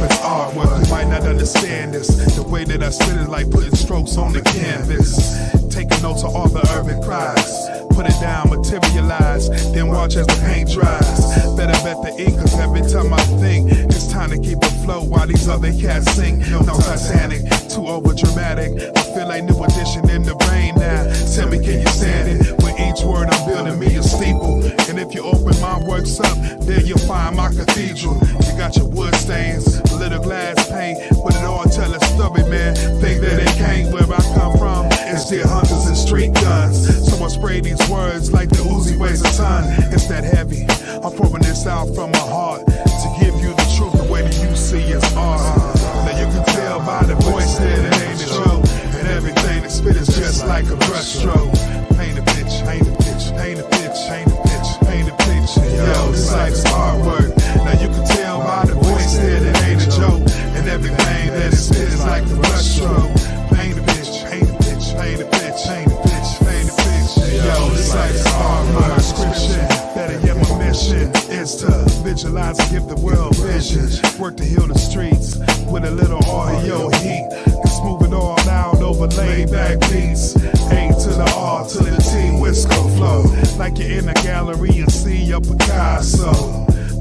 as artwork. You might not understand this. The way that I spit is like putting strokes on the canvas. Taking notes of all the urban cries. Put it down, materialize, then watch as the paint dries. Better bet the ink, cause every time I think it's time to keep it flow while these other cats sing. No Titanic, too over dramatic. I feel like new edition in the brain now. Tell me, can you stand it? With each word I'm building me a steeple. And if you open my works up, there you'll find my cathedral. You got your wood stains, a little glass paint, but it all tell a story, man. Think that it can't. Where I come from, it's deer hunters and street guns. So I spray these words like the Uzi weighs a ton. It's that heavy. I'm pouring this out from my heart to give you the truth the way that you see it's art. Now you can tell by the voice that it ain't a joke, and everything that spit is just like a brushstroke. Paint a pitch, paint a pitch, paint a pitch, paint a pitch, paint a pitch. Yo, this life's artwork. Now you can tell by the voice that it ain't a joke, and everything that it spit is like a brushstroke. Paint a pitch, paint a pitch, paint a pitch, paint a pitch, paint a pitch. Yo, this life's artwork. Description, better yet my mission is to visualize and give the world vision. Work to heal the streets with a little audio heat. Smooth it all out over laid back beats. A to the R to the T, Wisco flow. Like you're in a gallery and see a Picasso.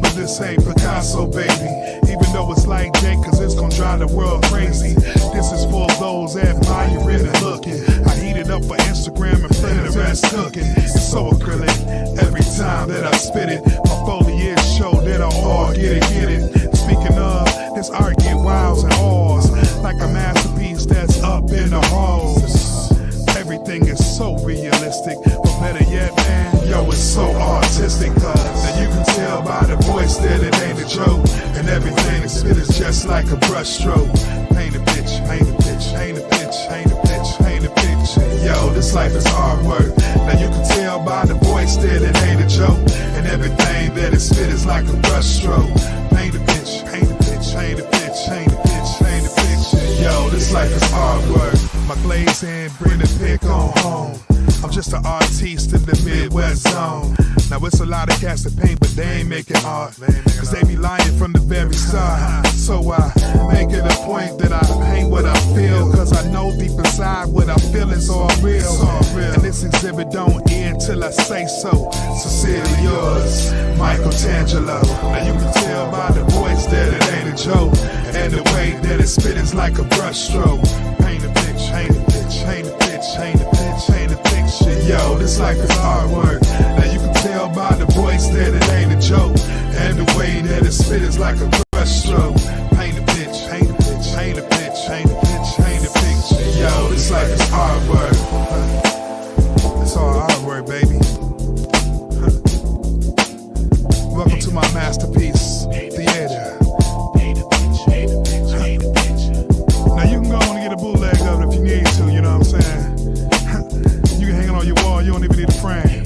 But this ain't Picasso, baby. Even though it's like Jake, cause it's gonna drive the world crazy. This is for those admiring and looking. I heat it up for Instagram and play the rest cooking. It's so acrylic every time that I spit it. My foliage show that I all get it. Speaking of, this art get wows and awes. Like a masterpiece that's up in the halls. Everything is so realistic, but better yet, man, yo, it's so artistic. Now you can tell by the voice that it ain't a joke, and everything that spit is just like a brushstroke. Paint a pitch, paint a pitch, paint a pitch, paint a pitch, paint a pitch. Yo, this life is artwork. Now you can tell by the voice that it ain't a joke, and everything that it spit is like a brushstroke. Paint a pitch, paint a pitch, paint a pitch, paint a pitch, paint a pitch. Yo, this life is artwork. My glaze hand, bring the pick on home. I'm just an artiste in the Midwest zone. Now it's a lot of cats that paint, but they ain't making art, cause they be lying from the very start. So I make it a point that I paint what I feel, cause I know deep inside what I feel is all real. And this exhibit don't end till I say so. Sincerely yours, Michael Tangelo. Now you can tell by the voice that it ain't a joke, and the way that it spit is like a brushstroke. Paint a pitch, paint a pitch, paint a pitch, paint a pitch, paint a picture. Yo, this life is artwork. Now you can tell by the voice that it ain't a joke, and the way that it spit is like a brushstroke. Paint a pitch, paint a pitch, paint a pitch, paint a pitch, paint a picture. Yo, this life is artwork. It's all artwork, baby. Welcome to my masterpiece theater. Now you can go on and get a bootleg of it if you need to, you know what I'm saying? You can hang it on your wall, you don't even need a frame.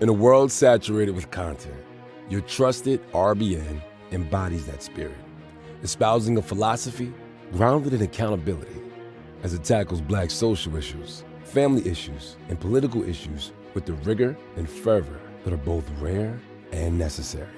In a world saturated with content, your trusted RBN embodies that spirit, espousing a philosophy grounded in accountability as it tackles Black social issues, family issues, and political issues with the rigor and fervor that are both rare and necessary.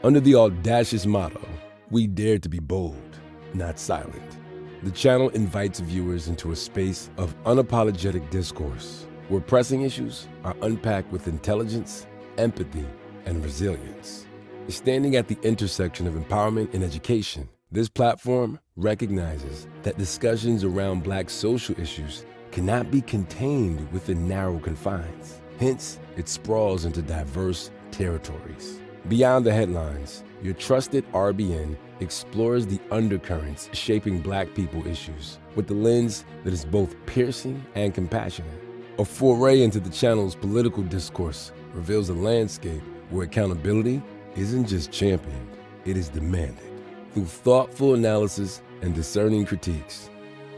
Under the audacious motto, we dare to be bold, not silent, the channel invites viewers into a space of unapologetic discourse, where pressing issues are unpacked with intelligence, empathy, and resilience. Standing at the intersection of empowerment and education, this platform recognizes that discussions around Black social issues cannot be contained within narrow confines. Hence, it sprawls into diverse territories. Beyond the headlines, your trusted RBN explores the undercurrents shaping Black people issues with the lens that is both piercing and compassionate. A foray into the channel's political discourse reveals a landscape where accountability isn't just championed, it is demanded. Through thoughtful analysis and discerning critiques,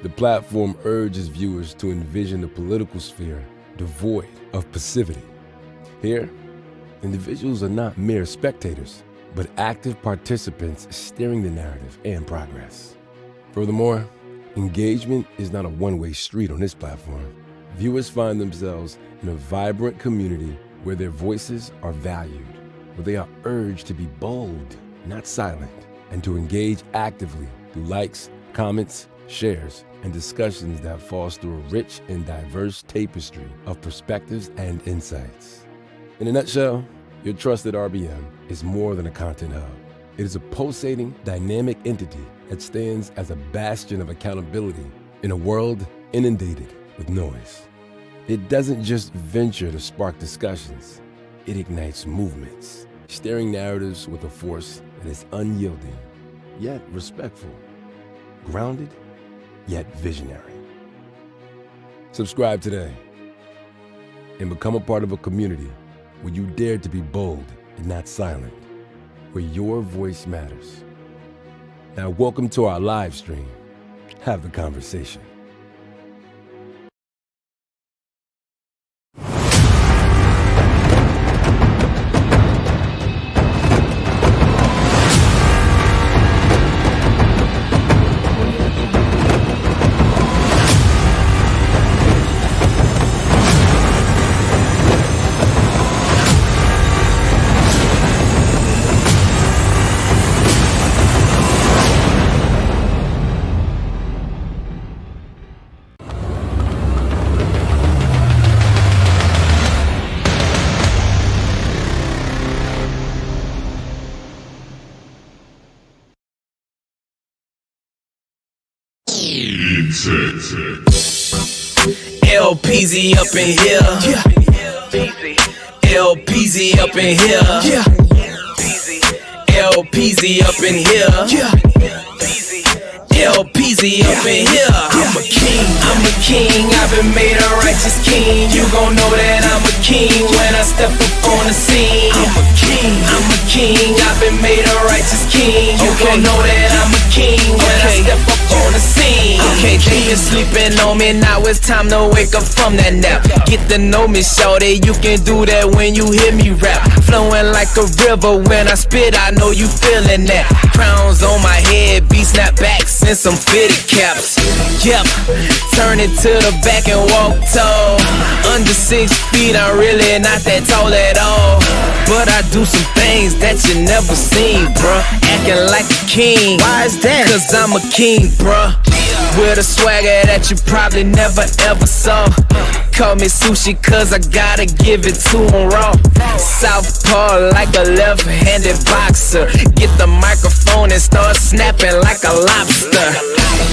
the platform urges viewers to envision a political sphere devoid of passivity. Here, individuals are not mere spectators, but active participants steering the narrative and progress. Furthermore, engagement is not a one-way street on this platform. Viewers find themselves in a vibrant community where their voices are valued, where they are urged to be bold, not silent, and to engage actively through likes, comments, shares, and discussions that foster a rich and diverse tapestry of perspectives and insights. In a nutshell, your trusted RBN is more than a content hub. It is a pulsating, dynamic entity that stands as a bastion of accountability in a world inundated with noise. It doesn't just venture to spark discussions, it ignites movements, steering narratives with a force that is unyielding, yet respectful, grounded, yet visionary. Subscribe today and become a part of a community where you dare to be bold and not silent, where your voice matters. Now, welcome to our live stream. Have the conversation. LPZ up in here. LPZ up in here. LPZ up in here. LPZ up in here. I'm a king, I'm a king. I've been made a righteous king. You gon' know that I'm a king when I step up on the scene. I'm a king, I'm a king. I've been made a righteous king. You gon' know that I'm a king when I step up on the scene. Okay, they been sleeping on me, now it's time to wake up from that nap. Get to know me, shorty, you can do that when you hear me rap. Flowing like a river when I spit, I know you feeling that. Crowns on my head, beat snapbacks and some fitted caps. Yep, turn it to the back and walk tall. Under 6 feet, I'm really not that tall at all. But I do some things that you never seen, bruh. Acting like a king. Why is that? Cause I'm a king, bruh. With a swagger that you probably never ever saw. Call me sushi cause I gotta give it to him raw. Southpaw like a left-handed boxer. Get the microphone and start snapping like a lobster.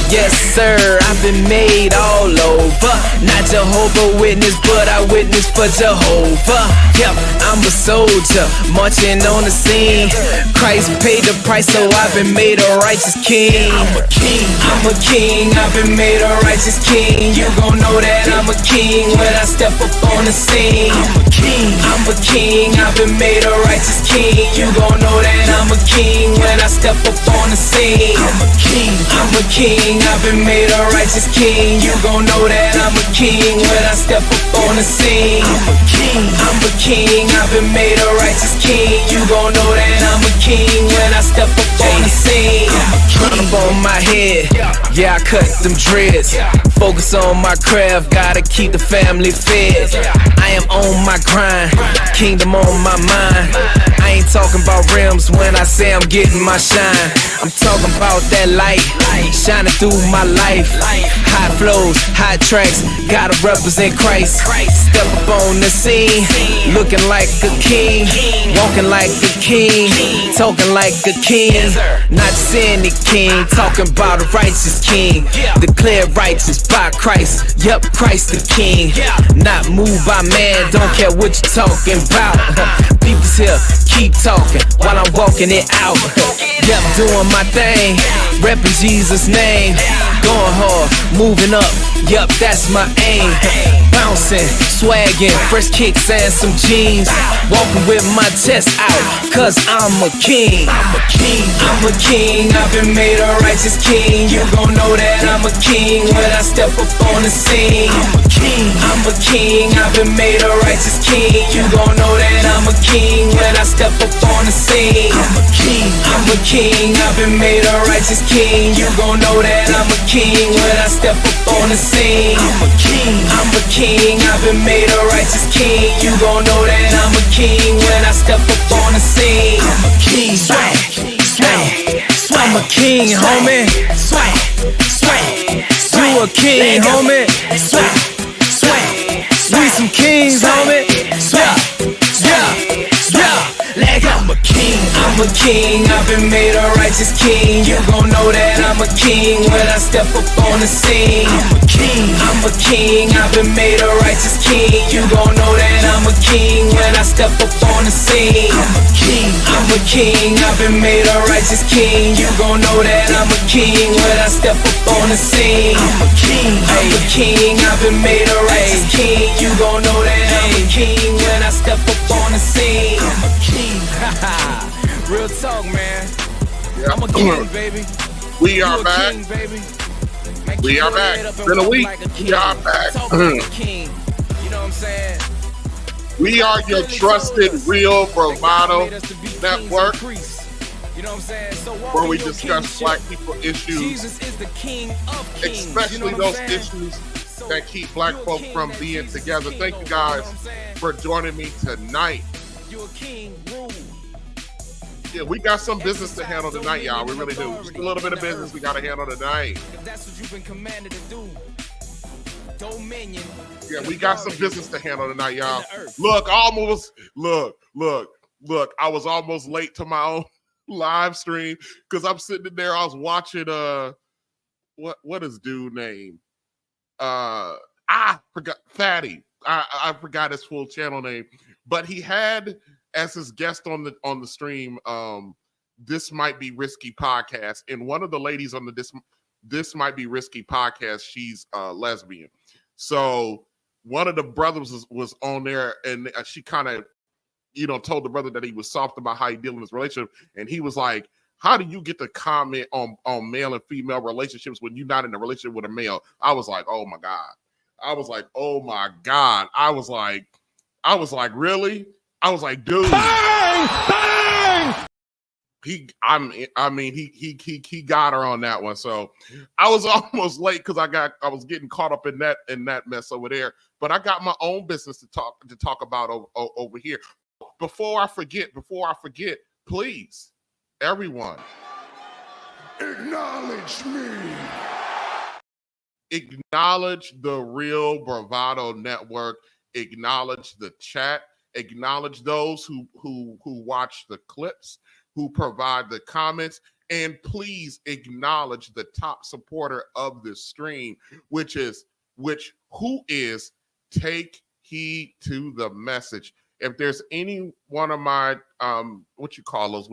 Yes sir, I've been made all over. Not Jehovah Witness, but I witness for Jehovah. Yep, I'm a soldier, marching on the scene. Christ paid the price, so I've been made a righteous king. I'm a king, I'm a king. I've been made a righteous king. You gon' know that I'm a king when I step up on the scene. I'm a king, I'm a king. I've been made a righteous king. You gon' know that I'm a king when I step step up on the scene. I'm a king, I'm a king, I've been made a righteous king. You gon' know that I'm a king when I step up on the scene. I'm a king, I'm a king, I've been made a righteous king. You gon' know that I'm a king when I step up on the scene. Run up on my head, yeah, I cut them dreads. Focus on my craft, gotta keep the family fed. I am on my grind, kingdom on my mind. I ain't talking about rims when I say I'm getting my shine. I'm talking about that light shining through my life. High flows, high tracks, gotta represent Christ. Step up on the scene, looking like a king, walking like a king, talking like a king. Not just any king, talking about a righteous king. Declared righteous by Christ, yep, Christ the king. Not moved by man, don't care what you're talking about. People's here, keep talking while I'm walking it out. Yep, doing my thing, repping Jesus' name. Going hard, moving up, yep, that's my aim. Bouncing, swagging, fresh kicks and some jeans. Walking with my chest out, cause I'm a king. I'm a king, I'm a king, I've been made a righteous king. You gon' know that I'm a king when I step up on the scene. I'm a king, I'm a king, I've been made a righteous king. You gon' know that I'm a king when I step up on the scene. I'm a king, I'm a king, I've been made a righteous king. You gon' know that I'm a king when I step up on the scene. I'm a king, I'm a king, I've been made a righteous king. You gon' know that I'm a king when I step up on the scene. I'm a king, swag, swag, I'm a king, homie. Swag, swag, you a king, homie. Swag, swag, we some kings, homie. Swag, yeah, yeah. I'm a king, I'm a king, I've been made a righteous king. You gon' know that I'm a king when I step up on the scene. I'm a king, I'm a king, I've been made a righteous king. You gon' know that I'm a king when I step up on the scene. I'm a king, I'm a king, I've been made a righteous king. You gon' know that I'm a king when I step up on the scene. I'm a king, I'm a king, I've been made a righteous king. You gon' know that I'm a king when I step up on the scene. I'm a king. Real talk, man. Yeah. I'm a king, baby. We are back. King, baby. We are back. It's been a week. We are back. King. You know what I'm saying? We are your trusted, real Bravado Network, You know what I'm saying? So where we discuss black people issues, Jesus is the king of kings. especially those issues that keep black folk from being together. Thank you guys for joining me tonight. You're a king, rule. Yeah, we got some business to handle tonight, y'all. We really do. Just a little bit of business we got to handle tonight. That's what you've been commanded to do. Dominion. Yeah, we got some business to handle tonight, y'all. Look, I was almost late to my own live stream because I'm sitting there. I was watching what is dude name? I forgot Fatty. I forgot his full channel name, but he had as his guest on the stream, This Might Be Risky podcast, and one of the ladies on the This Might Be Risky podcast, she's lesbian. So one of the brothers was on there, and she kind of, told the brother that he was soft about how he dealt in his relationship, and he was like, "How do you get to comment on male and female relationships when you're not in a relationship with a male?" I was like, "Oh my God." I was like, "Oh my God." I was like, "Really?" I was like, "Dude." Bang! Bang! He got her on that one. So I was almost late because I was getting caught up in that mess over there. But I got my own business to talk about over here. Before I forget, please, everyone, acknowledge me. Acknowledge the real Bravado Network. Acknowledge the chat. Acknowledge those who watch the clips, who provide the comments, and please acknowledge the top supporter of this stream, who is Take Heed to the Message. If there's any one of my what you call those,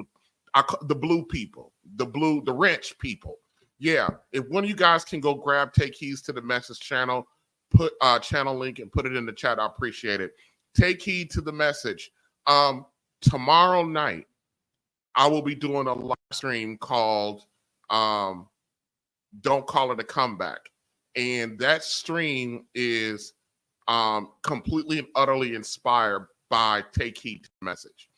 the blue people, the wrench people. Yeah, if one of you guys can go grab Take Heed to the Message channel, put channel link and put it in the chat, I appreciate it. Take heed to the message. Tomorrow night, I will be doing a live stream called Don't Call It a Comeback. And that stream is completely and utterly inspired by Take Heed to the Message.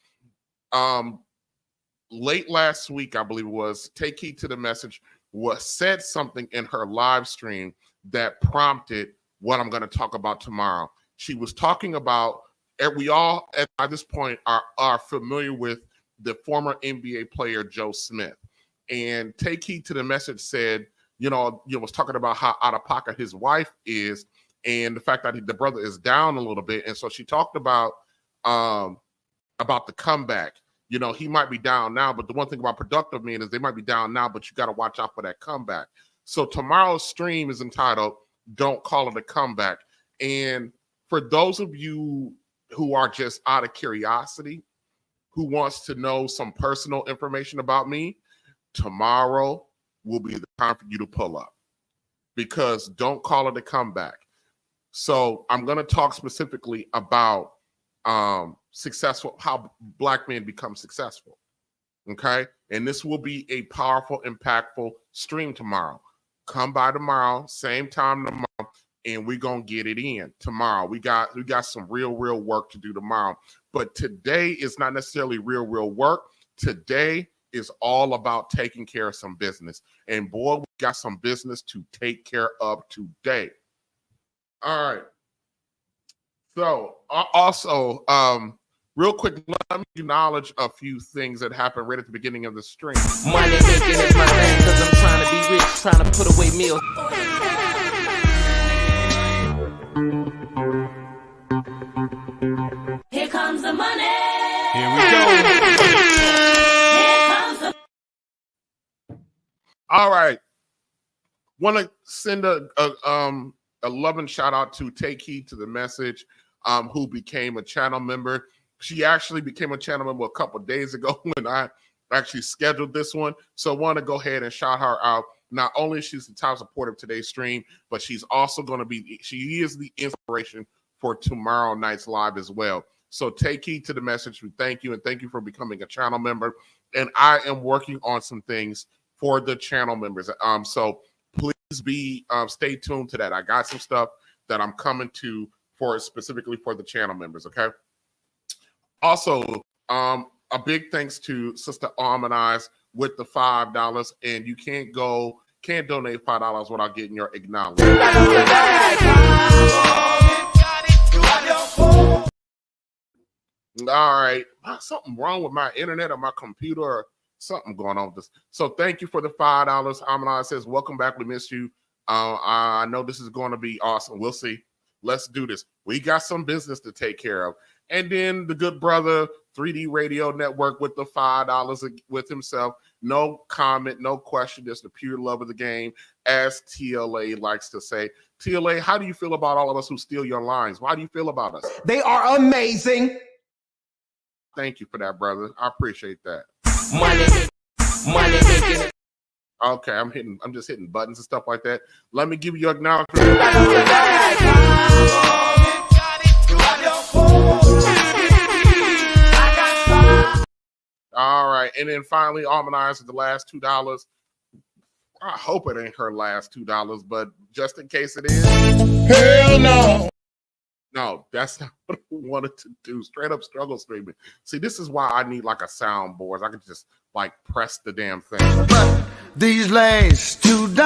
Late last week, I believe it was, Take Heed to the Message said something in her live stream that prompted what I'm going to talk about tomorrow. She was talking about, and we all at this point are familiar with the former NBA player Joe Smith. And Take Heed to the Message said, was talking about how out of pocket his wife is and the fact that the brother is down a little bit. And so she talked about the comeback. He might be down now, but the one thing about productive men is they might be down now, but you got to watch out for that comeback. So tomorrow's stream is entitled Don't Call It a Comeback. And for those of you who are just out of curiosity, who wants to know some personal information about me, tomorrow will be the time for you to pull up, because don't call it a comeback. So I'm going to talk specifically about how Black men become successful. Okay. And this will be a powerful, impactful stream tomorrow. Come by tomorrow, same time tomorrow, and we're going to get it in tomorrow. We got some real work to do tomorrow. But today is not necessarily real work. Today is all about taking care of some business. And boy, we got some business to take care of today. All right. So also, real quick, let me acknowledge a few things that happened right at the beginning of the stream. Money making is my thing, cause I'm trying to be rich, trying to put away meals. Here comes the money. Here we go. Here comes the All right. Want to send a loving shout out to Take Heed to the Message, who became a channel member. She actually became a channel member a couple of days ago when I actually scheduled this one. So I want to go ahead and shout her out. Not only is she the top supporter of today's stream, but she's also going to be, she is the inspiration for tomorrow night's live as well. So Take Heed to the Message. We thank you, and thank you for becoming a channel member. And I am working on some things for the channel members. So please stay tuned to that. I got some stuff that I'm coming to for specifically for the channel members. Okay. Also, a big thanks to Sister Harmonize with the $5, and you can't donate $5 without getting your acknowledgement. All right, something wrong with my internet or my computer, or something going on with this. So thank you for the $5. Harmonize says, welcome back. We missed you. I know this is going to be awesome. We'll see. Let's do this. We got some business to take care of. And then the good brother, 3D Radio Network with the $5 with himself. No comment, no question, just the pure love of the game, as TLA likes to say. TLA, how do you feel about all of us who steal your lines? Why do you feel about us? They are amazing. Thank you for that, brother. I appreciate that. Money making. Okay, I'm just hitting buttons and stuff like that. Let me give you your acknowledgement. All right, and then finally, Harmonize with the last $2. I hope it ain't her last $2, but just in case it is. Hell no. No, that's not what I wanted to do. Straight up struggle streaming. See, this is why I need like a soundboard. I could just like press the damn thing. These last $2.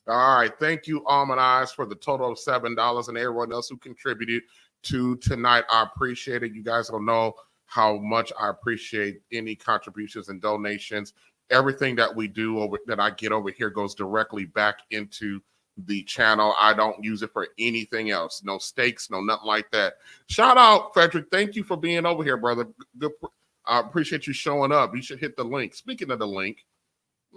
All right, thank you, Harmonize, for the total of $7, and everyone else who contributed to tonight. I appreciate it. You guys don't know how much I appreciate any contributions and donations. Everything that we do that I get over here goes directly back into the channel. I don't use it for anything else. No stakes, no nothing like that. Shout out, Frederick. Thank you for being over here, brother. Good. I appreciate you showing up. You should hit the link. Speaking of the link,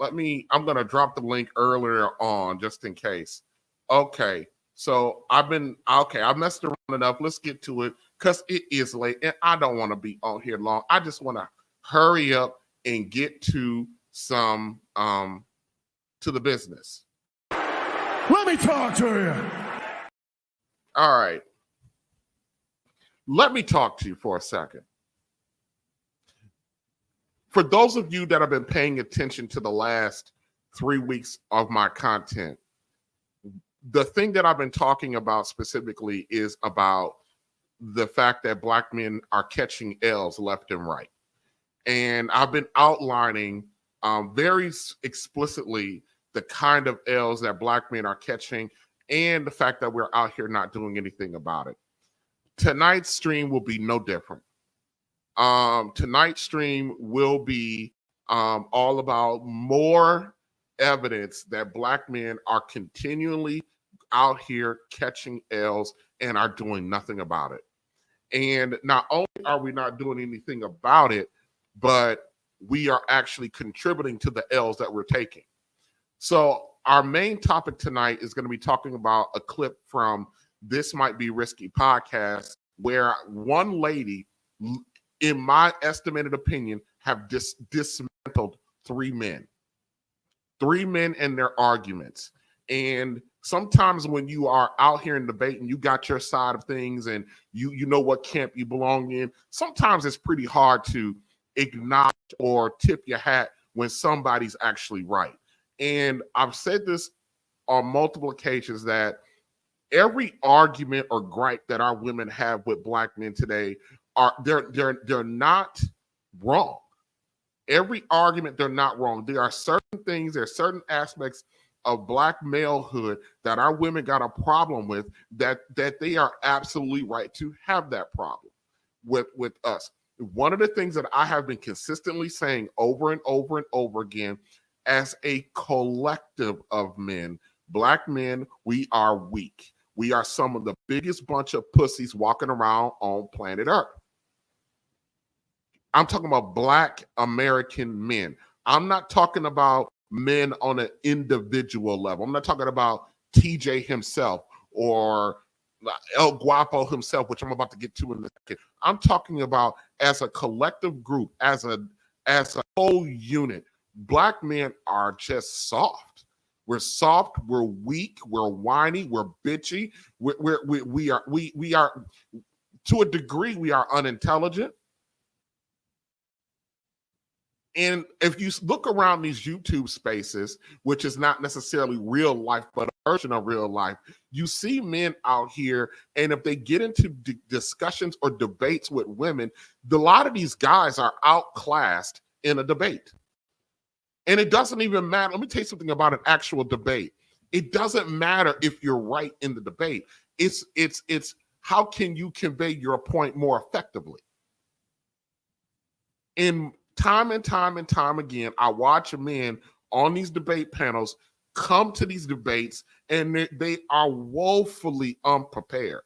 I'm going to drop the link earlier on just in case. Okay. So I messed around enough. Let's get to it because it is late and I don't want to be on here long. I just want to hurry up and get to some, to the business. Let me talk to you. All right. let me talk to you for a second. For those of you that have been paying attention to the last 3 weeks of my content, the thing that I've been talking about specifically is about the fact that Black men are catching L's left and right. And I've been outlining very explicitly the kind of L's that Black men are catching and the fact that we're out here not doing anything about it. Tonight's stream will be no different. Tonight's stream will be all about more evidence that Black men are continually out here catching L's and are doing nothing about it. And not only are we not doing anything about it, but we are actually contributing to the L's that we're taking. So our main topic tonight is going to be talking about a clip from This Might Be Risky podcast, where one lady, in my estimated opinion, have dismantled 3 men. 3 men and their arguments. And sometimes when you are out here in debate and you got your side of things and you know what camp you belong in, sometimes it's pretty hard to acknowledge or tip your hat when somebody's actually right. And I've said this on multiple occasions that every argument or gripe that our women have with Black men today they're not wrong. Every argument, they're not wrong. There are certain things, there are certain aspects of Black malehood that our women got a problem with that they are absolutely right to have that problem with us. One of the things that I have been consistently saying over and over and over again, as a collective of men, Black men, we are weak. We are some of the biggest bunch of pussies walking around on planet Earth. I'm talking about Black American men. I'm not talking about men on an individual level. I'm not talking about TJ himself or El Guapo himself, which I'm about to get to in a second. I'm talking about as a collective group, as a whole unit. Black men are just soft. We're soft. We're weak. We're whiny. We're bitchy. We are to a degree. We are unintelligent. And if you look around these YouTube spaces, which is not necessarily real life, but a version of real life, you see men out here, and if they get into discussions or debates with women, a lot of these guys are outclassed in a debate. And it doesn't even matter. Let me tell you something about an actual debate. It doesn't matter if you're right in the debate. It's how can you convey your point more effectively? And time and time again, I watch men on these debate panels come to these debates, and they are woefully unprepared.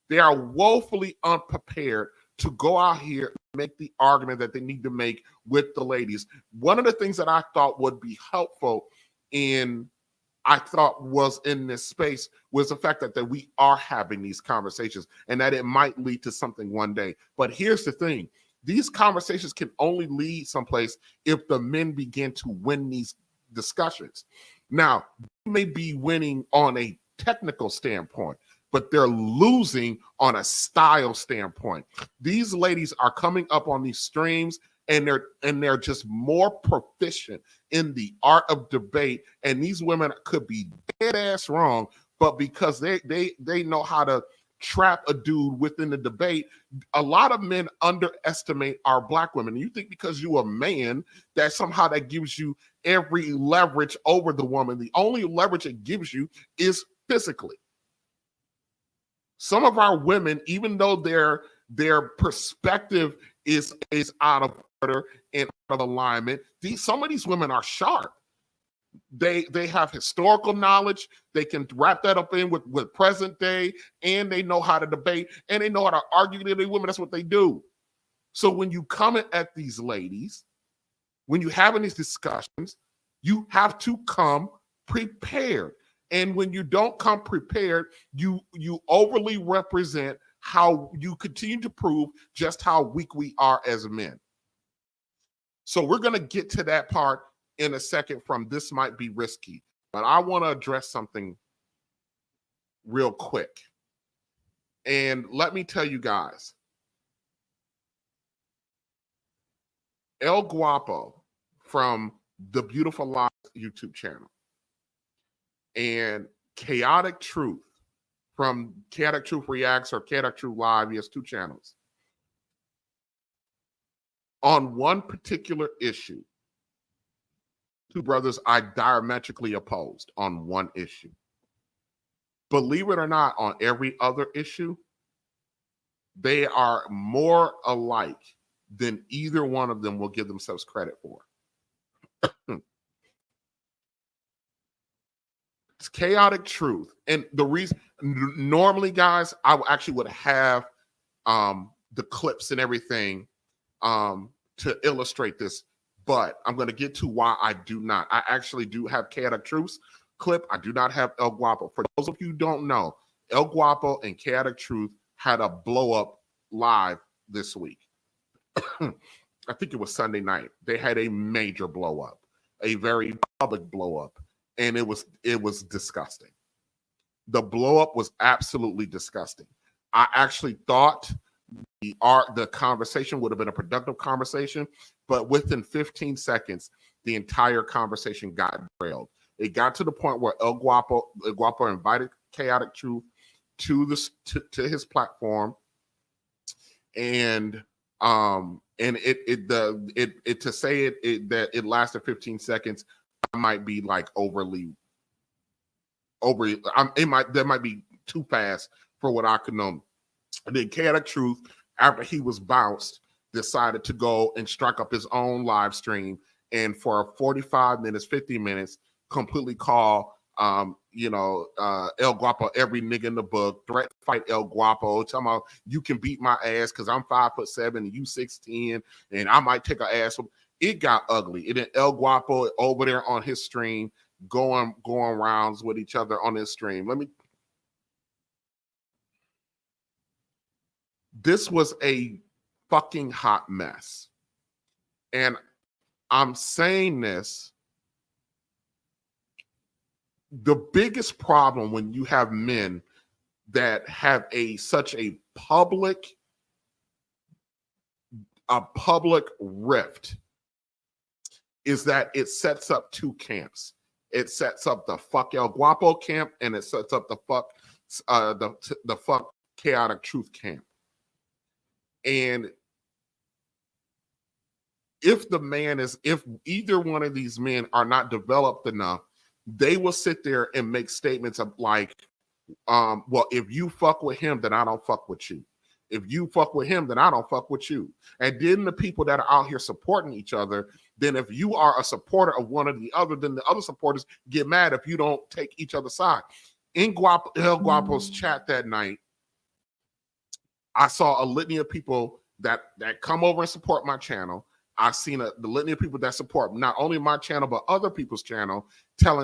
They are woefully unprepared to go out here and make the argument that they need to make with the ladies. One of the things that I thought would be helpful was in this space was the fact that we are having these conversations and that it might lead to something one day. But here's the thing. These conversations can only lead someplace if the men begin to win these discussions. Now, they may be winning on a technical standpoint, but they're losing on a style standpoint. These ladies are coming up on these streams and they're just more proficient in the art of debate. And these women could be dead ass wrong, but because they know how to trap a dude within the debate, a lot of men underestimate our Black women. You think because you're a man that somehow that gives you every leverage over the woman. The only leverage it gives you is physically. Some of our women, even though their perspective is out of order and out of alignment, some of these women are sharp. They have historical knowledge. They can wrap that up in with present day, and they know how to debate, and they know how to argue to the women. That's what they do. So when you come at these ladies, when you're having these discussions, you have to come prepared. And when you don't come prepared, you overly represent how you continue to prove just how weak we are as men. So we're going to get to that part in a second from This Might Be Risky, but I want to address something real quick. And let me tell you guys, El Guapo from the Beautiful Lies YouTube channel and Chaotic Truth from Chaotic Truth Reacts or Chaotic Truth Live, he has 2 channels. On one particular issue, 2 brothers I diametrically opposed on one issue. Believe it or not, on every other issue, they are more alike than either one of them will give themselves credit for. It's Chaotic Truth. And the reason, normally, guys, I actually would have the clips and everything to illustrate this, but I'm going to get to why I do not. I actually do have Chaotic Truth's clip. I do not have El Guapo. For those of you who don't know, El Guapo and Chaotic Truth had a blow up live this week. I think it was Sunday night. They had a major blow up, a very public blow up, and it was disgusting. The blow up was absolutely disgusting. I actually thought the conversation would have been a productive conversation, but within 15 seconds, the entire conversation got derailed. It got to the point where El Guapo invited Chaotic Truth to his platform, and it to say that it lasted 15 seconds might be like that might be too fast for what I could know. And then Chaotic Truth, after he was bounced, decided to go and strike up his own live stream, and for 45 minutes, 50 minutes, completely call El Guapo every nigga in the book, threat fight El Guapo, tell him you can beat my ass because I'm 5'7" and you 6'10", and I might take an ass. It got ugly. And then El Guapo over there on his stream going rounds with each other on his stream. This was a fucking hot mess. And I'm saying this, the biggest problem when you have men that have such a public rift is that it sets up 2 camps. It sets up the fuck El Guapo camp, and it sets up the fuck Chaotic Truth camp. And if either one of these men are not developed enough, they will sit there and make statements of like, well, if you fuck with him, then I don't fuck with you. If you fuck with him, then I don't fuck with you. And then the people that are out here supporting each other, then if you are a supporter of one or the other, then the other supporters get mad if you don't take each other's side. In El Guapo's chat that night, I saw a litany of people that come over and support my channel. I've seen the litany of people that support not only my channel, but other people's channel,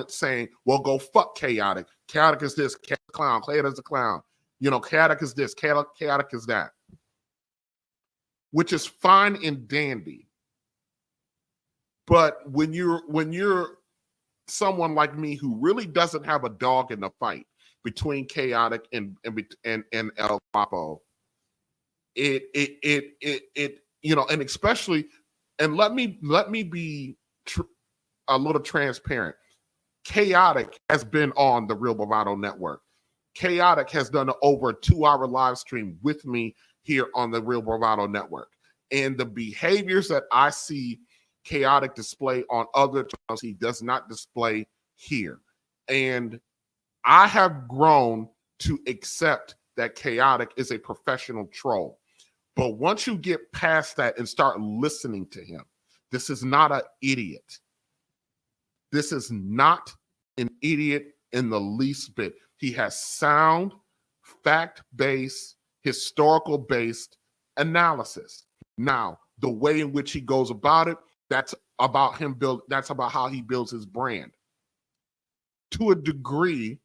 saying, well, go fuck Chaotic. Chaotic is this, Chaotic clown, Chaotic is a clown. Chaotic is this, Chaotic is that. Which is fine and dandy. But when you're someone like me who really doesn't have a dog in the fight between Chaotic and El Guapo, and especially, and let me be a little transparent. Chaotic has been on the Real Bravado Network. Chaotic has done an over 2-hour live stream with me here on the Real Bravado Network. And the behaviors that I see Chaotic display on other channels, he does not display here. And I have grown to accept that Chaotic is a professional troll. But once you get past that and start listening to him, this is not an idiot. This is not an idiot in the least bit. He has sound, fact-based, historical-based analysis. Now, the way in which he goes about it, that's about how he builds his brand. To a degree,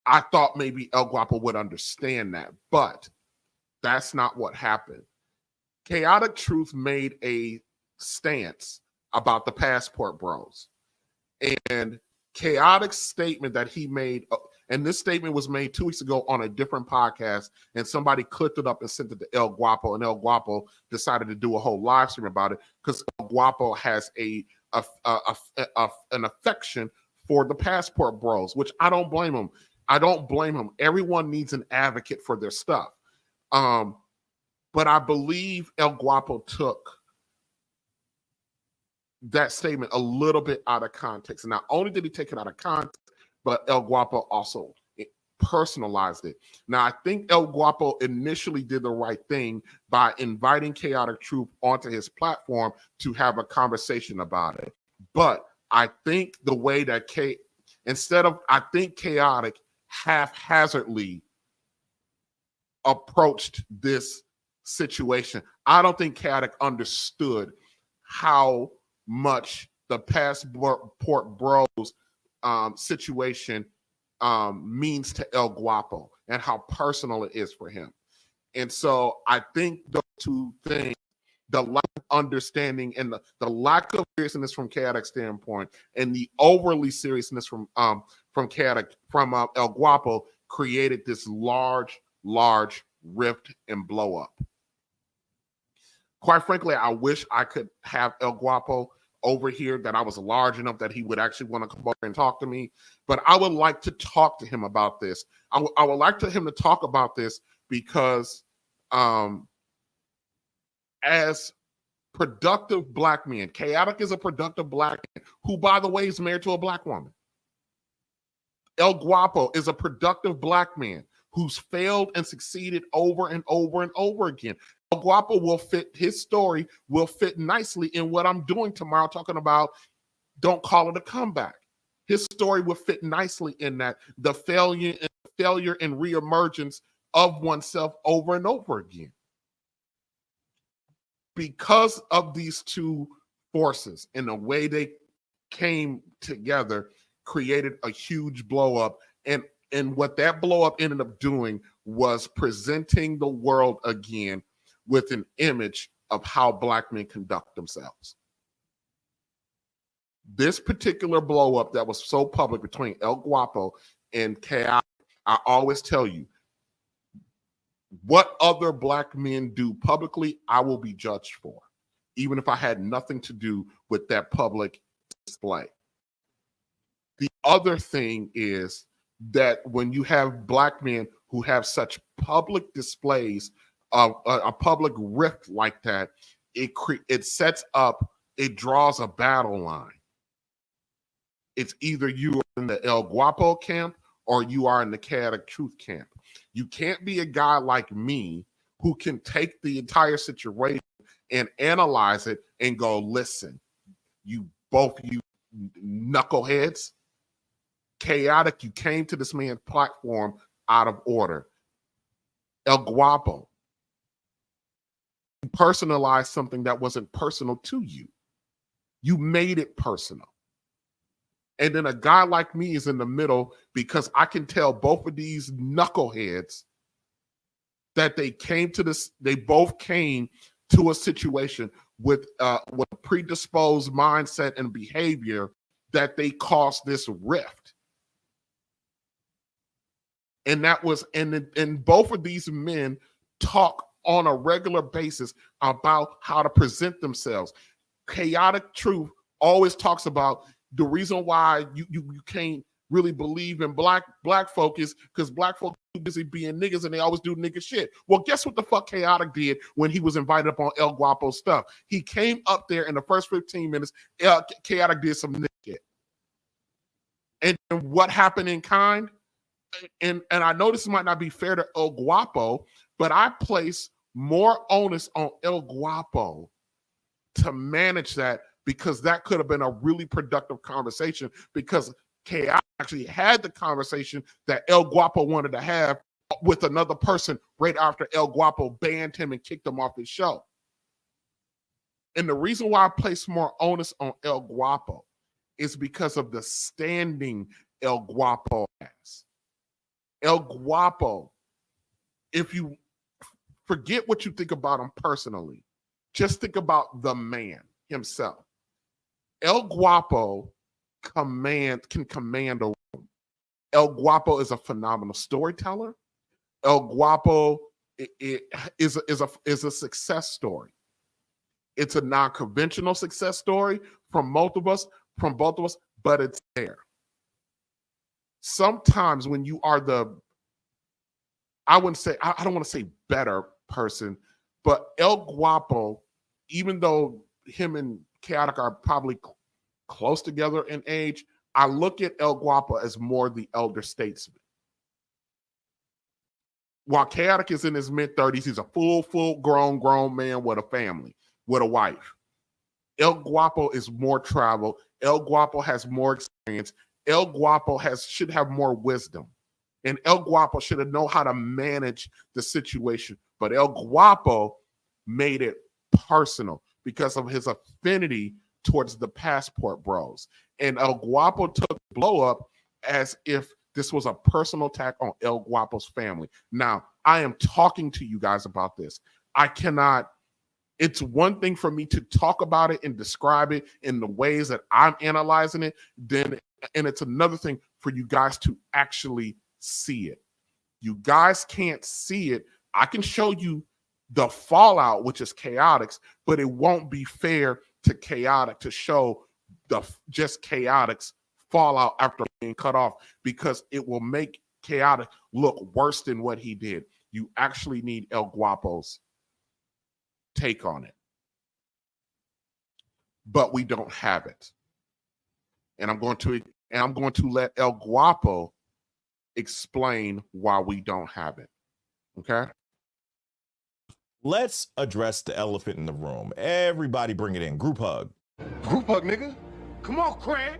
I thought maybe El Guapo would understand that, but that's not what happened. Chaotic Truth made a stance about the passport bros. And Chaotic's statement that he made, And this statement was made 2 weeks ago on a different podcast, and somebody clipped it up and sent it to El Guapo, and El Guapo decided to do a whole live stream about it because El Guapo has an affection for the passport bros, which I don't blame him. I don't blame him. Everyone needs an advocate for their stuff. But I believe El Guapo took that statement a little bit out of context. And not only did he take it out of context, but El Guapo also personalized it. Now, I think El Guapo initially did the right thing by inviting Chaotic Truth onto his platform to have a conversation about it. But I think the way that I think Chaotic haphazardly approached this situation. I don't think Chaotic understood how much the passport bros situation means to El Guapo and how personal it is for him. And so I think those two things, the lack of understanding and the lack of seriousness from Chaotic's standpoint and the overly seriousness from Chaotic, from El Guapo, created this large rift and blow up. Quite frankly, I wish I could have El Guapo over here, that I was large enough that he would actually want to come over and talk to me. But I would like to talk to him about this. I would like him to talk about this because as productive black men, Chaotic is a productive black man who, by the way, is married to a black woman. El Guapo is a productive black man who's failed and succeeded over and over and over again. El Guapo his story will fit nicely in what I'm doing tomorrow, talking about don't call it a comeback. His story will fit nicely in that, the failure and reemergence of oneself over and over again. Because of these two forces and the way they came together, created a huge blow up. And what that blow up ended up doing was presenting the world again with an image of how black men conduct themselves. This particular blow up that was so public between El Guapo and Chaotic, I always tell you, what other black men do publicly, I will be judged for, even if I had nothing to do with that public display. The other thing is that when you have black men who have such public displays of a public rift like that, it sets up, it draws a battle line. It's either you are in the El Guapo camp or you are in the Chaotic Truth camp. You can't be a guy like me who can take the entire situation and analyze it and go, listen, you knuckleheads, Chaotic, you came to this man's platform out of order. El Guapo, you personalized something that wasn't personal to you. You made it personal. And then a guy like me is in the middle because I can tell both of these knuckleheads that they both came to a situation with a predisposed mindset and behavior that they caused this rift. And that was, and both of these men talk on a regular basis about how to present themselves. Chaotic Truth always talks about the reason why you can't really believe in black folk is because black folk are too busy being niggas and they always do nigga shit. Well, guess what the fuck Chaotic did when he was invited up on El Guapo stuff? He came up there in the first 15 minutes, Chaotic did some nigga shit. And what happened in kind? And I know this might not be fair to El Guapo, but I place more onus on El Guapo to manage that, because that could have been a really productive conversation, because Chaotic actually had the conversation that El Guapo wanted to have with another person right after El Guapo banned him and kicked him off his show. And the reason why I place more onus on El Guapo is because of the standing El Guapo has. El Guapo, if you forget what you think about him personally, just think about the man himself. El Guapo can command a room. El Guapo is a phenomenal storyteller. El Guapo is a success story. It's a non-conventional success story from both of us, but it's there. Sometimes when you are I don't want to say better person, but El Guapo, even though him and Chaotic are probably close together in age, I look at El Guapo as more the elder statesman. While Chaotic is in his mid-30s, he's a full grown man with a family, with a wife. El Guapo is more traveled. El Guapo has more experience. El Guapo should have more wisdom. And El Guapo should have known how to manage the situation. But El Guapo made it personal because of his affinity towards the Passport Bros. And El Guapo took the blow up as if this was a personal attack on El Guapo's family. Now, I am talking to you guys about this. It's one thing for me to talk about it and describe it in the ways that I'm analyzing it, and it's another thing for you guys to actually see it. You guys can't see it. I can show you the fallout, which is Chaotix, but it won't be fair to Chaotic to show just Chaotix fallout after being cut off, because it will make Chaotic look worse than what he did. You actually need El Guapo's take on it, but we don't have it. And I'm going to let El Guapo explain why we don't have it. Okay? Let's address the elephant in the room. Everybody bring it in. Group hug. Group hug, nigga. Come on, Craig.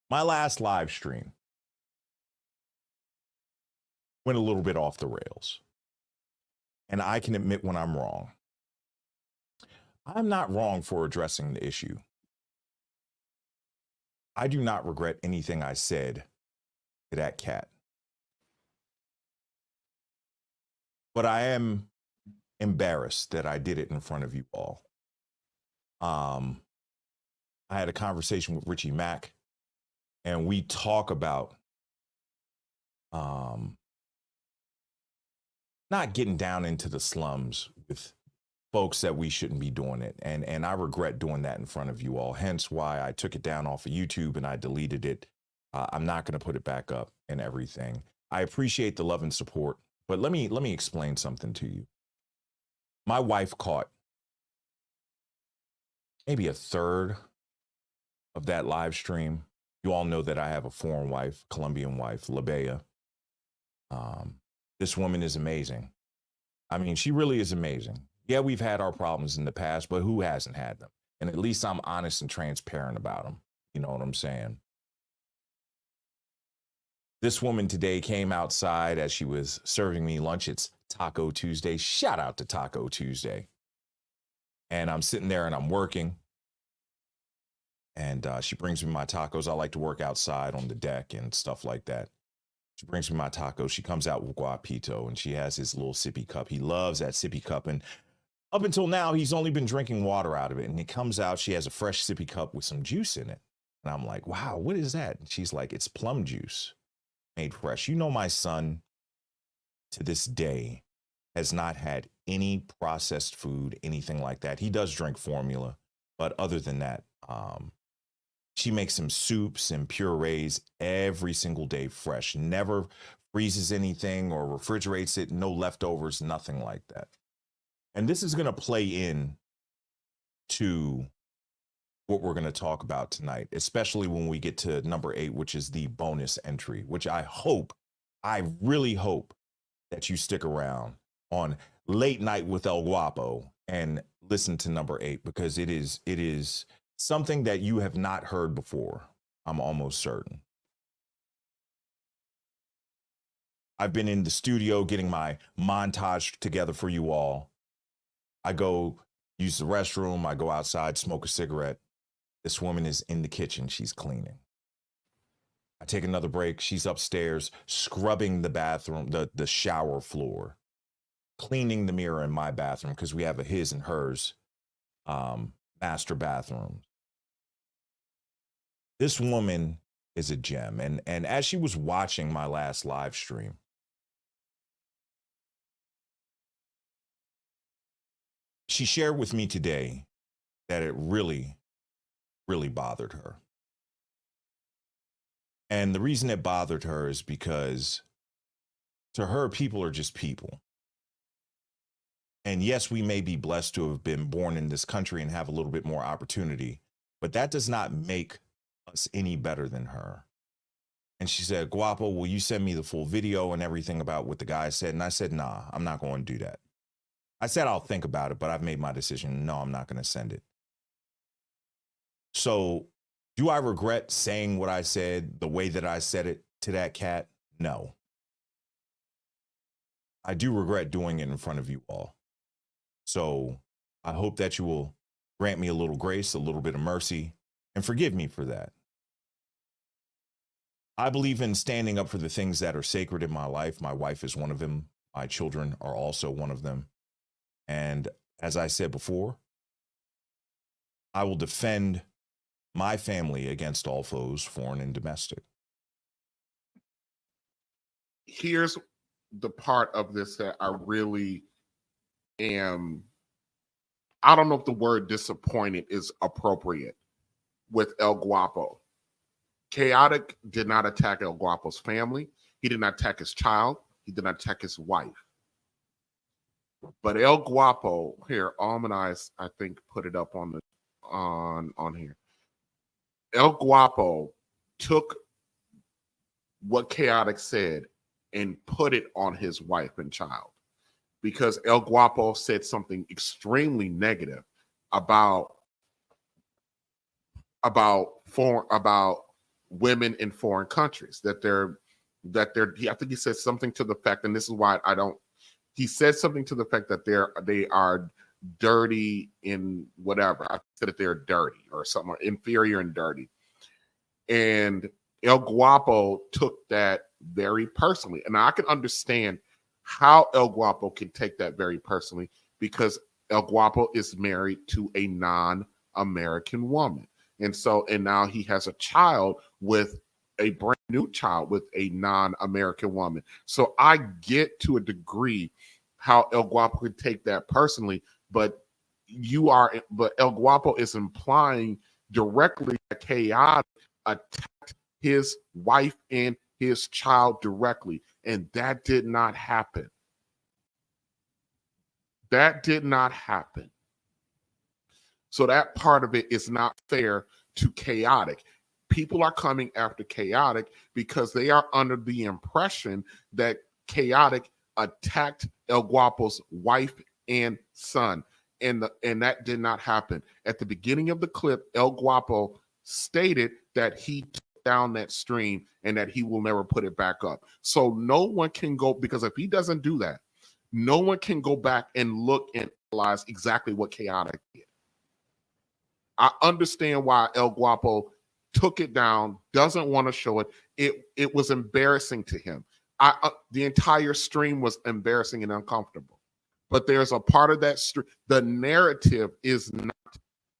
My last live stream went a little bit off the rails. And I can admit when I'm wrong. I'm not wrong for addressing the issue. I do not regret anything I said to that cat. But I am embarrassed that I did it in front of you all. I had a conversation with Richie Mack, and we talk about not getting down into the slums with folks that we shouldn't be doing it. And I regret doing that in front of you all, hence why I took it down off of YouTube and I deleted it. I'm not going to put it back up and everything. I appreciate the love and support, but let me explain something to you. My wife caught maybe a third of that live stream. You all know that I have a foreign wife, Colombian wife, Labea. This woman is amazing. I mean, she really is amazing. Yeah, we've had our problems in the past, but who hasn't had them? And at least I'm honest and transparent about them. You know what I'm saying? This woman today came outside as she was serving me lunch. It's Taco Tuesday. Shout out to Taco Tuesday. And I'm sitting there and I'm working. And she brings me my tacos. I like to work outside on the deck and stuff like that. She brings me my tacos. She comes out with guapito and she has his little sippy cup. He loves that sippy cup. And up until now, he's only been drinking water out of it. And it comes out, she has a fresh sippy cup with some juice in it. And I'm like, wow, what is that? And she's like, it's plum juice made fresh. You know, my son to this day has not had any processed food, anything like that. He does drink formula, but other than that, she makes some soups and purees every single day fresh, never freezes anything or refrigerates it, no leftovers, nothing like that. And this is going to play in to what we're going to talk about tonight, especially when we get to number 8, which is the bonus entry, which I really hope that you stick around on Late Night with El Guapo and listen to number 8, because it is something that you have not heard before. I'm almost certain. I've been in the studio getting my montage together for you all. I go use the restroom. I go outside, smoke a cigarette. This woman is in the kitchen. She's cleaning. I take another break. She's upstairs scrubbing the bathroom, the shower floor, cleaning the mirror in my bathroom, because we have a his and hers master bathroom. This woman is a gem. And as she was watching my last live stream, she shared with me today that it really, really bothered her. And the reason it bothered her is because to her, people are just people. And yes, we may be blessed to have been born in this country and have a little bit more opportunity, but that does not make us any better than her. And she said, Guapo, will you send me the full video and everything about what the guy said? And I said, nah, I'm not going to do that. I said, I'll think about it, but I've made my decision. No, I'm not going to send it. So do I regret saying what I said the way that I said it to that cat? No. I do regret doing it in front of you all. So I hope that you will grant me a little grace, a little bit of mercy, and forgive me for that. I believe in standing up for the things that are sacred in my life. My wife is one of them. My children are also one of them. And as I said before, I will defend my family against all foes, foreign and domestic. Here's the part of this that I really am, I don't know if the word disappointed is appropriate with El Guapo. Chaotic did not attack El Guapo's family. He did not attack his child. He did not attack his wife. But El Guapo, here, Almanize, I think, put it up on the on here. El Guapo took what Chaotic said and put it on his wife and child, because El Guapo said something extremely negative about women in foreign countries, that they're I think he said something to the fact, and this is why he said something to the fact that they are dirty in whatever. I said that they're dirty or something, or inferior and dirty. And El Guapo took that very personally. And I can understand how El Guapo can take that very personally, because El Guapo is married to a non-American woman. And now he has a child with a brand new child with a non-American woman. So I get to a degree how El Guapo could take that personally, but El Guapo is implying directly that Chaotic attacked his wife and his child directly, and that did not happen. That did not happen. So that part of it is not fair to Chaotic. People are coming after Chaotic because they are under the impression that Chaotic attacked El Guapo's wife and son. And that did not happen. At the beginning of the clip, El Guapo stated that he took down that stream and that he will never put it back up. So no one can go, because if he doesn't do that, no one can go back and look and analyze exactly what Chaotic did. I understand why El Guapo took it down, doesn't want to show it. It was embarrassing to him. The entire stream was embarrassing and uncomfortable. But there's a part of that stream. The narrative is not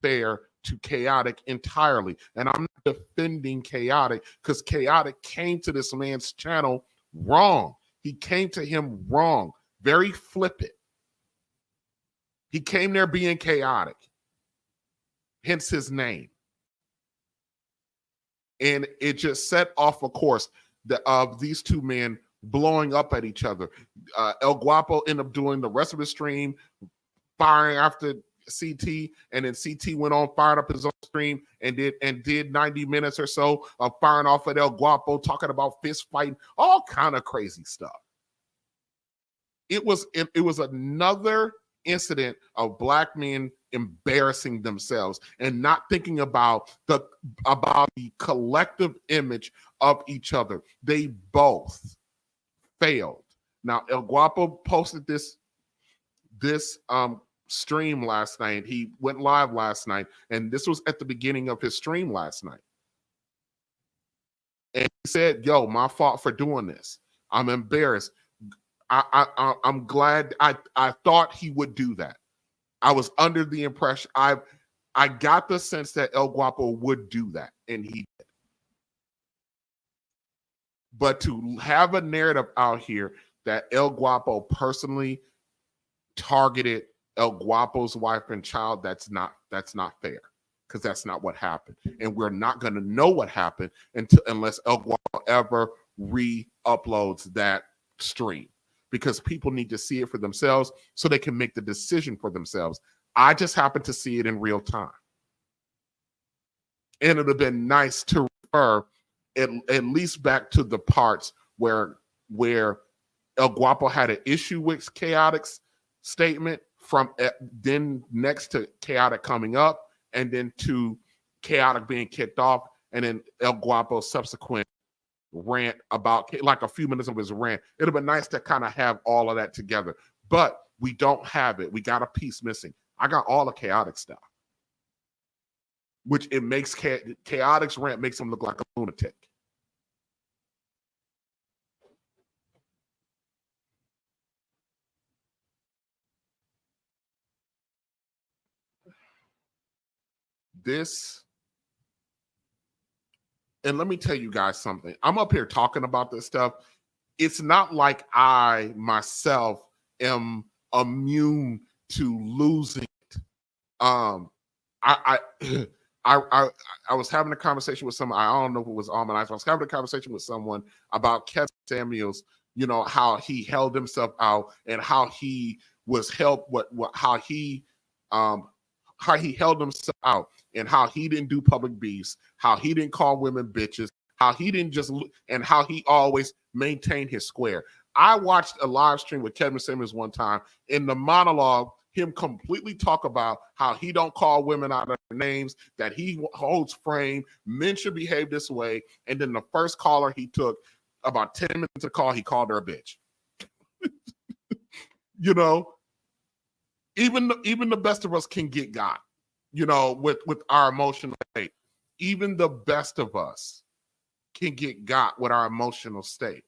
fair to Chaotic entirely. And I'm not defending Chaotic, because Chaotic came to this man's channel wrong. He came to him wrong, very flippant. He came there being chaotic, hence his name. And it just set off a course of these two men blowing up at each other. El Guapo ended up doing the rest of the stream, firing after CT, and then CT went on, fired up his own stream, and did 90 minutes or so of firing off at El Guapo, talking about fist fighting, all kind of crazy stuff. It was another incident of black men embarrassing themselves and not thinking about the collective image of each other. They both failed. Now, El Guapo posted this stream last night. He went live last night, and this was at the beginning of his stream last night. And he said, "Yo, my fault for doing this. I'm embarrassed. I'm glad. I thought he would do that. I was under the impression, I got the sense that El Guapo would do that, and he did. But to have a narrative out here that El Guapo personally targeted El Guapo's wife and child, that's not fair, because that's not what happened. And we're not going to know what happened unless El Guapo ever re-uploads that stream, because people need to see it for themselves so they can make the decision for themselves. I just happened to see it in real time. And it would have been nice to refer at least back to the parts where El Guapo had an issue with Chaotic's statement, from then next to Chaotic coming up, and then to Chaotic being kicked off, and then El Guapo's subsequent rant about, like a few minutes of his rant. It'd have been nice to kind of have all of that together, but we don't have it. We got a piece missing. I got all the Chaotic stuff, which it makes Chaotic's rant makes him look like a lunatic. This, and let me tell you guys something. I'm up here talking about this stuff. It's not like I myself am immune to losing it. I was having a conversation with someone. I don't know if it was Almond Ice. I was having a conversation with someone about Kevin Samuels. You know, how he held himself out and how he was helped. How he held himself out, and how he didn't do public beefs, how he didn't call women bitches, how he didn't just, and how he always maintained his square. I watched a live stream with Kevin Samuels one time. In the monologue, him completely talk about how he don't call women out of their names, that he holds frame, men should behave this way. And then the first caller he took, about 10 minutes to call, he called her a bitch. You know, even the best of us can get got, you know, with our emotional state. Even the best of us can get got with our emotional state.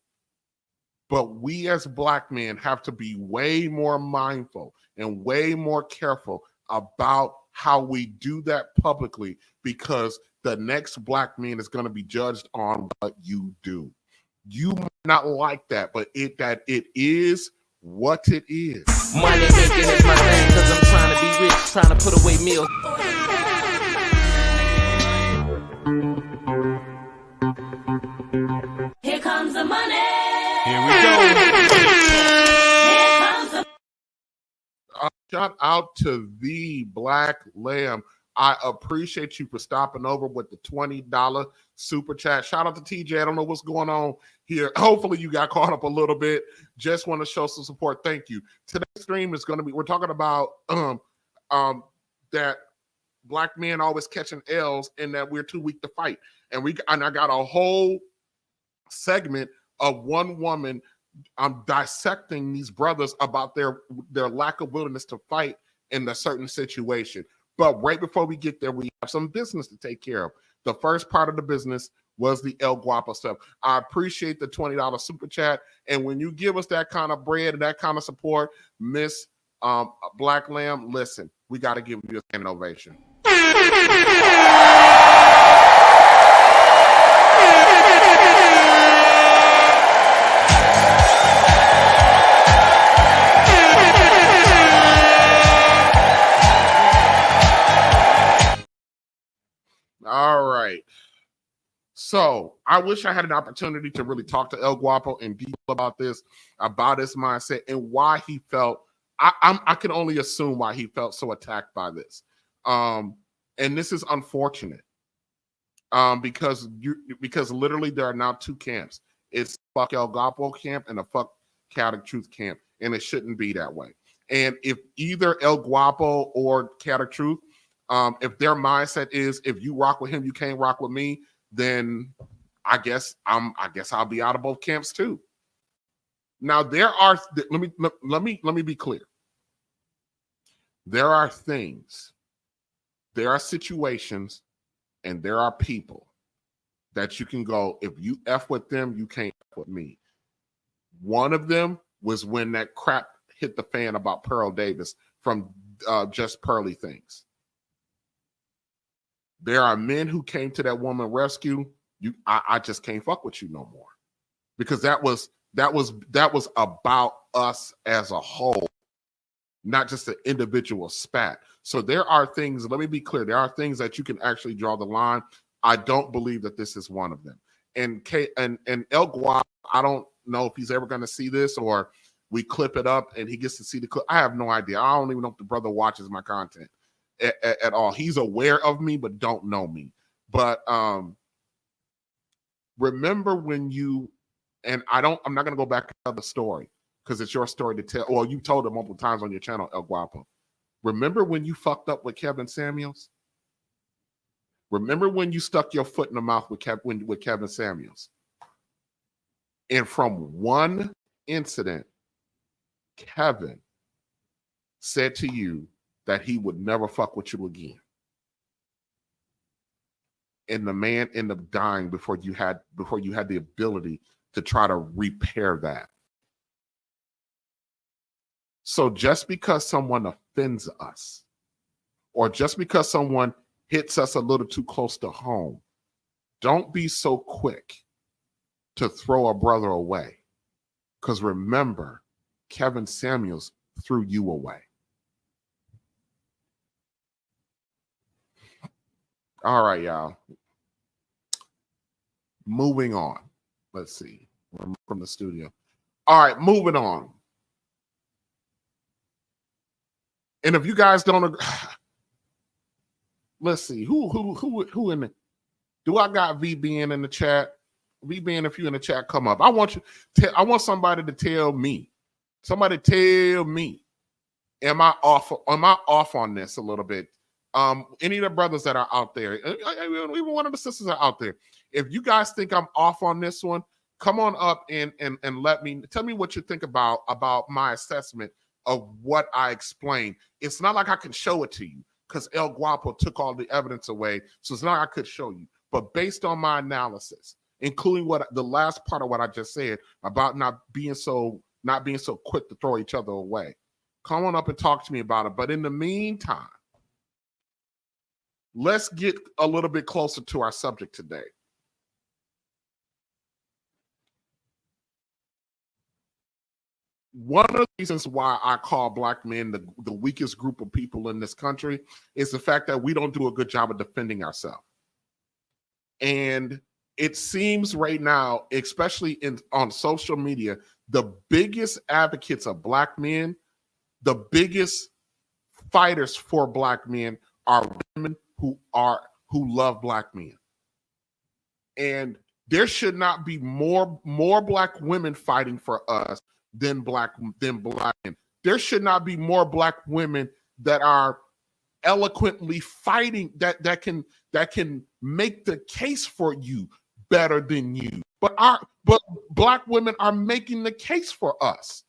But we as Black men have to be way more mindful and way more careful about how we do that publicly, because the next Black man is going to be judged on what you do. You might not like that, but it is what it is. Money making is my thing, cause I'm trying to be rich, trying to put away meals. Here comes the money. Here we go. Here comes the Shout out to the Black Lamb. I appreciate you for stopping over with the $20 super chat. Shout out to TJ. I don't know what's going on here. Hopefully you got caught up a little bit. Just want to show some support. Thank you. Today's stream is going to be, we're talking about that Black men always catching L's and that we're too weak to fight. And I got a whole segment of one woman dissecting these brothers about their lack of willingness to fight in a certain situation. But right before we get there, we have some business to take care of. The first part of the business was the El Guapo stuff. I appreciate the $20 super chat. And when you give us that kind of bread and that kind of support, Miss Black Lamb, listen, we got to give you a standing ovation. All right. So I wish I had an opportunity to really talk to El Guapo in detail about this, about his mindset, and why he felt. I can only assume why he felt so attacked by this. And this is unfortunate. Because literally there are now two camps. It's fuck El Guapo camp and a fuck Chaotic Truth camp, and it shouldn't be that way. And if either El Guapo or Chaotic Truth, if their mindset is if you rock with him, you can't rock with me, then I guess I'll be out of both camps too. Now there are let me be clear. There are things, there are situations, and there are people that you can go, if you F with them, you can't F with me. One of them was when that crap hit the fan about Pearl Davis from Just Pearly Things. There are men who came to that woman rescue. I just can't fuck with you no more. because that was about us as a whole, not just an individual spat. So there are things, let me be clear, there are things that you can actually draw the line. I don't believe that this is one of them. And El Guap, I don't know if he's ever going to see this or we clip it up and he gets to see the clip. I have no idea. I don't even know if the brother watches my content at all. He's aware of me, but don't know me. But remember when you, and I'm not going to go back to tell the story because it's your story to tell. Well, you told it multiple times on your channel, El Guapo. Remember when you fucked up with Kevin Samuels? Remember when you stuck your foot in the mouth with Kevin Samuels? And from one incident, Kevin said to you that he would never fuck with you again. And the man ended up dying before you had the ability to try to repair that. So just because someone offends us, or just because someone hits us a little too close to home, don't be so quick to throw a brother away. Because remember, Kevin Samuels threw you away. All right, y'all. Moving on. Let's see. We're from the studio. All right, moving on. And if you guys don't agree, let's see. Who in the, do I got VBN in the chat? VBN, if you in the chat, come up. I want somebody to tell me. Somebody tell me. Am I off on this a little bit? Any of the brothers that are out there, even one of the sisters are out there. If you guys think I'm off on this one, come on up and tell me what you think about my assessment of what I explained. It's not like I can show it to you because El Guapo took all the evidence away. So it's not like I could show you. But based on my analysis, including what the last part of what I just said about not being so quick to throw each other away, come on up and talk to me about it. But in the meantime, let's get a little bit closer to our subject today. One of the reasons why I call Black men the weakest group of people in this country is the fact that we don't do a good job of defending ourselves. And it seems right now, especially on social media, the biggest advocates of Black men, the biggest fighters for Black men are women who love Black men. And there should not be more Black women fighting for us than black men. There should not be more Black women that are eloquently fighting that can make the case for you better than you. But Black women are making the case for us.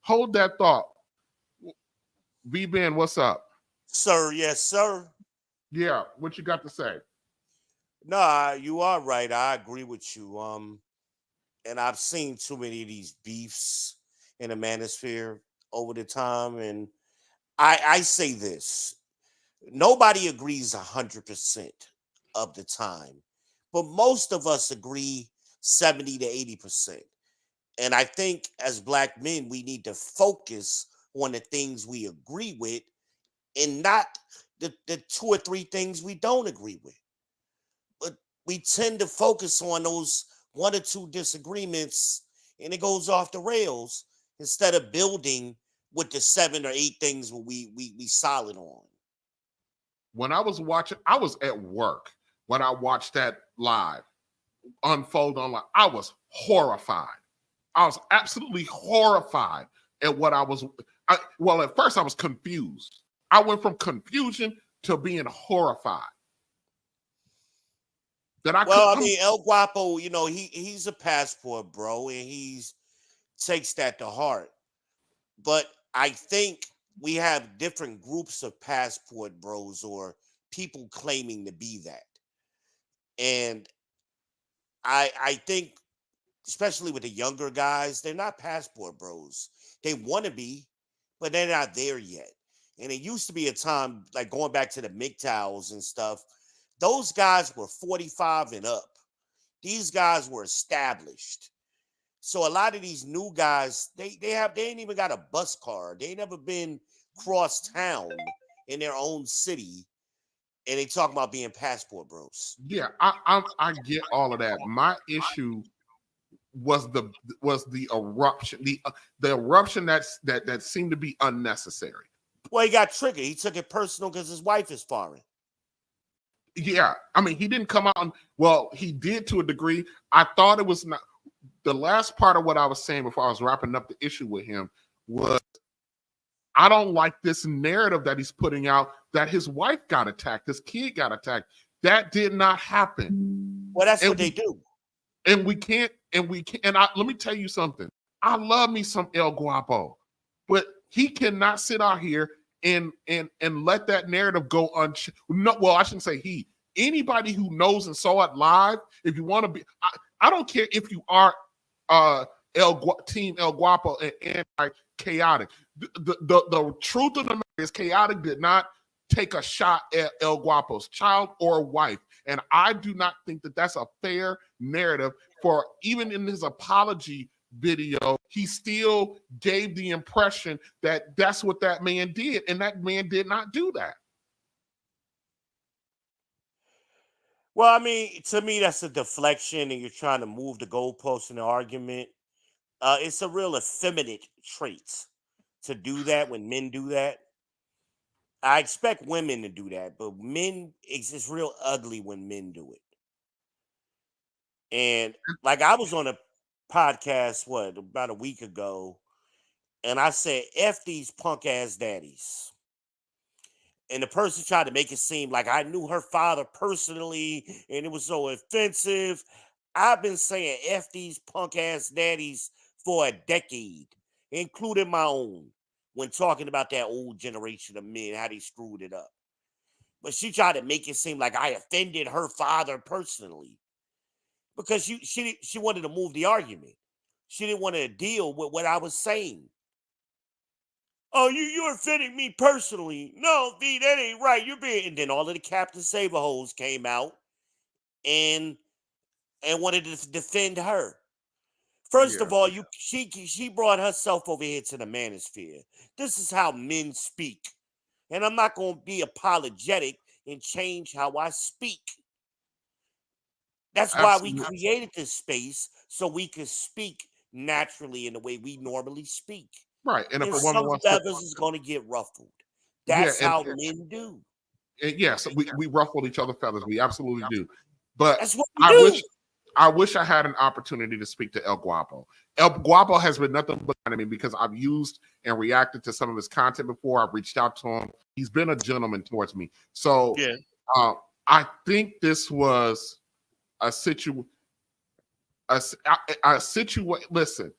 Hold that thought. V-Ben, what's up? Sir, yes, sir. Yeah, what you got to say? No, you are right. I agree with you. And I've seen too many of these beefs in the manosphere over the time. And I say this. Nobody agrees 100% of the time. But most of us agree 70 to 80%. And I think as Black men, we need to focus on the things we agree with and not the 2 or 3 things we don't agree with. But we tend to focus on those 1 or 2 disagreements and it goes off the rails instead of building with the 7 or 8 things we solid on. When I was watching, I was at work when I watched that live unfold online. I was horrified. I was absolutely horrified at what well, at first I was confused. I went from confusion to being horrified. I mean, El Guapo, you know, he's a passport, bro, and he's takes that to heart. But I think we have different groups of passport bros or people claiming to be that. And I think, especially with the younger guys, they're not passport bros. They want to be, but they're not there yet. And it used to be a time, like going back to the MGTOWs and stuff, those guys were 45 and up. These guys were established. So a lot of these new guys, they ain't even got a bus card. They ain't never been cross town in their own city, and they talk about being passport bros. Yeah, I get all of that. My issue was the eruption, the eruption that seemed to be unnecessary. Well, he got triggered. He took it personal because his wife is foreign. Yeah, I mean, he didn't come out and, well, he did to a degree. I thought it was not. The last part of what I was saying before I was wrapping up the issue with him was, I don't like this narrative that he's putting out that his wife got attacked, his kid got attacked. That did not happen. Well, that's what they do. And let me tell you something. I love me some El Guapo, but he cannot sit out here and let that narrative go no, well, I shouldn't say he. Anybody who knows and saw it live, if you want to be, I don't care if you are Team El Guapo and anti-chaotic. The truth of the matter is, Chaotic did not take a shot at El Guapo's child or wife. And I do not think that that's a fair narrative. For even in his apology video, he still gave the impression that that's what that man did. And that man did not do that. Well, I mean, to me, that's a deflection, and you're trying to move the goalpost in the argument. It's a real effeminate trait to do that when men do that. I expect women to do that, but men, it's just real ugly when men do it. And like, I was on a podcast, about a week ago, and I said, F these punk ass daddies. And the person tried to make it seem like I knew her father personally and it was so offensive. I've been saying F these punk ass daddies for a decade, including my own, when talking about that old generation of men, how they screwed it up. But she tried to make it seem like I offended her father personally because she wanted to move the argument. She didn't want to deal with what I was saying. Oh, you're offending me personally. No, V, that ain't right. You're being. And then all of the Captain Saberhoes came out and wanted to defend her. First of all, she brought herself over here to the manosphere. This is how men speak. And I'm not going to be apologetic and change how I speak. That's why we created this space, so we could speak naturally in the way we normally speak. Right. And if a woman some wants feathers is going to get ruffled. That's how men do. Yes, we ruffle each other's feathers. We absolutely do. But that's what we do. I wish I had an opportunity to speak to El Guapo. El Guapo has been nothing but enemy because I've used and reacted to some of his content before. I've reached out to him. He's been a gentleman towards me. So I think this was a situation. Listen,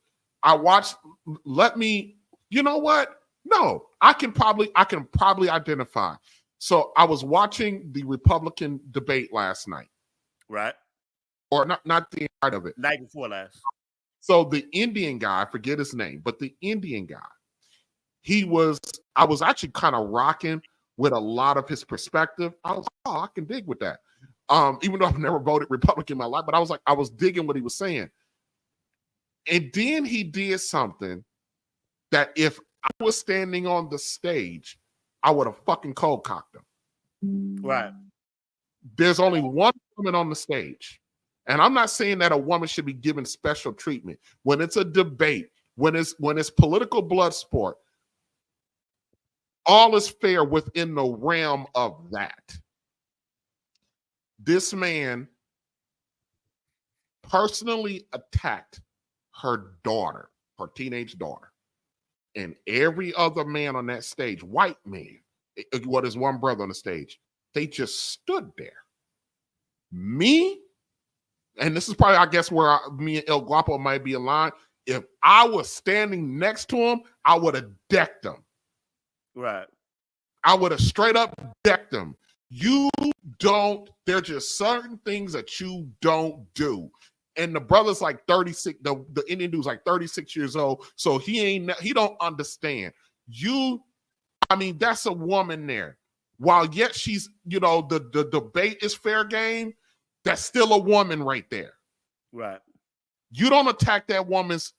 I watched. You know what? No, I can probably identify. So I was watching the Republican debate last night. Right. Or not the night of it. Night before last. So the Indian guy, I forget his name, but the Indian guy, I was actually kind of rocking with a lot of his perspective. I was like, I can dig with that. Even though I've never voted Republican in my life, but I was digging what he was saying. And then he did something that if I was standing on the stage, I would have fucking cold cocked him. Right. There's only one woman on the stage. And I'm not saying that a woman should be given special treatment. When it's a debate, when it's political blood sport, all is fair within the realm of that. This man personally attacked her daughter, her teenage daughter, and every other man on that stage, white man, what is one brother on the stage, they just stood there. Me, and this is probably, I guess, where me and El Guapo might be aligned. If I was standing next to him, I would have decked him. Right. I would have straight up decked him. There's just certain things that you don't do. And the brother's like 36, the Indian dude's like 36 years old, so he don't understand. That's a woman there. While yet she's, the debate is fair game, that's still a woman right there. Right. You don't attack that woman's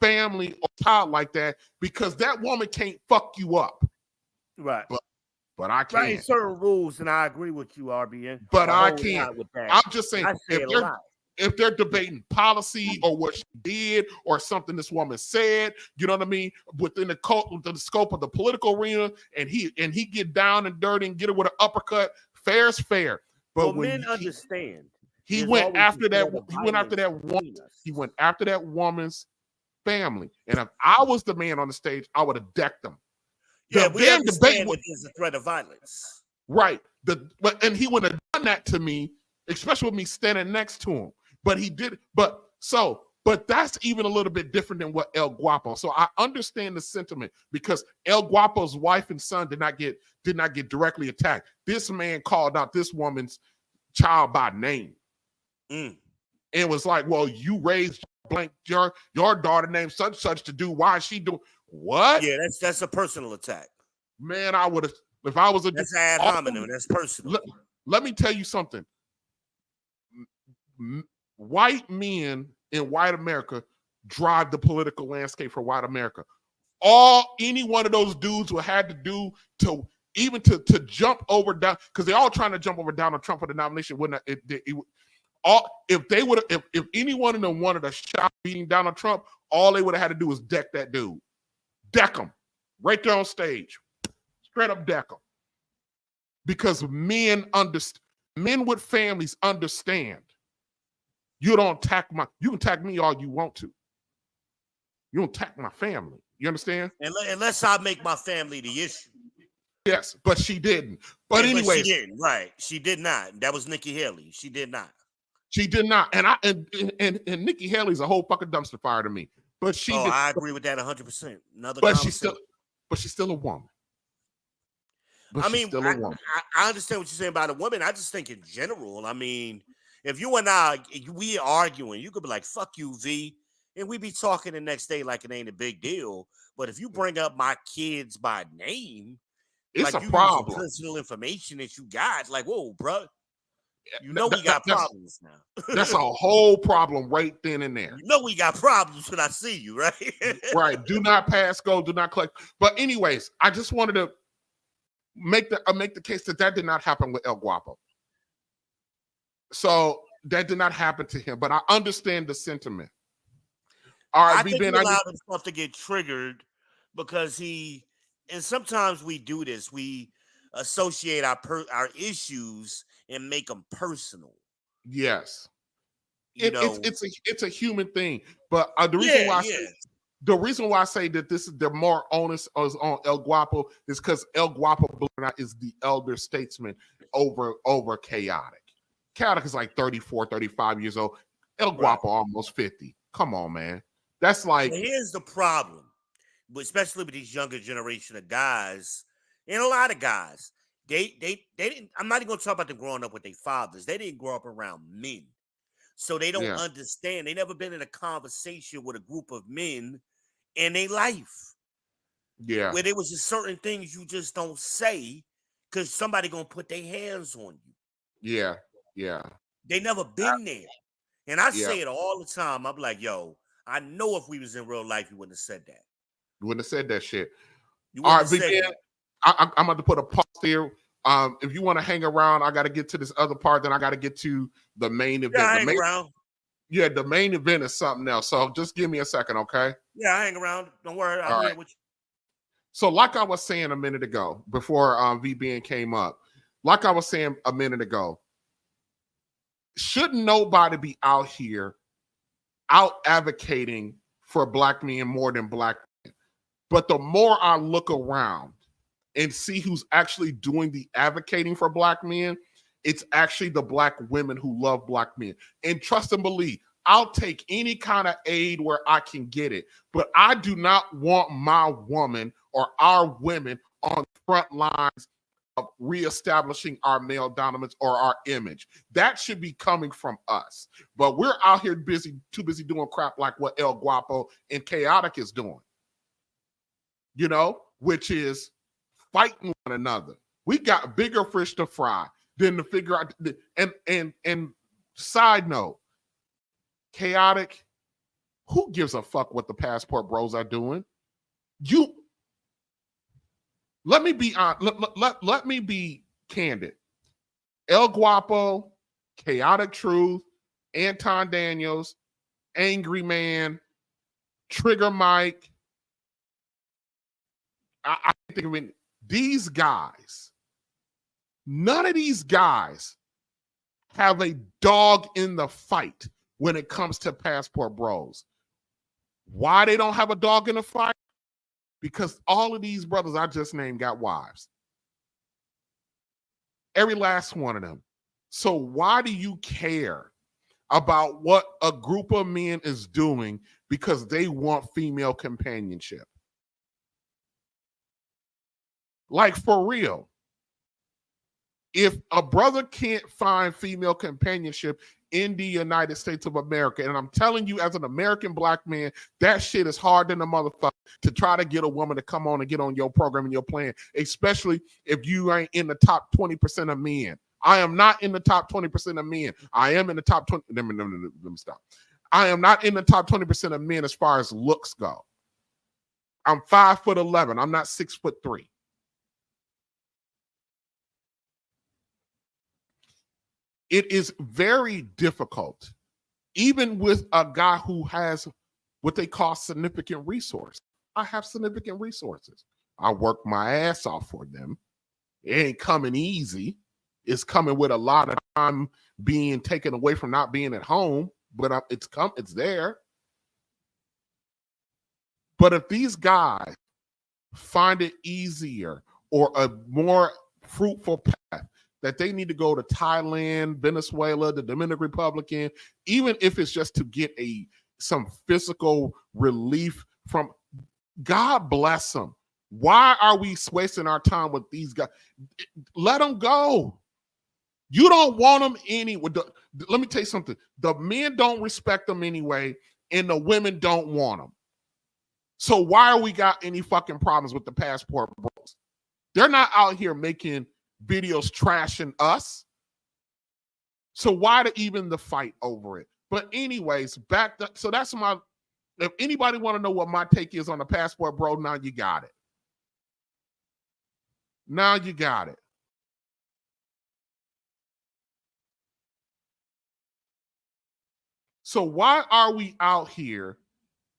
family or child like that because that woman can't fuck you up. Right. But I Right, can. certain rules, and I agree with you, RBN. But a I whole can't. lot with that. I'm just saying, I say it a lot. if they're debating policy or what she did or something this woman said, you know what I mean, within the scope of the political arena, and he get down and dirty and get it with an uppercut, fair is fair. But Well, when men understand. he There's went always after a that, threat of he went after that violence one. between us. He went after that woman's family, and if I was the man on the stage, I would have decked them. Yeah, The we damn understand debate that there's a threat of violence. Right. And he would have done that to me, especially with me standing next to him. But he did. But that's even a little bit different than what El Guapo. So I understand the sentiment because El Guapo's wife and son did not get directly attacked. This man called out this woman's child by name. And was like, well, you raised blank your daughter named such to do. Why is she doing what? Yeah, that's a personal attack. Man, I would have, if I was a That's ad hominem. That's personal. Let me tell you something. White men in white America drive the political landscape for white America. Any one of those dudes who had to do to even to jump over down, because they're all trying to jump over Donald Trump for the nomination. If any one of them wanted a shot beating Donald Trump, all they would have had to do was deck that dude. Deck him right there on stage. Straight up deck him. Because men with families understand. You don't attack you can attack me all you want to. You don't attack my family. You understand? Unless I make my family the issue. Yes, but she didn't. But Yeah, anyway, she didn't. Right? She did not. That was Nikki Haley. She did not. She did not. And Nikki Haley's a whole fucking dumpster fire to me. But she. Oh, I agree with that 100%. But she's still a woman. But I mean, still a woman. I understand what you're saying about a woman. I just think in general. I mean, if you and I we arguing, you could be like, "Fuck you, V," and we be talking the next day like it ain't a big deal. But if you bring up my kids by name, it's like a you problem. Personal information that you got, like, whoa, bro. You know we got problems now. That's a whole problem right then and there. You know we got problems when I see you, right? Right. Do not pass go. Do not collect. But anyways, I just wanted to make the case that did not happen with El Guapo. So that did not happen to him. But I understand the sentiment. All right, I think he allowed himself to get triggered because and sometimes we do this. We associate our issues and make them personal. Yes, it's a human thing. But the reason why I say that this is the more onus is on El Guapo is because El Guapo is the elder statesman over Chaotic. Chaotic is like 34, 35 years old. El Guapo almost 50. Come on, man. That's like. Well, here's the problem, especially with these younger generation of guys, and a lot of guys. They didn't. I'm not even going to talk about them growing up with their fathers. They didn't grow up around men, so they don't understand. They never been in a conversation with a group of men in their life. Yeah, where there was just certain things you just don't say because somebody gonna put their hands on you. Yeah. They never been there, and I say it all the time. I'm like, yo, I know if we was in real life, you wouldn't have said that. You wouldn't have said that shit. All right, VBN, I'm about to put a pause there. If you want to hang around, I got to get to this other part. Then I got to get to the main event. Yeah, hang around. Yeah, the main event is something else. So just give me a second, okay? Yeah, I hang around. Don't worry. I'm here with you. So like I was saying a minute ago, before VBN came up, like I was saying a minute ago, shouldn't nobody be out here out advocating for black men more than black men? But the more I look around and see who's actually doing the advocating for black men, it's actually the black women who love black men. And trust and believe, I'll take any kind of aid where I can get it. But I do not want my woman or our women on the front lines of reestablishing our male dominance or our image. That should be coming from us. But we're out here too busy doing crap like what El Guapo and Chaotic is doing. You know, which is fighting one another. We got bigger fish to fry than to figure out. And side note, Chaotic Who gives a fuck what the passport bros are doing? Let me be let me be candid. El Guapo, Chaotic Truth, Anton Daniels, Angry Man, Trigger Mike. I think of it. These guys, none of these guys have a dog in the fight when it comes to passport bros. Why they don't have a dog in the fight? Because all of these brothers I just named got wives. Every last one of them. So why do you care about what a group of men is doing because they want female companionship? Like, for real. If a brother can't find female companionship in the United States of America, and I'm telling you as an American black man, that shit is hard than a motherfucker to try to get a woman to come on and get on your program and your plan, especially if you ain't in the top 20% of men. I am not in the top 20% of men. I am in the top 20. Let me stop. I am not in the top 20% of men as far as looks go. I'm 5'11". I'm not 6'3". It is very difficult, even with a guy who has what they call significant resource. I have significant resources. I work my ass off for them. It ain't coming easy. It's coming with a lot of time being taken away from not being at home, but it's there. But if these guys find it easier or a more fruitful path, that they need to go to Thailand, Venezuela, the Dominican Republic, even if it's just to get some physical relief from, God bless them. Why are we wasting our time with these guys? Let them go. You don't want them anyway. Let me tell you something. The men don't respect them anyway, and the women don't want them. So why are we got any fucking problems with the passport bros? They're not out here making videos trashing us. So why even the fight over it? But anyways, so that's my, if anybody want to know what my take is on the passport bro, now you got it. Now you got it. So why are we out here?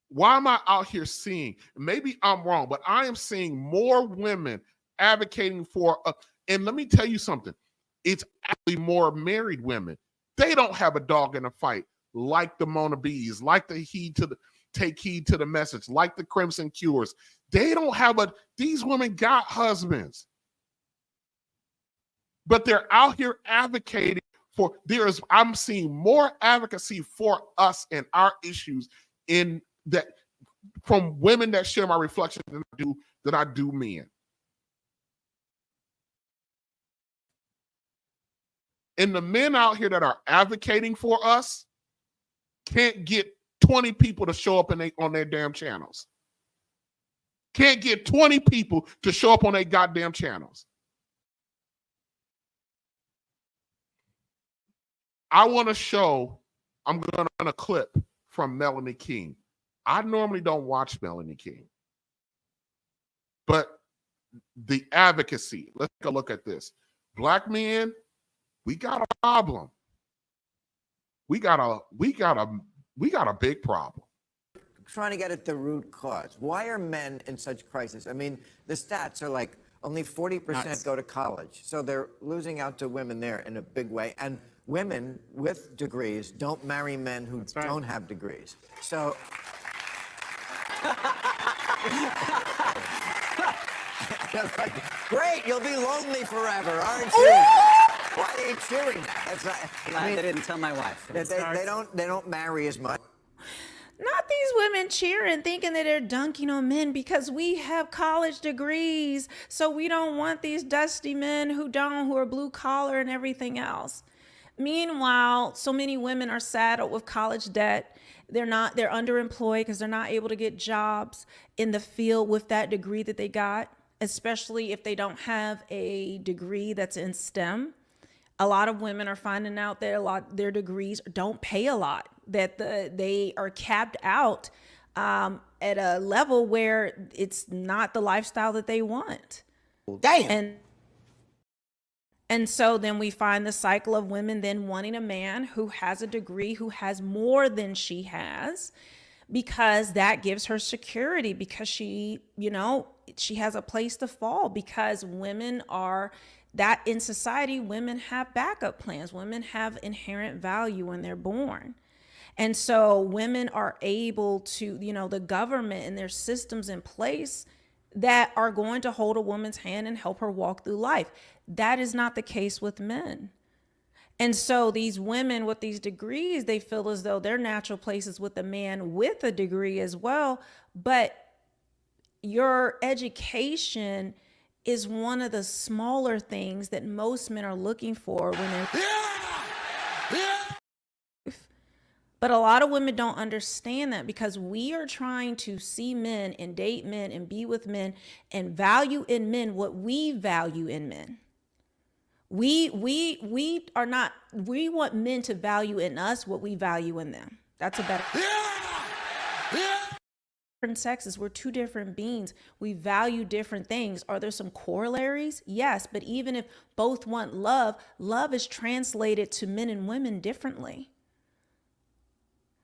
Why am I out here seeing, maybe I'm wrong, but I am seeing more women advocating for, and let me tell you something, it's actually more married women. They don't have a dog in the fight like the Mona Bees, like the Take Heed to the Message, like the Crimson Cures. They don't have these women got husbands. But they're out here advocating for, I'm seeing more advocacy for us and our issues in that from women that share my reflection than I do men. And the men out here that are advocating for us can't get 20 people to show up on their damn channels. Can't get 20 people to show up on their goddamn channels. I want to show, I'm going to run a clip from Melanie King. I normally don't watch Melanie King. But the advocacy, let's take a look at this. Black men, we got a problem. We got a big problem. Trying to get at the root cause. Why are men in such crisis? I mean, the stats are like only 40% go to college. So they're losing out to women there in a big way. And women with degrees don't marry men who don't have degrees. So great, you'll be lonely forever, aren't you? Why are you cheering that? That's not, I didn't tell my wife. They don't marry as much. Not these women cheering, thinking that they're dunking on men because we have college degrees. So we don't want these dusty men who are blue collar and everything else. Meanwhile, so many women are saddled with college debt. They're underemployed because they're not able to get jobs in the field with that degree that they got, especially if they don't have a degree that's in STEM. A lot of women are finding out that their degrees don't pay a lot. that they are capped out at a level where it's not the lifestyle that they want. Damn. And so then we find the cycle of women then wanting a man who has a degree, who has more than she has, because that gives her security, because she, she has a place to fall, because women are that in society, women have backup plans. Women have inherent value when they're born. And so women are able to, the government and their systems in place that are going to hold a woman's hand and help her walk through life. That is not the case with men. And so these women with these degrees, they feel as though their natural place is with a man with a degree as well. But your education is one of the smaller things that most men are looking for when they're... But a lot of women don't understand that, because we are trying to see men and date men and be with men and value in men what we value in men. We want men to value in us what we value in them. That's a better... Different sexes, we're two different beings. We value different things. Are there some corollaries? Yes, but even if both want love, love is translated to men and women differently.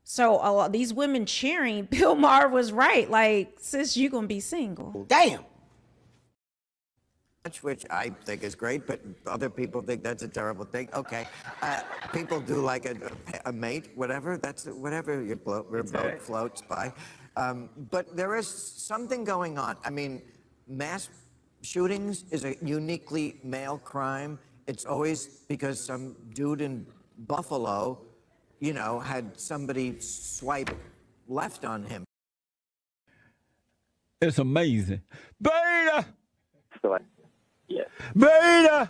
So these women cheering, Bill Maher was right. Like, sis, you gonna be single. Damn. Which I think is great, but other people think that's a terrible thing. Okay, people do like a mate, whatever. That's whatever your boat floats by. But there is something going on. I mean, mass shootings is a uniquely male crime. It's always because some dude in Buffalo, had somebody swipe left on him. It's amazing. Beta! Yeah. Beta!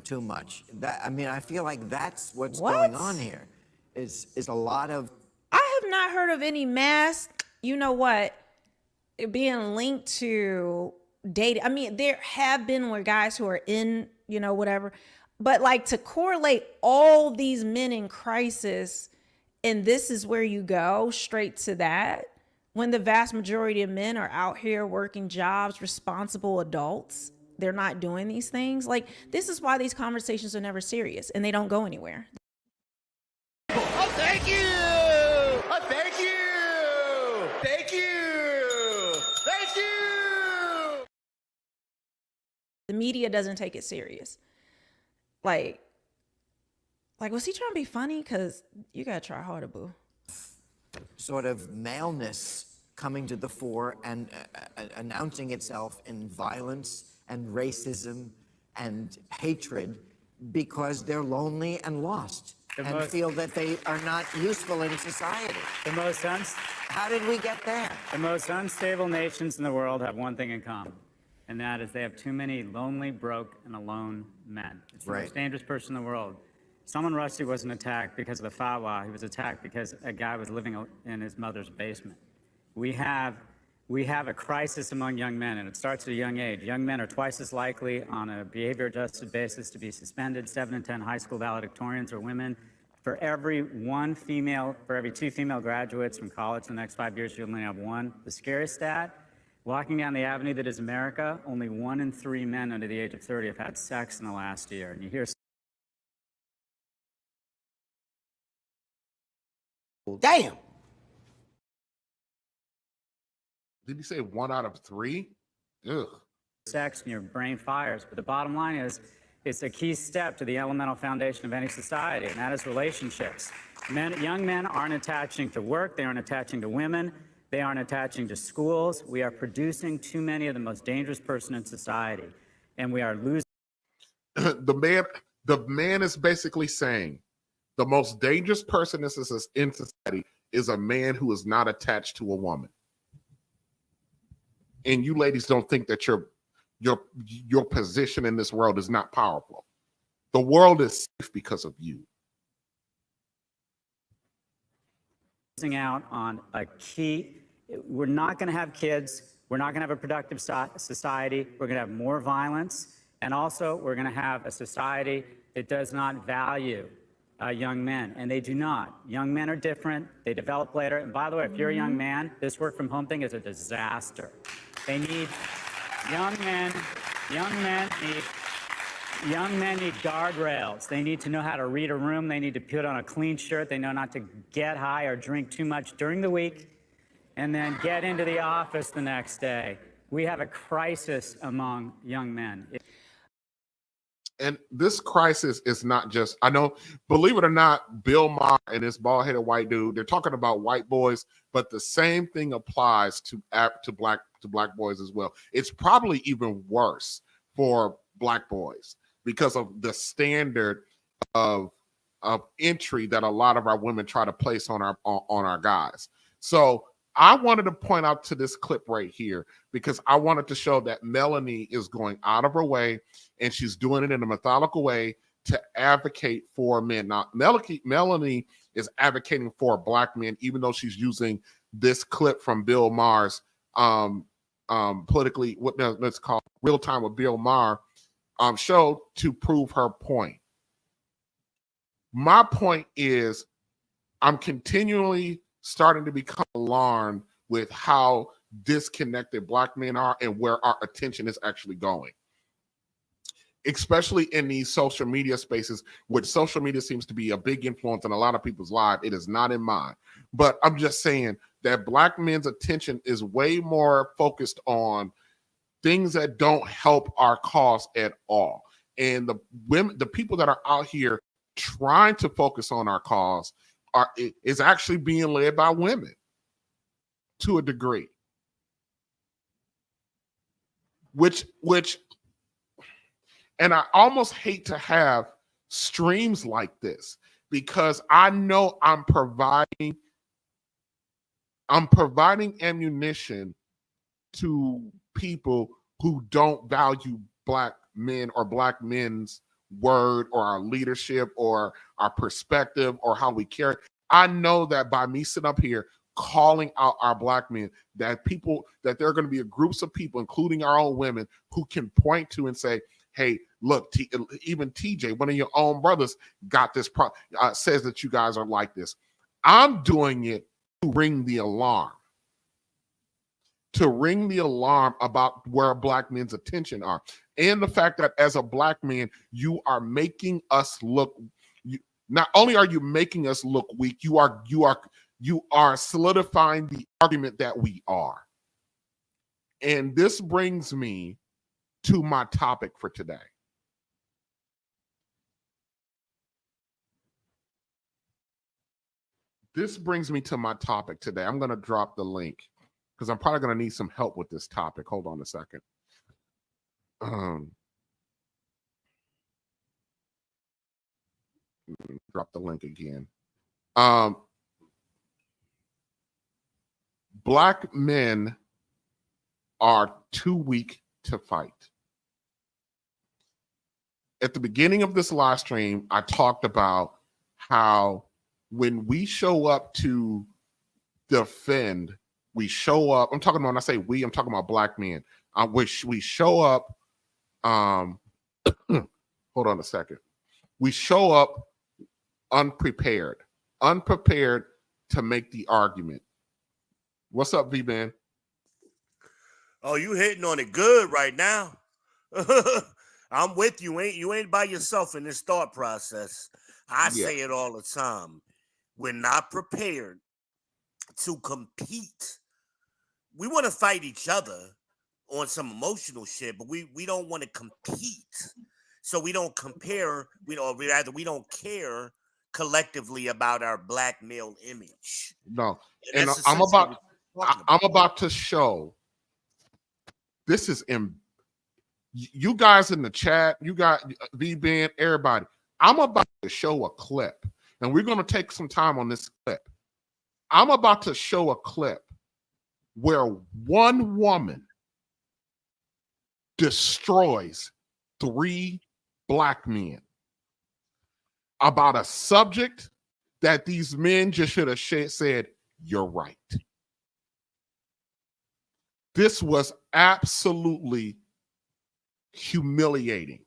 Too much. I feel like that's what's going on here. Is a lot of... I have not heard of any mass, being linked to dating. I mean, there have been where guys who are in, whatever, but like to correlate all these men in crisis, and this is where you go straight to that, when the vast majority of men are out here working jobs, responsible adults. They're not doing these things. Like, this is why these conversations are never serious and they don't go anywhere. Oh, thank you. Oh, thank you. Thank you. Thank you. The media doesn't take it serious. Like, was he trying to be funny? Because you got to try harder, boo. Sort of maleness coming to the fore and announcing itself in violence and racism and hatred because they're lonely and lost and feel that they are not useful in society. How did we get there? The most unstable nations in the world have one thing in common, and that is they have too many lonely, broke, and alone men. It's the most dangerous person in the world. Someone Rusty wasn't attacked because of the fatwa. He was attacked because a guy was living in his mother's basement. We have a crisis among young men, and it starts at a young age. Young men are twice as likely on a behavior-adjusted basis to be suspended. 7 in 10 high school valedictorians are women. For every two female graduates from college in the next 5 years, you only have one. The scariest stat, walking down the avenue that is America, only 1 in 3 men under the age of 30 have had sex in the last year. And you hear... Damn. Did he say 1 out of 3? Ugh. Sex and your brain fires. But the bottom line is, it's a key step to the elemental foundation of any society, and that is relationships. Young men aren't attaching to work. They aren't attaching to women. They aren't attaching to schools. We are producing too many of the most dangerous person in society, and we are losing. The man is basically saying the most dangerous person in society is a man who is not attached to a woman. And you ladies don't think that your position in this world is not powerful. The world is safe because of you. Losing out on a key. We're not going to have kids. We're not going to have a productive society. We're going to have more violence. And also, we're going to have a society that does not value young men, and they do not. Young men are different. They develop later. And by the way, if you're a young man, this work from home thing is a disaster. They need young men need guardrails. They need to know how to read a room. They need to put on a clean shirt. They know not to get high or drink too much during the week and then get into the office the next day. We have a crisis among young men. And this crisis is not just, I know, believe it or not, Bill Maher and this bald-headed white dude, they're talking about white boys, but the same thing applies to black boys as well. It's probably even worse for black boys because of the standard of entry that a lot of our women try to place on our guys. So I wanted to point out to this clip right here because I wanted to show that Melanie is going out of her way and she's doing it in a methodical way to advocate for men. Now, Melanie is advocating for black men, even though she's using this clip from Bill Maher's politically, let's call Real Time with Bill Maher show to prove her point. My point is I'm continually starting to become alarmed with how disconnected black men are and where our attention is actually going, especially in these social media spaces, which social media seems to be a big influence in a lot of people's lives. It is not in mine, but I'm just saying that black men's attention is way more focused on things that don't help our cause at all. And the people that are out here trying to focus on our cause is actually being led by women to a degree, which, and I almost hate to have streams like this because I know I'm providing ammunition to people who don't value black men or black men's word or our leadership or our perspective or how we care. I know that by me sitting up here calling out our black men, that there are going to be groups of people, including our own women, who can point to and say, hey, look, even TJ, one of your own brothers, got this, says that you guys are like this. I'm doing it to ring the alarm about where black men's attention are. And the fact that as a black man, you are making us look, not only are you making us look weak, you are solidifying the argument that we are. And this brings me to my topic for today. I'm going to drop the link because I'm probably going to need some help with this topic. Hold on a second. Drop the link again. Black men are too weak to fight. At the beginning of this live stream, I talked about how when we show up to defend, we show up. I'm talking about, when I say we, I'm talking about black men. We show up. Hold on a second. We show up unprepared to make the argument. What's up, V-Man? Oh, you hitting on it good right now. I'm with you. You ain't by yourself in this thought process. I say it all the time. We're not prepared to compete. We want to fight each other on some emotional shit, but we don't want to compete. So we don't compare, we don't care collectively about our black male image. No. And I'm about to show, this is you guys in the chat, you got V-Band, everybody. I'm about to show a clip, and we're going to take some time on this clip. I'm about to show a clip where one woman destroys 3 black men about a subject that these men just should have said, you're right. This was absolutely humiliating.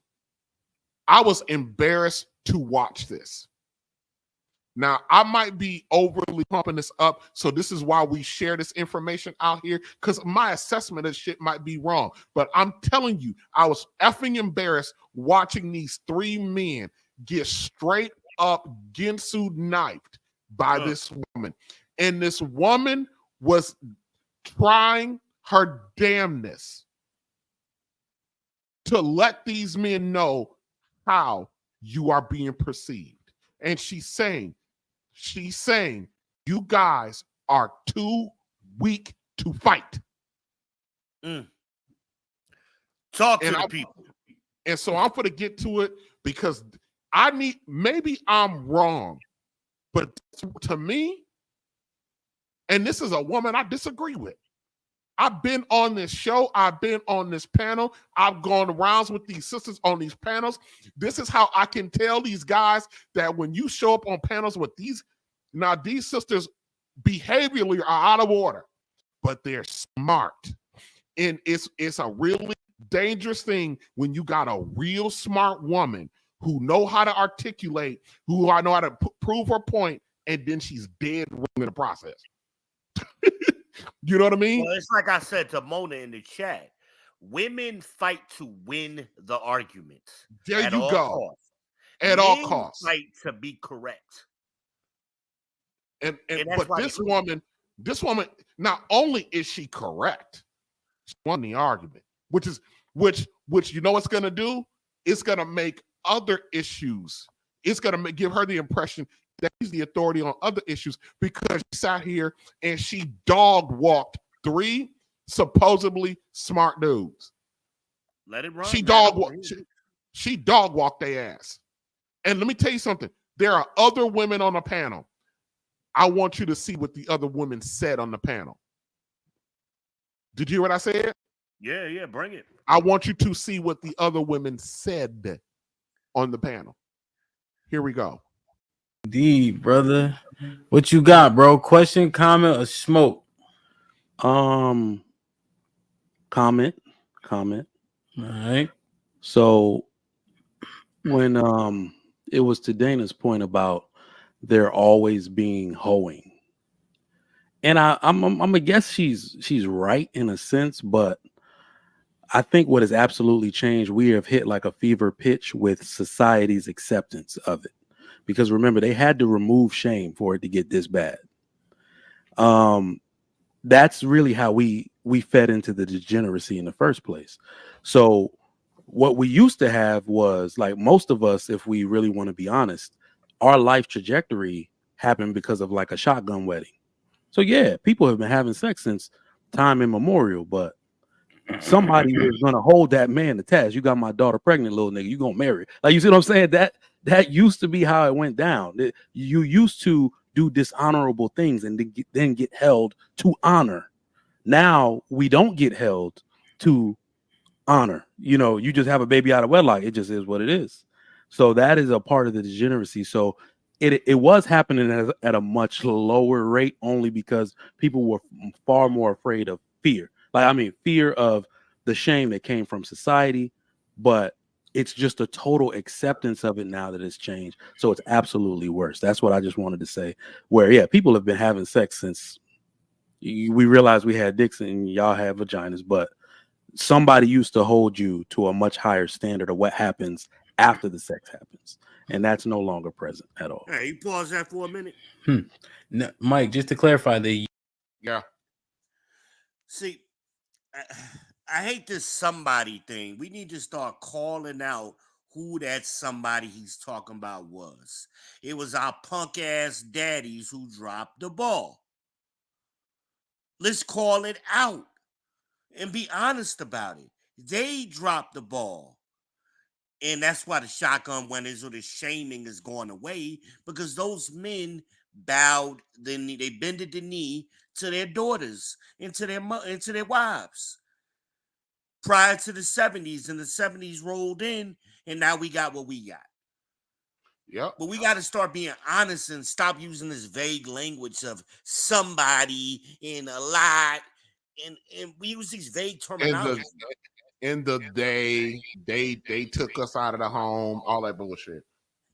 I was embarrassed to watch this. Now, I might be overly pumping this up, so this is why we share this information out here, because my assessment of shit might be wrong. But I'm telling you, I was effing embarrassed watching these 3 men get straight up Ginsu knifed by this woman. And this woman was trying her damnness to let these men know how you are being perceived. And she's saying, you guys are too weak to fight. Talk to the people. And so I'm going to get to it because maybe I'm wrong, but to me, and this is a woman I disagree with. I've been on this show. I've been on this panel. I've gone rounds with these sisters on these panels. This is how I can tell these guys that when you show up on panels with these sisters behaviorally are out of order, but they're smart. And it's a really dangerous thing when you got a real smart woman who know how to articulate, who know how to prove her point, and then she's dead wrong in the process. You know what I mean? Well, it's like I said to Mona in the chat. Women fight to win the argument. There you go. At all costs. Fight to be correct. And but this woman, not only is she correct, she won the argument, which you know what's gonna do? It's gonna make other issues. It's gonna give her the impression that she's the authority on other issues because she sat here and she dog walked 3 supposedly smart dudes. Let it run. She dog walked their ass. And let me tell you something. There are other women on the panel. I want you to see what the other women said on the panel. Did you hear what I said? Yeah, bring it. I want you to see what the other women said on the panel. Here we go. Indeed, brother. What you got, bro? Question, comment, or smoke? Comment. All right. So when it was to Dana's point about there always being hoeing, and I'm gonna guess she's right in a sense, but I think what has absolutely changed, we have hit like a fever pitch with society's acceptance of it. Because remember, they had to remove shame for it to get this bad. That's really how we fed into the degeneracy in the first place. So what we used to have was, like, most of us, if we really want to be honest, our life trajectory happened because of like a shotgun wedding. So yeah, people have been having sex since time immemorial, but somebody is going to hold that man to task. You got my daughter pregnant, little nigga. You going to marry. Like, you see what I'm saying? That used to be how it went down. You used to do dishonorable things and then get held to honor. Now we don't get held to honor. You know, you just have a baby out of wedlock. It just is what it is. So that is a part of the degeneracy. So it was happening at a much lower rate only because people were far more afraid of fear. Fear of the shame that came from society, but it's just a total acceptance of it now that it's changed. So it's absolutely worse. That's what I just wanted to say. Where, yeah, people have been having sex since we realized we had dicks and y'all have vaginas, but somebody used to hold you to a much higher standard of what happens after the sex happens. And that's no longer present at all. Hey, you pause that for a minute. No, Mike, just to clarify, yeah. See, I hate this somebody thing. We need to start calling out who that somebody he's talking about was. It was our punk ass daddies who dropped the ball. Let's call it out and be honest about it. They dropped the ball. And that's why the shotgun winners or the shaming is going away, because those men bowed the knee, they bended the knee to their daughters and to their wives prior to the 70s, and the 70s rolled in, and now we got what we got. Yep. But we got to start being honest and stop using this vague language of somebody and a lot, and we use these vague terminology. In the day, they took us out of the home, all that bullshit.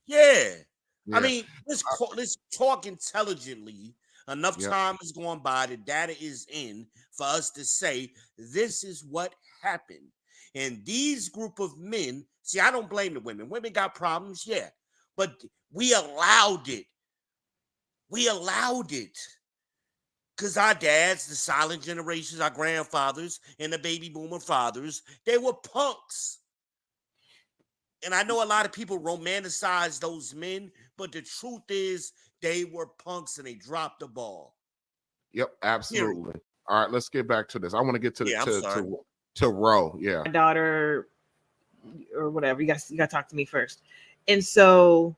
Yeah. I mean, let's talk intelligently. Enough Yep. time is going by. The data is in for us to say this is what happened. And these group of men, see, I don't blame the women. Women got problems, yeah, but we allowed it. We allowed it. Because our dads, the silent generations, our grandfathers, and the baby boomer fathers, they were punks. And I know a lot of people romanticize those men, but the truth is they were punks and they dropped the ball. Yep, absolutely. All right, let's get back to this. I want to get to Yeah, I'm sorry. to Ro. Yeah. My daughter or whatever. You got to talk to me first. And so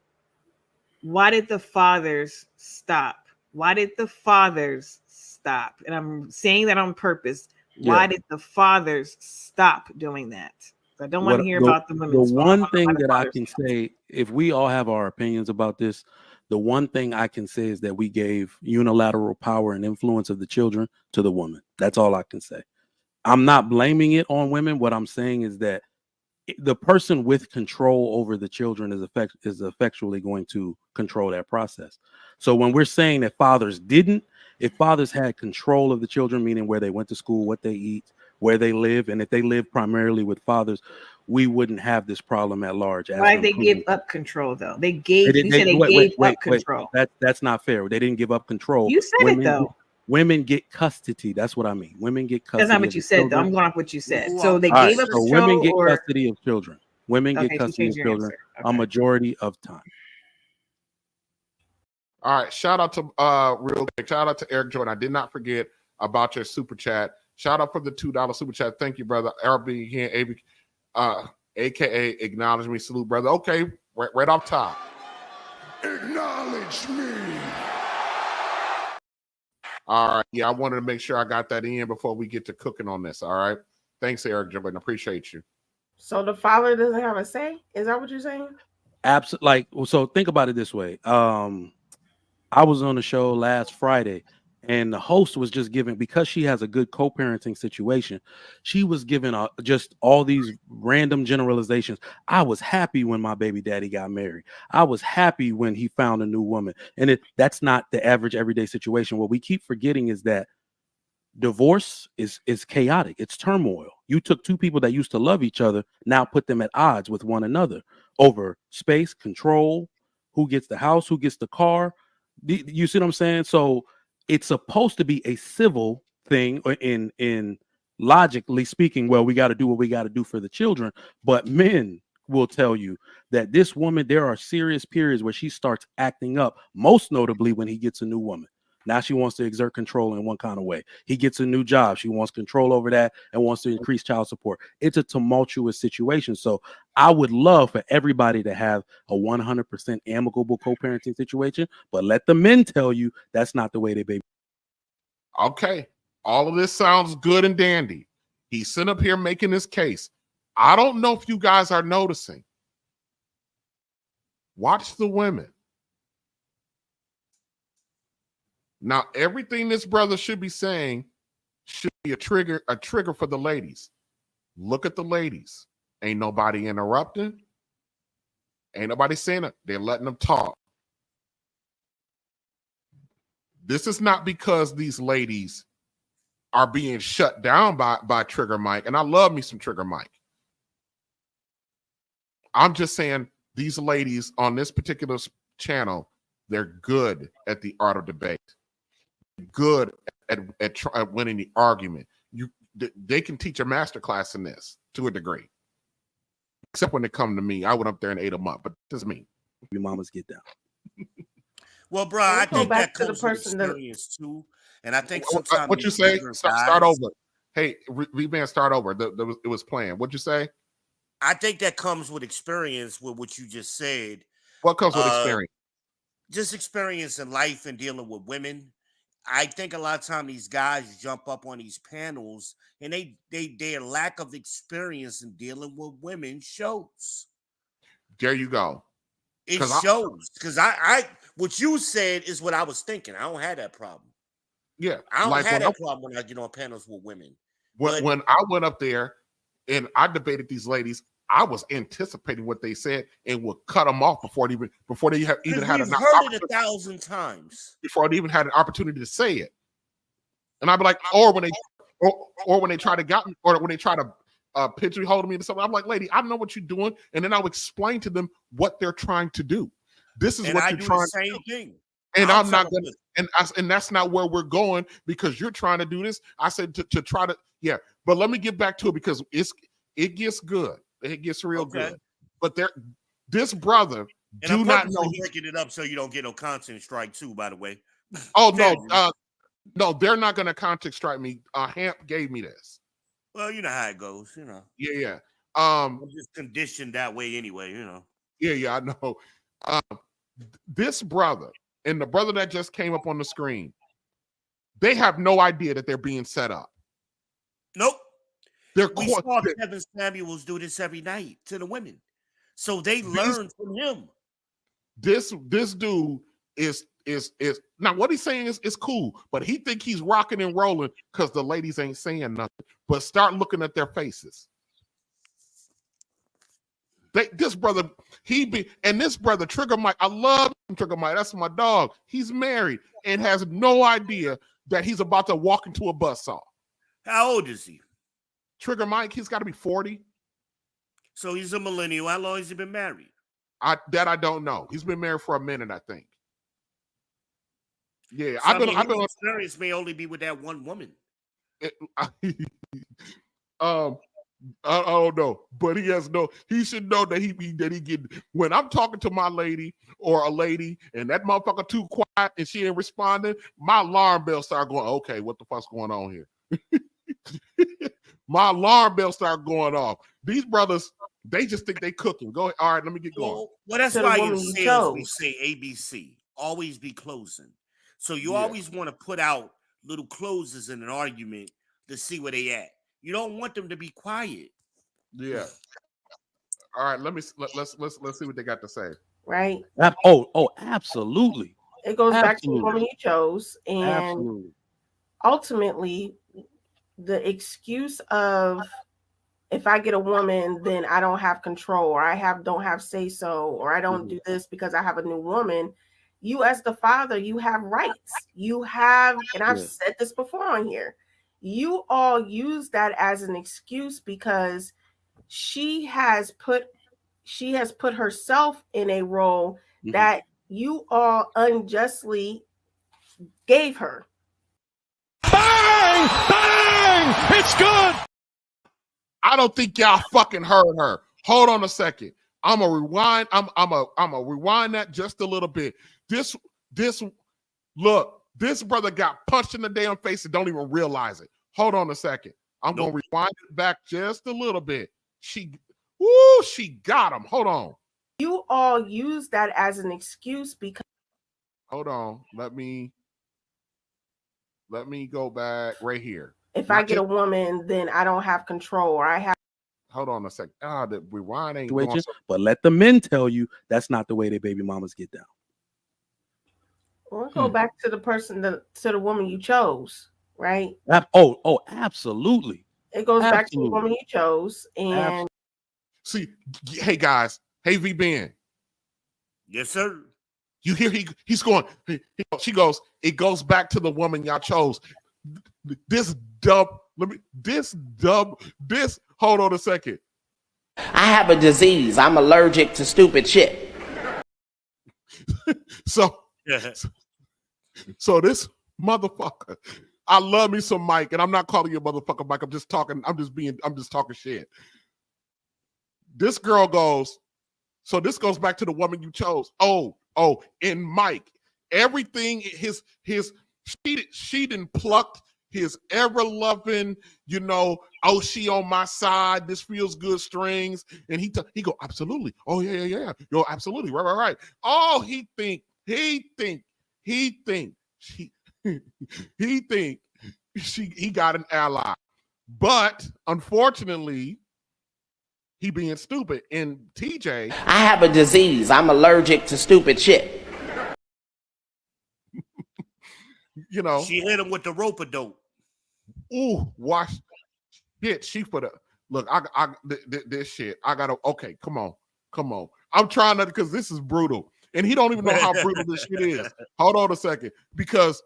why did the fathers stop? Why did the fathers stop? And I'm saying that on purpose. Why did the fathers stop doing that? I don't want to hear about the women's. The one thing that I can say, if we all have our opinions about this, the one thing I can say is that we gave unilateral power and influence of the children to the woman. That's all I can say. I'm not blaming it on women. What I'm saying is that the person with control over the children is effectually going to control that process. So when we're saying that fathers didn't, if fathers had control of the children, meaning where they went to school, what they eat, where they live, and if they live primarily with fathers, we wouldn't have this problem at large. Why they give up control though? They gave up control. That's not fair. They didn't give up control. You said it though. Women get custody. That's what I mean. Women get custody. That's not what you said, though. I'm going off what you said. So they gave up control. Women get custody of children. Women get custody of children a majority of time. All right. Shout out to real quick. Shout out to Eric Jordan. I did not forget about your super chat. Shout out for the $2 super chat. Thank you, brother. RB here, aka acknowledge me. Salute, brother. Okay, right off top. Acknowledge me. All right. Yeah, I wanted to make sure I got that in before we get to cooking on this. All right. Thanks, Eric Jordan. Appreciate you. So the father doesn't have a say? Is that what you're saying? Absolutely. Like, so think about it this way. I was on the show last Friday, and the host was just giving, because she has a good co-parenting situation, she was giving just all these random generalizations. I was happy when my baby daddy got married. I was happy when he found a new woman. And that's not the average everyday situation. What we keep forgetting is that divorce is chaotic. It's turmoil. You took two people that used to love each other, now put them at odds with one another over space, control, who gets the house, who gets the car. You see what I'm saying? So it's supposed to be a civil thing in logically speaking. Well, we got to do what we got to do for the children. But men will tell you that this woman, there are serious periods where she starts acting up, most notably when he gets a new woman. Now she wants to exert control in one kind of way. He gets a new job. She wants control over that and wants to increase child support. It's a tumultuous situation. So I would love for everybody to have a 100% amicable co-parenting situation, but let the men tell you that's not the way they baby. Okay. All of this sounds good and dandy. He's sitting up here making this case. I don't know if you guys are noticing. Watch the women. Now, everything this brother should be saying should be a trigger for the ladies. Look at the ladies. Ain't nobody interrupting. Ain't nobody saying it. They're letting them talk. This is not because these ladies are being shut down by Trigger Mike. And I love me some Trigger Mike. I'm just saying these ladies on this particular channel, they're good at the art of debate. Good at winning the argument. They can teach a master class in this to a degree. Except when they come to me, I went up there and ate them up. But this is me. Your mamas get down. Well, bro, I think that to the comes with person experience too, and I think sometimes what you say? Start over. Hey, V-Man, start over. It was playing. What'd you say? I think that comes with experience with what you just said. What comes with experience? Just experience in life and dealing with women. I think a lot of times these guys jump up on these panels and their lack of experience in dealing with women shows. There you go. It shows because I what you said is what I was thinking. I don't have that problem. Yeah, I don't have that problem when I get on panels with women. When I went up there and I debated these ladies, I was anticipating what they said and would cut them off before they even had We've heard it 1,000 times. before they even had an opportunity to say it. And I'd be like, or when they try to get me, or when they try to pigeonhole me into something, I'm like, lady, I know what you're doing, and then I'll explain to them what they're trying to do. This is And what I you're do trying the to same do. thing. And I'll I'm tell not them, gonna, and that's not where we're going because you're trying to do this. I said to try to, yeah. But let me get back to it because it gets good. It gets real good. But this brother and do I'm not purposely know. breaking it up so you don't get no content strike too. By the way. Oh no, no, they're not gonna content strike me. Hamp gave me this. Well, you know how it goes. You know. Yeah. I'm just conditioned that way anyway. You know. Yeah, I know. This brother and the brother that just came up on the screen, they have no idea that they're being set up. Nope. We saw Kevin Samuels do this every night to the women, so they learned from him. This dude is now what he's saying is cool, but he think he's rocking and rolling because the ladies ain't saying nothing. But start looking at their faces. This brother, this brother, Trigger Mike, I love Trigger Mike. That's my dog. He's married and has no idea that he's about to walk into a buzzsaw. How old is he? Trigger Mike, he's got to be 40. So he's a millennial. How long has he been married? I don't know. He's been married for a minute, I think. Yeah, so I've been experience may only be with that one woman. I don't know, but he should know that he get, when I'm talking to my lady or a lady and that motherfucker too quiet and she ain't responding, my alarm bell start going, okay, what the fuck's going on here? My alarm bell start going off. These brothers, they just think they cooking. Go ahead. All right, let me get going. Well, that's why in sales we say ABC, always be closing. So you always want to put out little closes in an argument to see where they at. You don't want them to be quiet. Yeah. All right, let's see what they got to say. Right. Oh, absolutely. It goes back to the woman you chose, and absolutely. Ultimately, the excuse of if I get a woman, then I don't have control, or don't have say so, or I don't do this because I have a new woman. You as the father, you have rights. You have, and I've said this before on here, you all use that as an excuse because she has put herself in a role that you all unjustly gave her. Bang! Bang! It's good! I don't think y'all fucking heard her. Hold on a second. I'm a rewind. I'm a rewind that just a little bit. This brother got punched in the damn face and don't even realize it. Hold on a second. I'm gonna rewind it back just a little bit. She got him. Hold on. You all use that as an excuse because. Hold on. Let me go back right here. If I get a woman, then I don't have control, or I have. Hold on a second. The rewind ain't Situation, going so. but let the men tell you that's not the way their baby mamas get down. We'll go back to to the woman you chose, right? Oh, absolutely. It goes back to the woman you chose, and see, hey guys, hey V Ben. Yes, sir. You hear he's going. She goes. It goes back to the woman y'all chose. This. Hold on a second. I have a disease. I'm allergic to stupid shit. So this motherfucker. I love me some Mike, and I'm not calling you a motherfucker, Mike. I'm just talking. I'm just talking shit. This girl goes. So this goes back to the woman you chose. Oh, and Mike, everything she done plucked his ever-loving, she on my side, this feels good strings. And he go, absolutely. Oh, yeah. Yo, absolutely. Right. Oh, he think he got an ally. But unfortunately, he being stupid. And TJ, I have a disease. I'm allergic to stupid shit. She hit him with the rope-a-dope. Ooh, watch. Shit, she put Look, this shit. I gotta. Okay, come on. I'm trying to, because this is brutal, and he don't even know how brutal this shit is. Hold on a second, because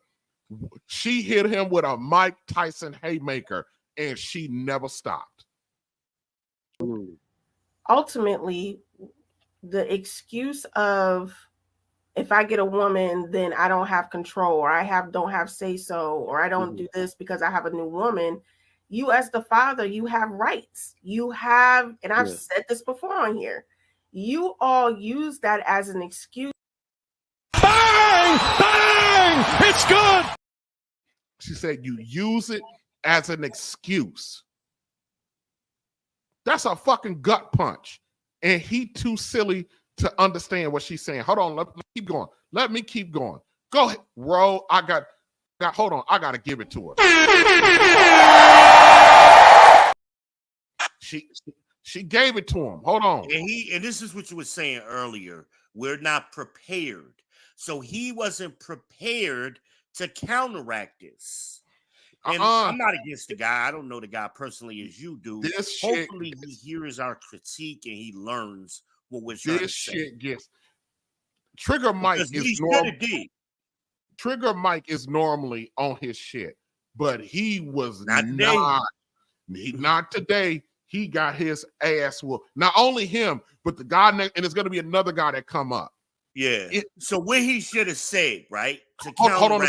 she hit him with a Mike Tyson haymaker, and she never stopped. Ultimately, the excuse of, if I get a woman, then I don't have control, or I don't have say so, or I don't do this because I have a new woman. You as the father, you have rights. You have, and I've said this before on here, you all use that as an excuse. Bang! Bang! It's good! She said you use it as an excuse. That's a fucking gut punch. And he too silly to understand what she's saying. Hold on, let me keep going. Let me keep going. Go ahead, Ro. Hold on, I gotta give it to her. She gave it to him. Hold on. And this is what you were saying earlier. We're not prepared. So he wasn't prepared to counteract this. And I'm not against the guy. I don't know the guy personally as you do. Hopefully he hears our critique and he learns what we're trying to say. This shit gets Trigger Mike is normal. Trigger Mike is normally on his shit, but he was not today. He got his ass whooped. Not only him, but the guy next, and it's going to be another guy that come up. Yeah. So what he should have said, right? To hold on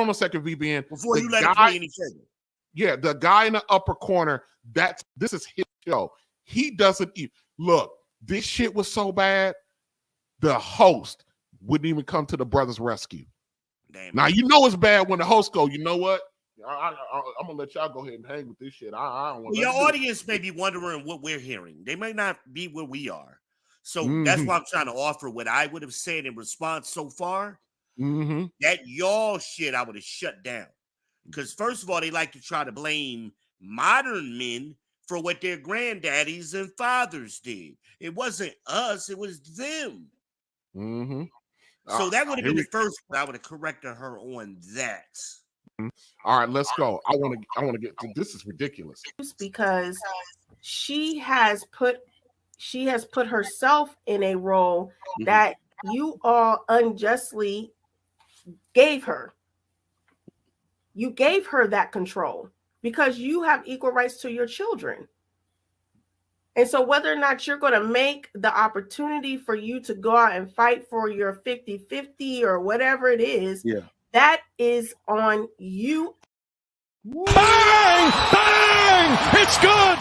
a second, VBN. Before you let it play any further. Yeah, the guy in the upper corner, this is his show. He doesn't even look. This shit was so bad, the host wouldn't even come to the brother's rescue. Damn. Now you know it's bad when the host go, you know what? I'm gonna let y'all go ahead and hang with this shit. I don't want. Your audience may be wondering what we're hearing. They may not be where we are. So that's why I'm trying to offer what I would have said in response so far. That y'all shit I would have shut down. Because first of all, they like to try to blame modern men for what their granddaddies and fathers did. It wasn't us, it was them. So that would have been the first one. I would have corrected her on that. All right, let's go. I want to get to this. Is ridiculous because she has put herself in a role that you all unjustly gave her. You gave her that control because you have equal rights to your children. And so whether or not you're going to make the opportunity for you to go out and fight for your 50-50 or whatever it is, that is on you. Bang! Bang! It's good!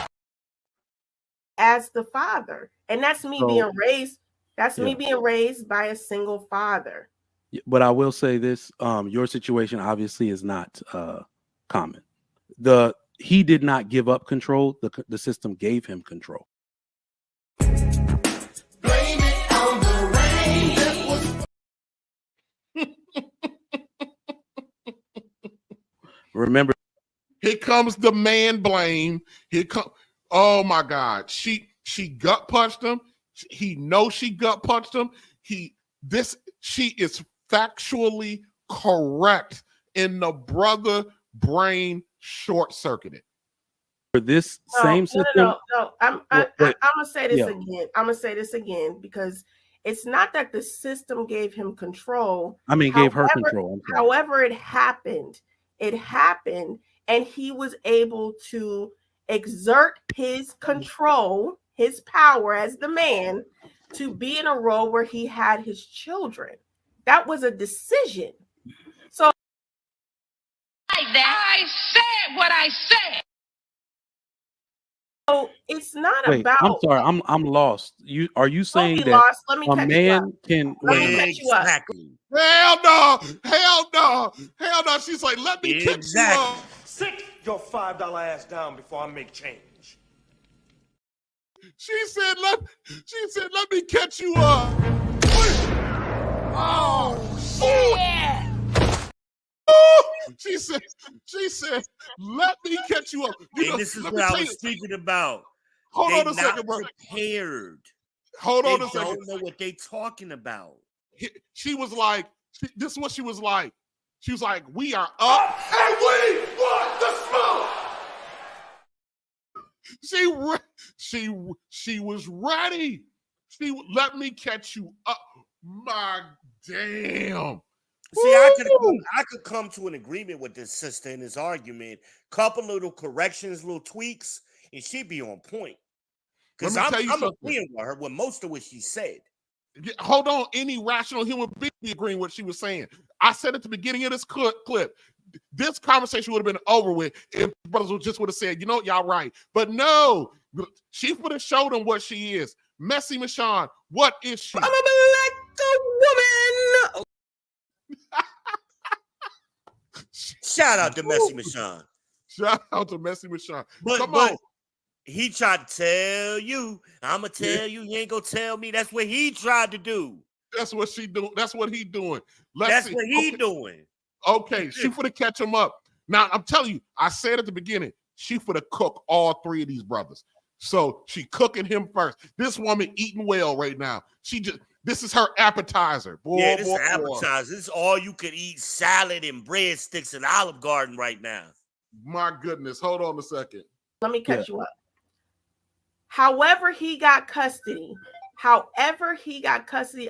As the father. And that's me being raised. That's me being raised by a single father. But I will say this, your situation obviously is not common. He did not give up control. The system gave him control. Blame it on the rain. Remember, here comes the man blame. Oh my God. She gut punched him. He knows she gut punched him. She is factually correct in the brother brain short-circuited. For this same system. No. I'm gonna say this again. I'm gonna say this again because it's not that the system gave him control. I mean, gave her control. However, it happened, and he was able to exert his control, his power as the man, to be in a role where he had his children. That was a decision. So I said what I said. So it's not Wait, about. I'm sorry, I'm lost. Are you saying that Let me a catch man you can? Let me catch you up. Hell no! She's like, let me catch you up. Sit your $5 ass down before I make change. She said, let me catch you up. Oh shit! She said, let me catch you up. And this is what I was speaking about. Hold they on a second, bro. Prepared. Hold on a second. They don't know what they talking about. She was like, this is what she was like. She was like, we are up and we want the smoke. She was ready. Let me catch you up. My damn. See, I could come to an agreement with this sister in this argument. Couple little corrections, little tweaks, and she'd be on point. Because I'm agreeing with her with most of what she said. Hold on, any rational human being be agreeing with what she was saying. I said at the beginning of this clip, this conversation would have been over with if brothers would have said, you know, y'all right. But no, she would have showed them what she is. Messy Michonne, what is she? I'm a black woman. Shout out to Messy Michonne. Shout out to Messy Michonne. Come on. He tried to tell you. I'ma tell you. You ain't gonna tell me. That's what he tried to do. That's what she do. That's what he doing. That's what he doing. Okay, she for to catch him up. Now I'm telling you, I said at the beginning, she for to cook all three of these brothers. So she cooking him first. This woman eating well right now. This is her appetizer. Boy, this is appetizer. This is all you could eat salad and breadsticks at Olive Garden right now. My goodness. Hold on a second. Let me cut you up. However he got custody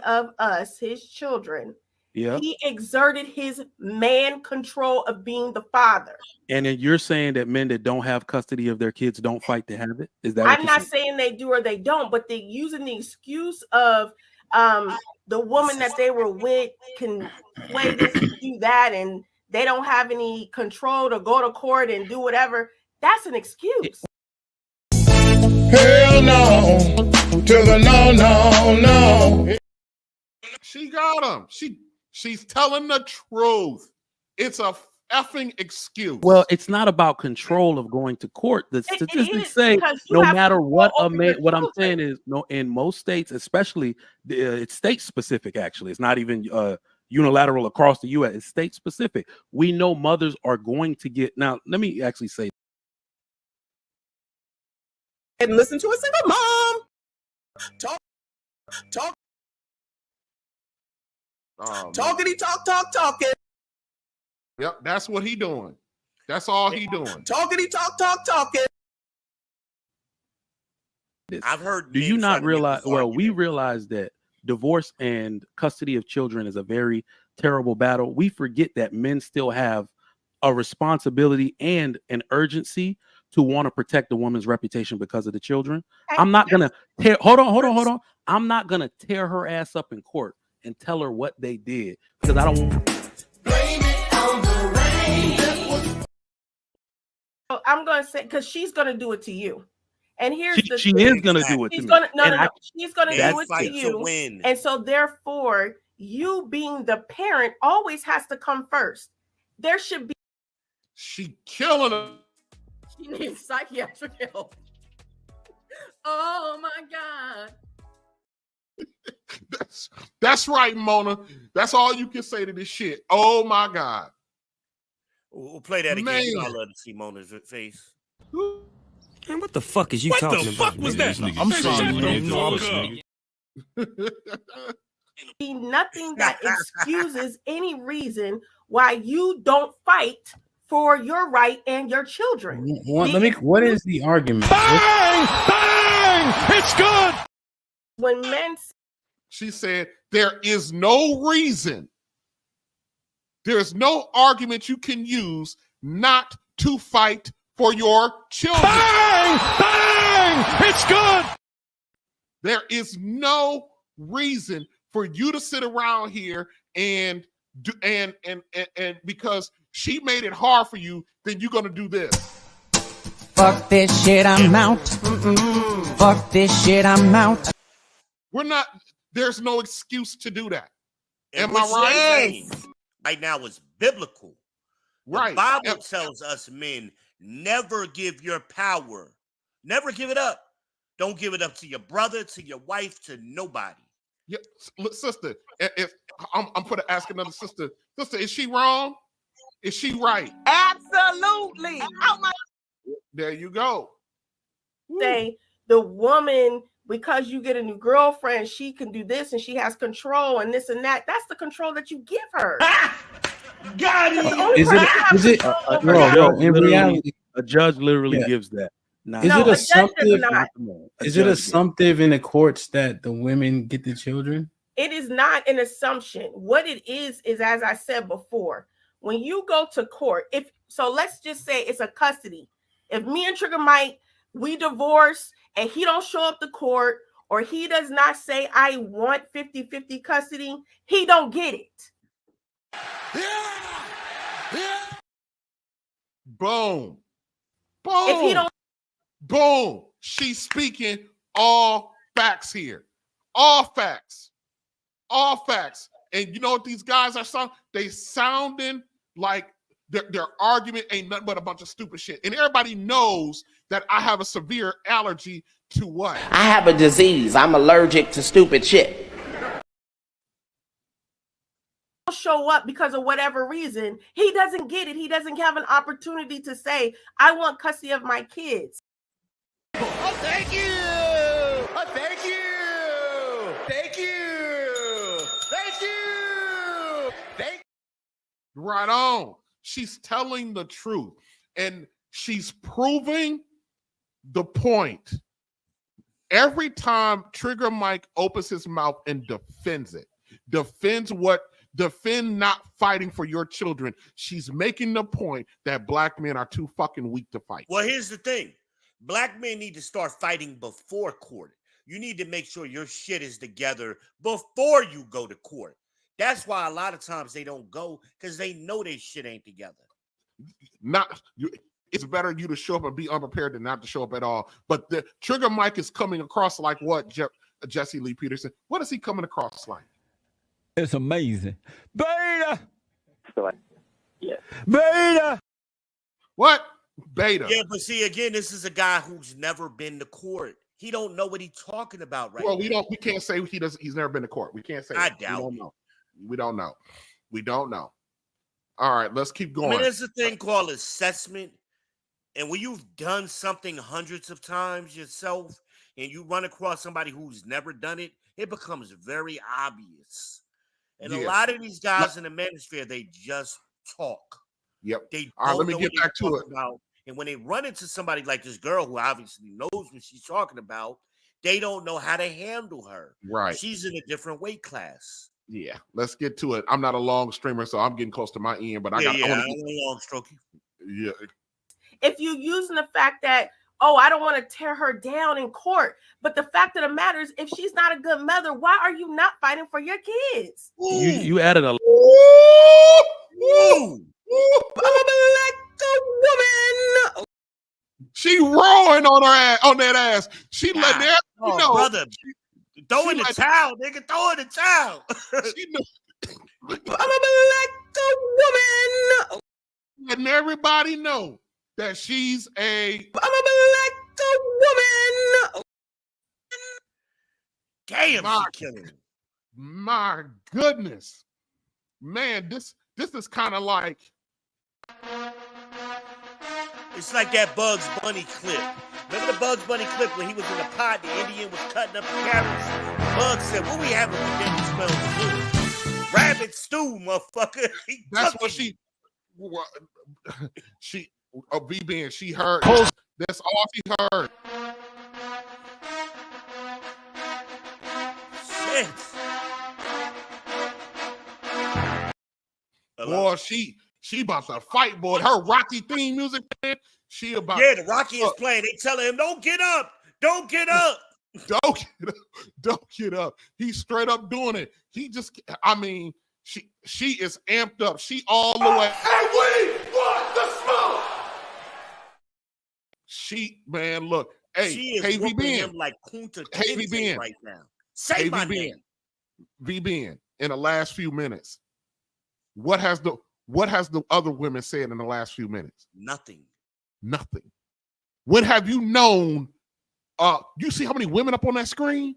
of us, his children, he exerted his man control of being the father. And then you're saying that men that don't have custody of their kids don't fight to have it? Is that I'm not saying they do or they don't, but they're using the excuse of the woman that they were with can play this and do that, and they don't have any control to go to court and do whatever. That's an excuse. Hell no, to the no. She got him. She's telling the truth. It's a effing excuse. Well, it's not about control of going to court. The statistics say no matter what a man. What I'm saying is, no, in most states, especially it's state specific. Actually, it's not even unilateral across the U.S. It's state specific. We know mothers are going to get. Now, let me actually say. And listen to a single mom talk. Talkity talking. Yep, that's what he doing. That's all he doing. Talkity talking. I've heard. Do you not realize? Well, we realize that divorce and custody of children is a very terrible battle. We forget that men still have a responsibility and an urgency to want to protect the woman's reputation because of the children. I'm not gonna tear. Hold on. I'm not gonna tear her ass up in court and tell her what they did because I don't. Blame it on the rain. I'm gonna say because she's gonna do it to you. And here's the she thing. is gonna do it to me. She's gonna do it to you. And so therefore, you being the parent always has to come first. There should be. She killing him. She needs psychiatric help. Oh my God. That's right, Mona. That's all you can say to this shit. Oh my God. We'll play that again. You know I love to see Mona's face. Man, what the fuck is you talking about? What the fuck was that? I'm sorry, you don't know. Be nothing that excuses any reason why you don't fight for your right and your children. What is the argument? Bang! Bang! It's good. When men, she said, there is no reason, there is no argument you can use not to fight for your children. Bang! Bang! It's good. There is no reason for you to sit around here and do and because she made it hard for you, then you're gonna do this. Fuck this shit, I'm out. Fuck this shit, I'm out. We're not. There's no excuse to do that. And am I right? Right now is biblical. Right. The Bible tells us men, never give your power. Never give it up. Don't give it up to your brother, to your wife, to nobody. Yeah, sister. If I'm gonna ask another sister. Sister, is she wrong? Is she right? Absolutely. Oh my. There you go. Say the woman, because you get a new girlfriend, she can do this and she has control and this and that. That's the control that you give her. Got it. Is it? In reality, a judge literally gives that. Not Is No, it a a judge does assumptive? not. Is it assumptive in the courts that the women get the children? It is not an assumption. What it is as I said before, when you go to court, let's just say it's a custody. If me and Trigger Mike, we divorce and he don't show up to court, or he does not say I want 50-50 custody, he don't get it. Boom. Boom. If he don't, boom. She's speaking all facts here. All facts. All facts. And you know what these guys are sounding? They sounding like their argument ain't nothing but a bunch of stupid shit. And everybody knows that I have a severe allergy to what? I have a disease. I'm allergic to stupid shit. show up because of whatever reason, he doesn't get it. He doesn't have an opportunity to say, I want custody of my kids. Oh, thank you. Oh, thank you. Thank you. Thank you. Thank you. Right on. She's telling the truth. And she's proving the point. Every time Trigger Mike opens his mouth and defends it, defend not fighting for your children, she's making the point that black men are too fucking weak to fight. Well, here's the thing. Black men need to start fighting before court. You need to make sure your shit is together before you go to court. That's why a lot of times they don't go, because they know their shit ain't together. It's better you to show up and be unprepared than not to show up at all. But the Trigger Mike is coming across like what, Jesse Lee Peterson? What is he coming across like? It's amazing. Beta! Yeah. Beta! What? Beta. Yeah, but see, again, this is a guy who's never been to court. He don't know what he's talking about right now. We can't say he's never been to court. We can't say I that. doubt We don't know. We don't know. All right, let's keep going. I mean, there's a thing called assessment. And when you've done something hundreds of times yourself and you run across somebody who's never done it, it becomes very obvious. And a lot of these guys in the manosphere, they just talk. Yep. They all right, let me get back to it. And when they run into somebody like this girl who obviously knows what she's talking about, they don't know how to handle her. Right. She's in a different weight class. Yeah, let's get to it. I'm not a long streamer, so I'm getting close to my end, but I want to long stroke. Yeah. If you're using the fact that, oh, I don't want to tear her down in court, but the fact of the matter is, if she's not a good mother, why are you not fighting for your kids? You added a. Woman. She roaring on her ass, on that ass. She letting that brother. Throw in the towel, nigga. Throw in the towel. She know. I'm a black woman. Letting everybody know that she's a. I'm a black woman. Damn, she killing. My goodness, man, this is kind of like. It's like that Bugs Bunny clip. Remember the Bugs Bunny clip when he was in the pot, the Indian was cutting up the carrots? Bugs said, what we having for dinner smells good? Rabbit stew, motherfucker. That's what she B-Ben, she heard. That's all she heard. Shit. Boy, she about to fight, boy. Her Rocky theme music, man. She about the Rocky is playing. They telling him, don't get up. Don't get up. Don't get up. Don't get up. He's straight up doing it. He just, I mean, she is amped up. She all the way. And we want the smoke. She, man, look. Hey, she is hey, whooping him like Kunta Kinte right now. Say my name. V-Ben, in the last few minutes, what has the other women said in the last few minutes? Nothing. When have you known? You see how many women up on that screen?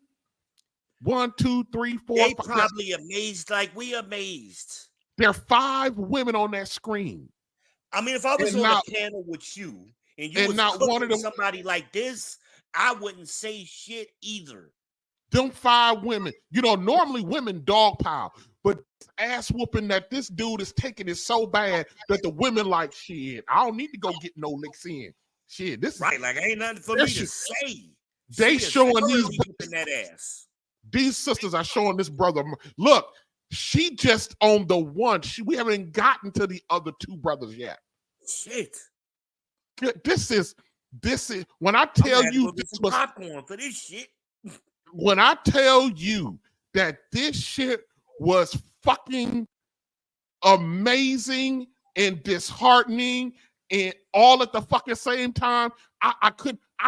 1, 2, 3, 4. They 5, probably amazed like we amazed. There are 5 women on that screen. I mean, if I was on a panel with you and you was not one of them, somebody like this, I wouldn't say shit either. Them 5 women, normally women dogpile, but ass whooping that this dude is taking is so bad that the women like, shit, I don't need to go get no licks in. Shit, this right. Like ain't nothing for me to say. They showing whipping that ass. These sisters are showing this brother. Look, she just on the one. We haven't gotten to the other two brothers yet. Shit. This is when I tell you this was popcorn for this shit. When I tell you that this shit was fucking amazing and disheartening and all at the fucking same time, I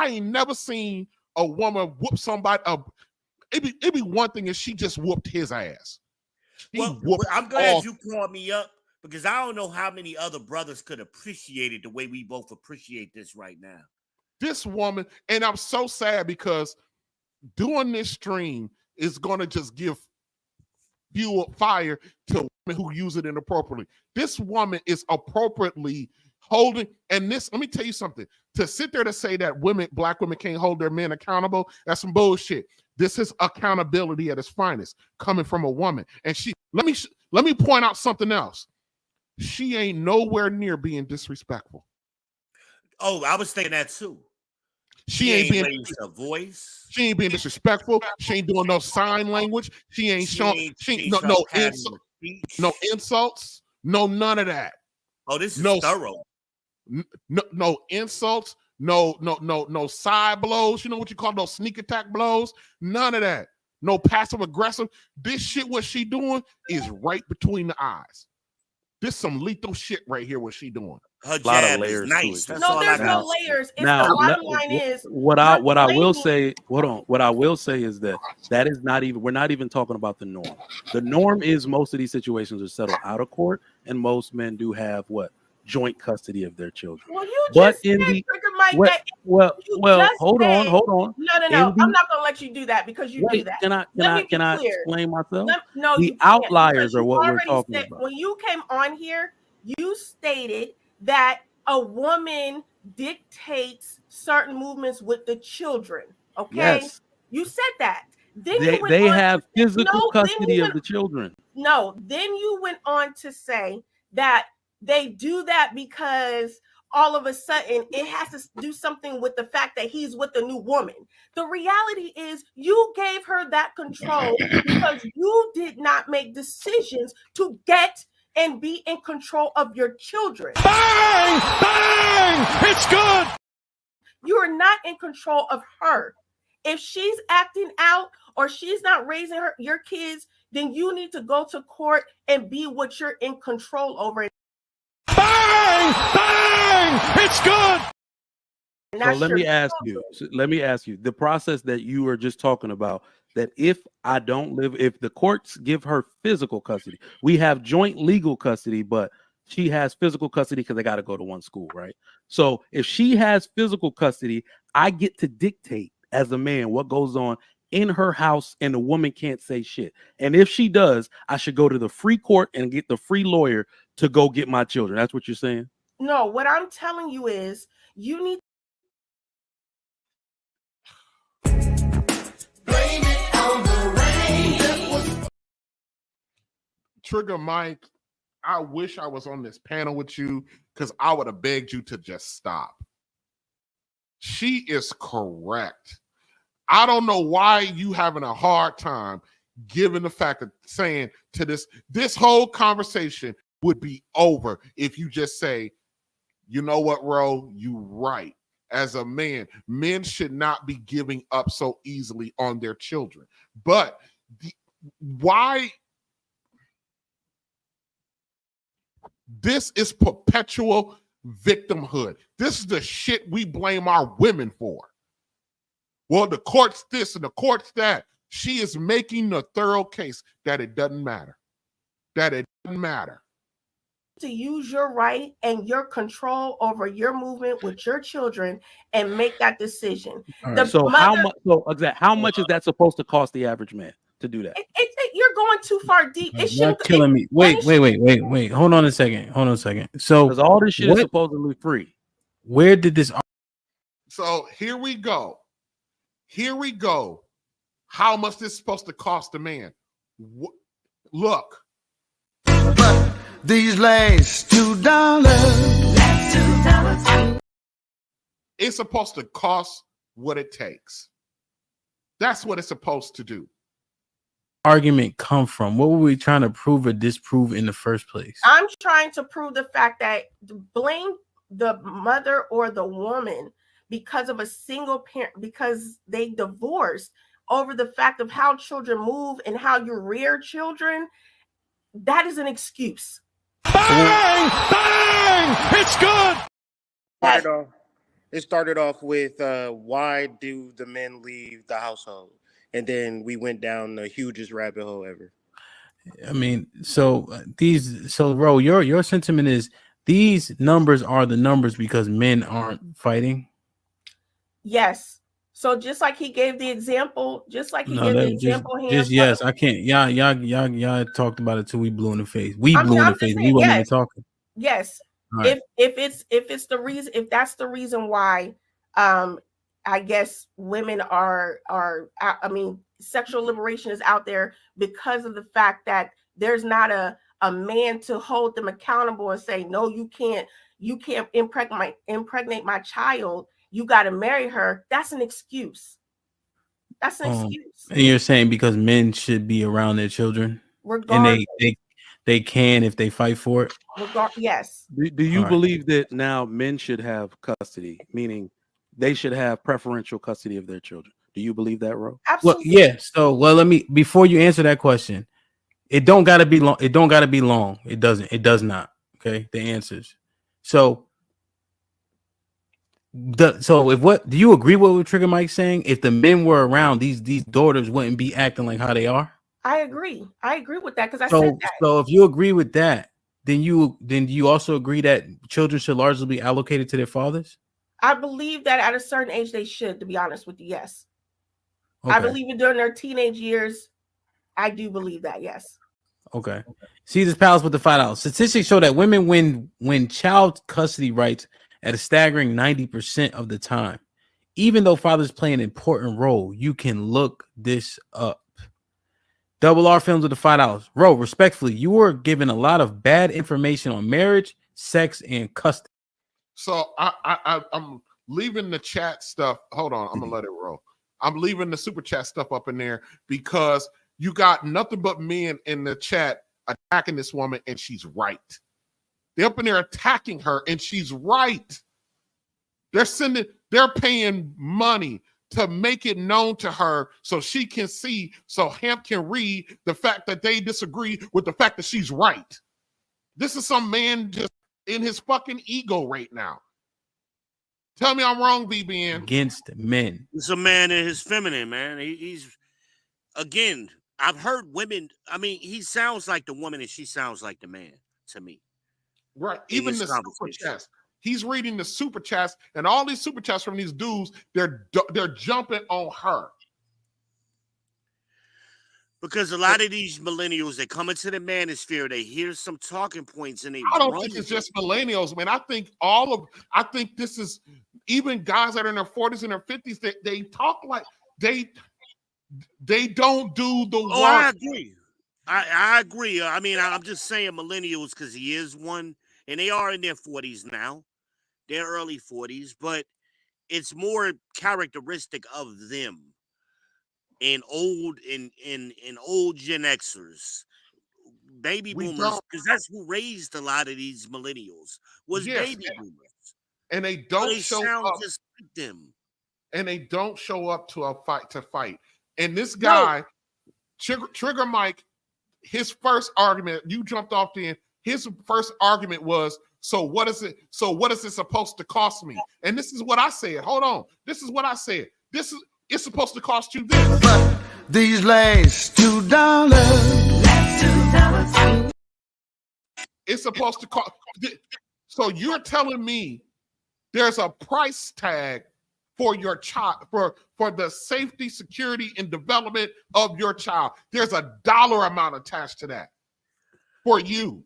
ain't never seen a woman whoop somebody up. It'd be one thing if she just whooped his ass. I'm glad you called me up because I don't know how many other brothers could appreciate it the way we both appreciate this right now. This woman, and I'm so sad because doing this stream is going to just give fuel fire to women who use it inappropriately. This woman is appropriately holding, and this, let me tell you something, to sit there to say that black women can't hold their men accountable, that's some bullshit. This is accountability at its finest coming from a woman. And let me point out something else. She ain't nowhere near being disrespectful. Oh, I was thinking that too. She ain't being raised her voice. She ain't being disrespectful. She ain't doing no sign language. She ain't showing no insults. No none of that. Oh, this is thorough. No insults. No side blows. You know what you call those sneak attack blows? None of that. No passive aggressive. This shit, what she doing is right between the eyes. This some lethal shit right here. What she doing? Her jab is nice. No, there's no layers. It's now, the bottom line is what I will say. Hold on. What I will say is that is not even. We're not even talking about the norm. The norm is most of these situations are settled out of court, and most men do have joint custody of their children. Well, you just said, Trigger Mike, well, hold on. No. I'm not gonna let you do that because you do that. Can I explain myself? The outliers are what we're talking about. When you came on here, you stated that a woman dictates certain movements with the children. Okay, yes. You said that. Then they have physical custody of the children. No, then you went on to say that they do that because all of a sudden it has to do something with the fact that he's with a new woman. The reality is you gave her that control because you did not make decisions to get and be in control of your children. Bang! Bang! It's good! You are not in control of her. If she's acting out or she's not raising your kids, then you need to go to court and be what you're in control over. Bang! Bang! It's good! So let me ask you, the process that you were just talking about, that if the courts give her physical custody, we have joint legal custody, but she has physical custody because they got to go to one school, right? So if she has physical custody, I get to dictate as a man what goes on in her house, and the woman can't say shit. And if she does, I should go to the free court and get the free lawyer to go get my children. That's what you're saying? No, what I'm telling you is you need blame it on the rain. Trigger Mike, I wish I was on this panel with you because I would have begged you to just stop. She is correct. I don't know why you having a hard time given the fact that saying to this whole conversation would be over if you just say, you know what, Ro, you right. As a man, men should not be giving up so easily on their children. But why? This is perpetual victimhood. This is the shit we blame our women for. Well, the court's this and the court's that. She is making a thorough case that it doesn't matter. That it doesn't matter. To use your right and your control over your movement with your children and make that decision. Right. So how much is that supposed to cost the average man to do that? You're going too far deep. You're killing me. Wait. Hold on a second. So because all this shit is supposedly free. Where did this? So here we go. How much this is supposed to cost a man? Look. These last $2. It's supposed to cost what it takes. That's what it's supposed to do. Argument come from? What were we trying to prove or disprove in the first place? I'm trying to prove the fact that blame the mother or the woman because of a single parent, because they divorced over the fact of how children move and how you rear children. That is an excuse. Bang! Bang! It's good. It started off with why do the men leave the household? And then we went down the hugest rabbit hole ever. I mean, so Ro, your sentiment is these numbers are the numbers because men aren't fighting. Yes. So just like he gave the example, Yes, I can't. Y'all talked about it till we blew in the face. We blew in the face. We weren't even talking. Yes. Right. If it's the reason, if that's the reason why, I guess women are I mean, sexual liberation is out there because of the fact that there's not a man to hold them accountable and say, no, you can't impregnate my child. You got to marry her. That's an excuse. That's an excuse. And you're saying because men should be around their children, regardless. And they can if they fight for it. Yes. Do you believe that now men should have custody, meaning they should have preferential custody of their children? Do you believe that, Ro? Absolutely. Well, yeah. So, let me, before you answer that question, it don't gotta be long. It don't gotta be long. It doesn't. It does not. Okay. The answers. So. Do you agree with what Trigger Mike's saying? If the men were around, these daughters wouldn't be acting like how they are. I agree with that because I said that. So if you agree with that, then you also agree that children should largely be allocated to their fathers? I believe that at a certain age they should, to be honest with you, yes. Okay. I believe it during their teenage years. I do believe that, yes. Okay. Caesar's Palace with the $5. Statistics show that women win child custody rights at a staggering 90% of the time. Even though fathers play an important role, you can look this up. Double R Films with the $5. Ro, respectfully, you were given a lot of bad information on marriage, sex, and custody. So I'm leaving the chat stuff. Hold on, I'm gonna let it roll. I'm leaving the super chat stuff up in there because you got nothing but men in the chat attacking this woman, and she's right. They're up in there attacking her, and she's right. They're paying money to make it known to her so she can see, so Hamp can read the fact that they disagree with the fact that she's right. This is some man just in his fucking ego right now. Tell me I'm wrong, BBN. Against men. It's a man in his feminine, man. He's, again, I've heard women, I mean, he sounds like the woman and she sounds like the man to me. Right. Even the super chats. He's reading the super chats, and all these super chats from these dudes, they're jumping on her. Because a lot of these millennials, they come into the manosphere, they hear some talking points, and I don't think it's just millennials, man. I think this is even guys that are in their 40s and their 50s. They talk like they don't do the work. I agree. I agree. I mean, I'm just saying millennials because he is one, and they are in their 40s now. They're early 40s, but it's more characteristic of them and old Gen Xers, baby boomers, because that's who raised a lot of these millennials was baby boomers, and they don't show up just like them, and they don't show up to a fight. And this guy, Trigger Mike, his first argument, you jumped off in. His first argument was, so what is it supposed to cost me? And this is what I said. Hold on. This is what I said. It's supposed to cost you this. But these last $2. It's supposed to cost. So you're telling me there's a price tag for your child, for the safety, security, and development of your child. There's a dollar amount attached to that for you.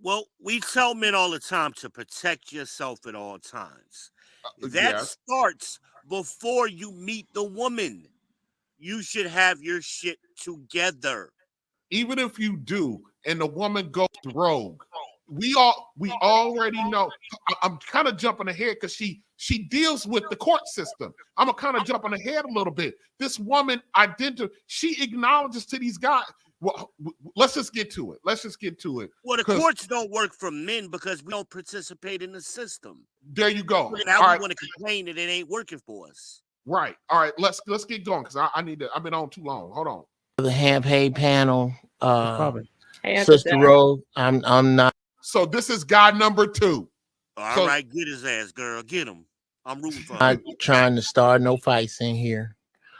Well, we tell men all the time to protect yourself at all times. That starts before you meet the woman. You should have your shit together. Even if you do, and the woman goes rogue, we already know. I'm kind of jumping ahead because she deals with the court system. I'm kind of jumping ahead a little bit. This woman she acknowledges to these guys. Well, let's just get to it. Well, the courts don't work for men because we don't participate in the system. There you go. Now we want to complain that it ain't working for us. Right. All right. Let's get going because I need to. I've been on too long. Hold on. The Ham panel, Sister Rose. I'm not. So this is guy number 2. All right, get his ass, girl. Get him. I'm rooting for him. I'm not trying to start no fights in here.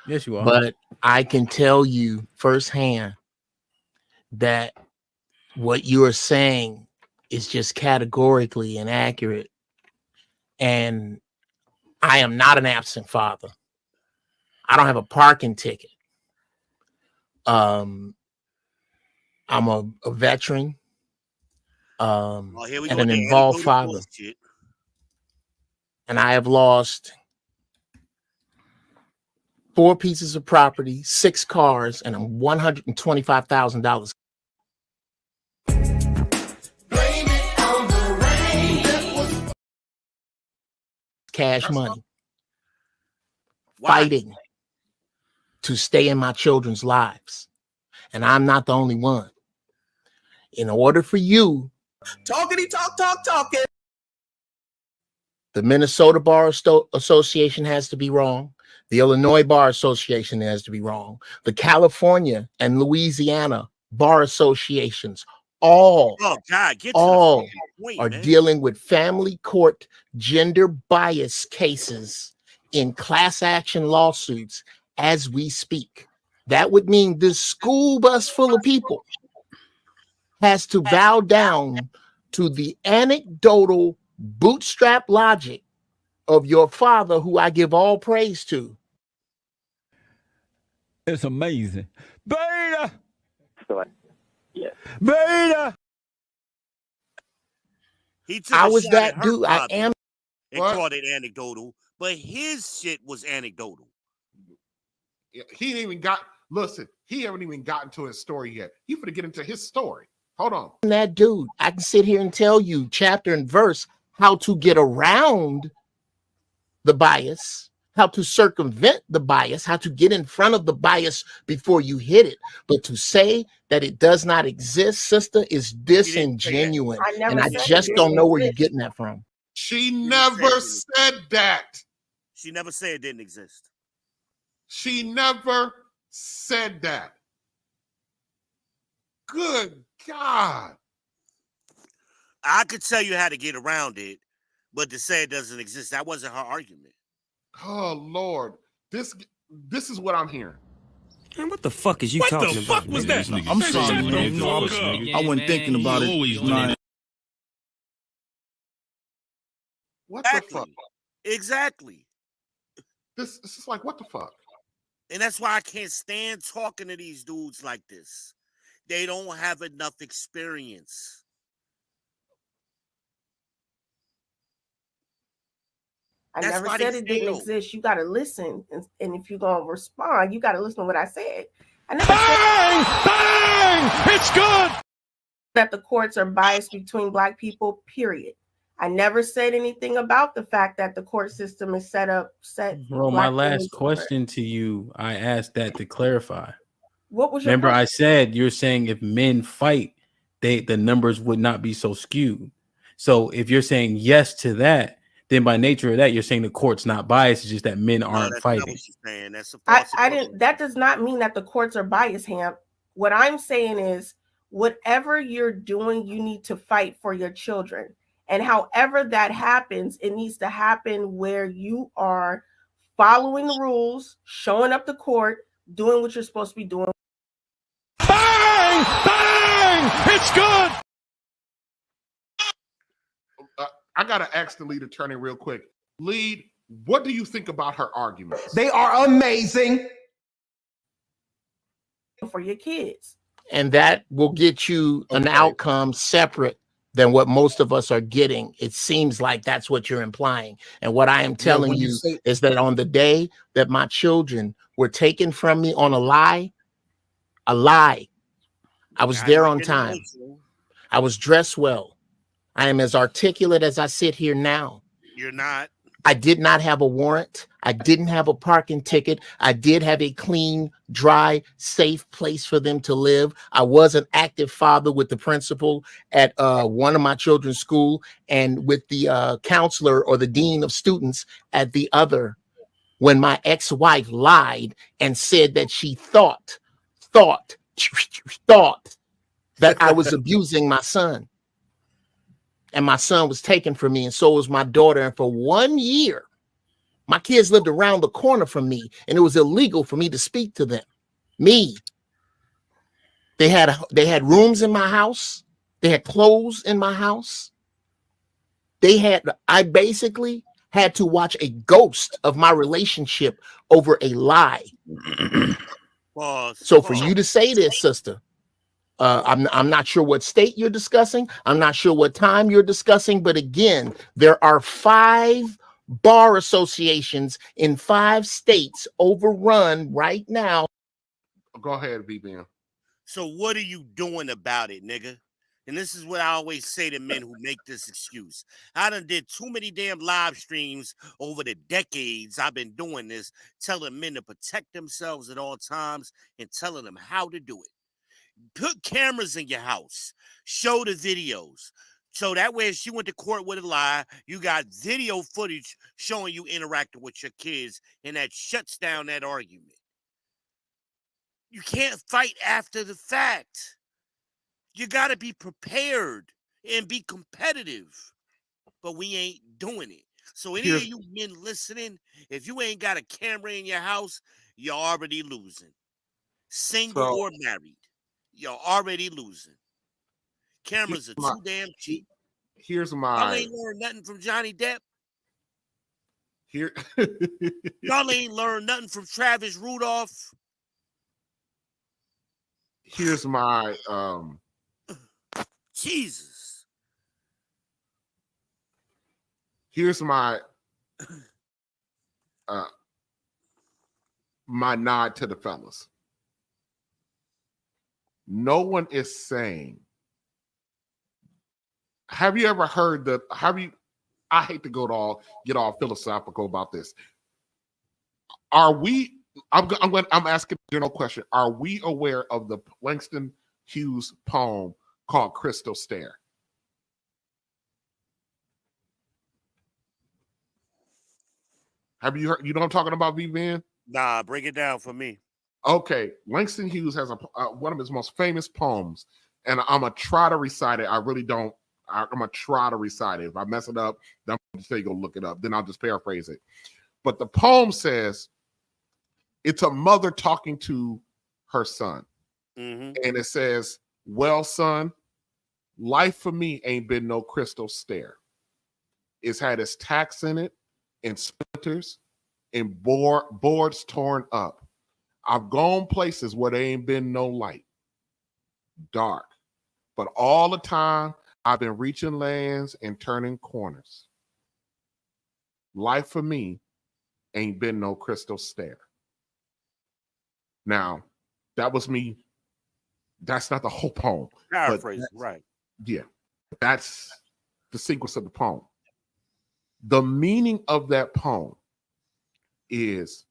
Yes, you are. But I can tell you firsthand that what you are saying is just categorically inaccurate. And I am not an absent father. I don't have a parking ticket. I'm a veteran. And an involved father. And I have lost 4 pieces of property, 6 cars, and $125,000. Cash money. Fighting to stay in my children's lives. And I'm not the only one. In order for you, talking, the Minnesota Bar Association has to be wrong. The Illinois Bar Association has to be wrong. The California and Louisiana Bar Associations all are dealing with family court gender bias cases in class action lawsuits as we speak. That would mean this school bus full of people has to bow down to the anecdotal bootstrap logic of your father, who I give all praise to. It's amazing. Beta! Yes. Beta! I was that dude. I am. And called it anecdotal, but his shit was anecdotal. He ain't even got. Listen, he haven't even gotten to his story yet. He finna get into his story. Hold on. That dude, I can sit here and tell you chapter and verse how to get around the bias, how to circumvent the bias, how to get in front of the bias before you hit it. But to say that it does not exist, sister, is disingenuous. And I just don't know where you're getting that from. She never said that. She never said it didn't exist. She never said that. Good God. I could tell you how to get around it, but to say it doesn't exist, that wasn't her argument. Oh, Lord. This is what I'm hearing. Man, what the fuck is you talking about? What the fuck was that? I'm sorry, man. I wasn't thinking about it. What the fuck? Exactly. This is like, what the fuck? And that's why I can't stand talking to these dudes like this. They don't have enough experience. I never said it didn't exist. You got to listen. And if you're going to respond, you got to listen to what I said. I never Bang! It's good! That the courts are biased between Black people, period. I never said anything about the fact that the court system is Bro, my last question to you, I asked that to clarify. What was your Remember, question? I said you're saying if men fight, the numbers would not be so skewed. So if you're saying yes to that, then by nature of that, you're saying the court's not biased. It's just that men aren't fighting. Not what she's saying. That's a I didn't. That does not mean that the courts are biased, Ham. What I'm saying is, whatever you're doing, you need to fight for your children. And however that happens, it needs to happen where you are following the rules, showing up to court, doing what you're supposed to be doing. Bang! Bang! It's good! I got to ask the lead attorney real quick. Lead, what do you think about her arguments? They are amazing. For your kids. And that will get you an outcome separate than what most of us are getting. It seems like that's what you're implying. And what I am telling you is that on the day that my children were taken from me on a lie, I was there on time. I was dressed well. I am as articulate as I sit here now. You're not. I did not have a warrant. I didn't have a parking ticket. I did have a clean, dry, safe place for them to live. I was an active father with the principal at one of my children's school and with the counselor or the dean of students at the other. When my ex-wife lied and said that she thought that I was abusing my son. And my son was taken from me, and so was my daughter. And for 1 year, my kids lived around the corner from me, and it was illegal for me to speak to them. Me. They had rooms in my house. They had clothes in my house. I basically had to watch a ghost of my relationship over a lie. So for you to say this, sister, I'm not sure what state you're discussing. I'm not sure what time you're discussing. But again, there are 5 bar associations in 5 states overrun right now. Go ahead, BBM. So what are you doing about it, nigga? And this is what I always say to men who make this excuse. I done did too many damn live streams over the decades I've been doing this, telling men to protect themselves at all times and telling them how to do it. Put cameras in your house. Show the videos. So that way, if she went to court with a lie, you got video footage showing you interacting with your kids, and that shuts down that argument. You can't fight after the fact. You got to be prepared and be competitive. But we ain't doing it. So any of you men listening, if you ain't got a camera in your house, you're already losing. Single or married. You're already losing. Cameras are too damn cheap. Here's my. Y'all ain't learned nothing from Johnny Depp. Here. Y'all ain't learned nothing from Travis Rudolph. Here's my. Jesus. Here's my. My nod to the fellas. No one is saying. Have you ever heard I hate to get all philosophical about this. Are we? I'm asking a general question. Are we aware of the Langston Hughes poem called "Crystal Stare"? Have you heard? You know what I'm talking about, V-Man? Nah, break it down for me. Okay, Langston Hughes has one of his most famous poems, and I'm gonna try to recite it. I really don't. I'm gonna try to recite it. If I mess it up, then I'm gonna say go look it up. Then I'll just paraphrase it. But the poem says it's a mother talking to her son, and it says, "Well, son, life for me ain't been no crystal stair. It's had its tacks in it, and splinters, and boards torn up. I've gone places where there ain't been no light, dark, but all the time I've been reaching lands and turning corners. Life for me ain't been no crystal stair." Now, that was me. That's not the whole poem. Paraphrase, right. Yeah, that's the sequence of the poem. The meaning of that poem is,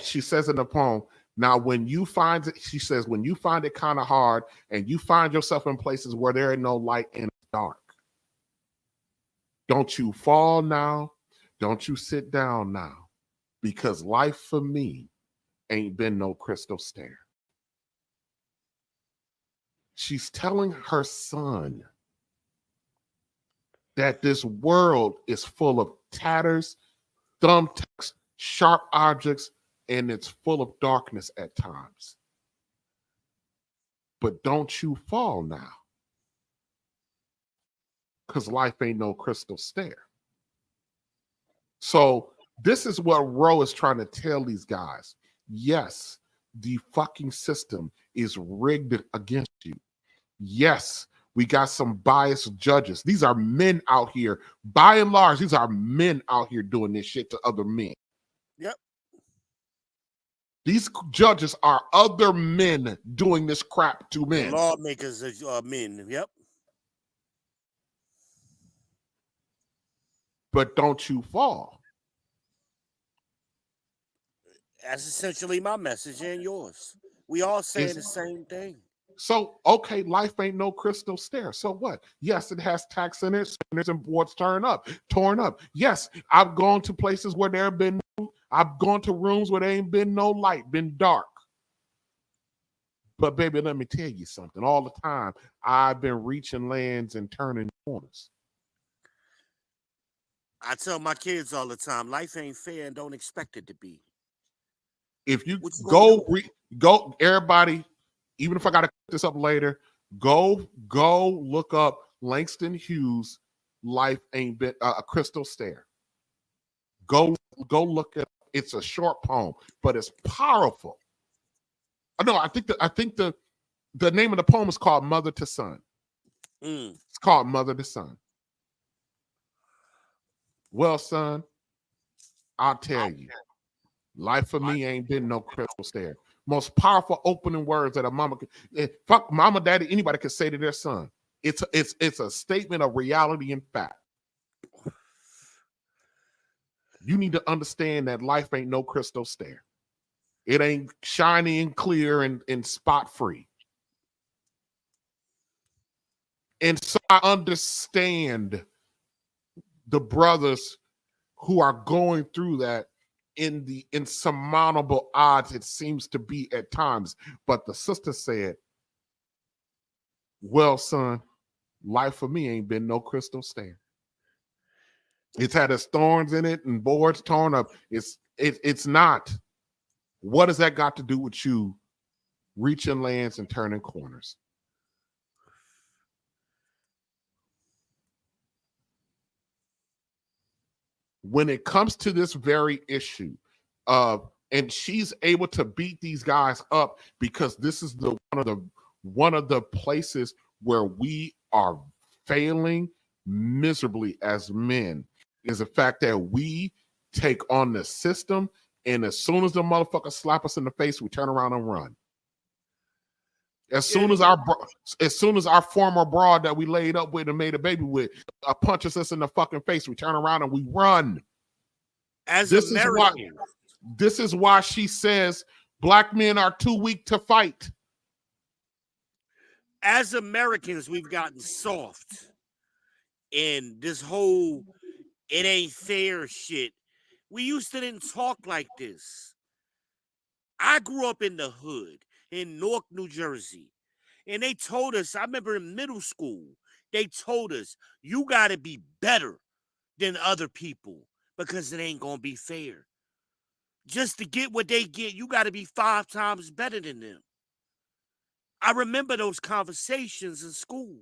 she says in the poem, now when you find it, she says, when you find it kind of hard and you find yourself in places where there ain't no light and it's dark, don't you fall now, don't you sit down now, because life for me ain't been no crystal stair. She's telling her son that this world is full of tatters, thumbtacks, sharp objects, and it's full of darkness at times. But don't you fall now, because life ain't no crystal stair. So this is what Roe is trying to tell these guys. Yes, the fucking system is rigged against you. Yes, we got some biased judges. These are men out here. By and large, these are men out here doing this shit to other men. Yep. These judges are other men doing this crap to men. The lawmakers are men. Yep. but don't you fall. That's essentially my message and yours. We all saying the same thing. So, okay, life ain't no crystal stair. So what? Yes, it has tacks in it, spinners and boards torn up. Yes, I've gone to places where there have been, I've gone to rooms where there ain't been no light, been dark. But baby, let me tell you something. All the time, I've been reaching lands and turning corners. I tell my kids all the time, life ain't fair and don't expect it to be. If you go, everybody, even if I got to cut this up later, go look up Langston Hughes' Life Ain't Been a Crystal Stair. Go look at it. It's a short poem, but it's powerful. No, I think the name of the poem is called Mother to Son. It's called Mother to Son. Well, son, I'll tell you, life for me ain't been no crystal stair. Most powerful opening words that a mama could, fuck mama, daddy, anybody could say to their son. It's a statement of reality and fact. You need to understand that life ain't no crystal stair. It ain't shiny and clear and spot free. And so I understand the brothers who are going through that in the insurmountable odds it seems to be at times. But the sister said, well, son, life for me ain't been no crystal stair. It's had its thorns in it and boards torn up. It's not. What has that got to do with you reaching lands and turning corners? When it comes to this very issue and she's able to beat these guys up because this is one of the places where we are failing miserably as men, is the fact that we take on the system, and as soon as the motherfucker slap us in the face, we turn around and run. As soon as our former broad that we laid up with and made a baby with punches us in the fucking face, we turn around and we run. This is why she says black men are too weak to fight. As Americans, we've gotten soft. And this whole it ain't fair shit. We used to didn't talk like this. I grew up in the hood in Newark, New Jersey. And they told us, I remember in middle school, they told us, you got to be better than other people because it ain't going to be fair. Just to get what they get, you got to be 5 times better than them. I remember those conversations in school.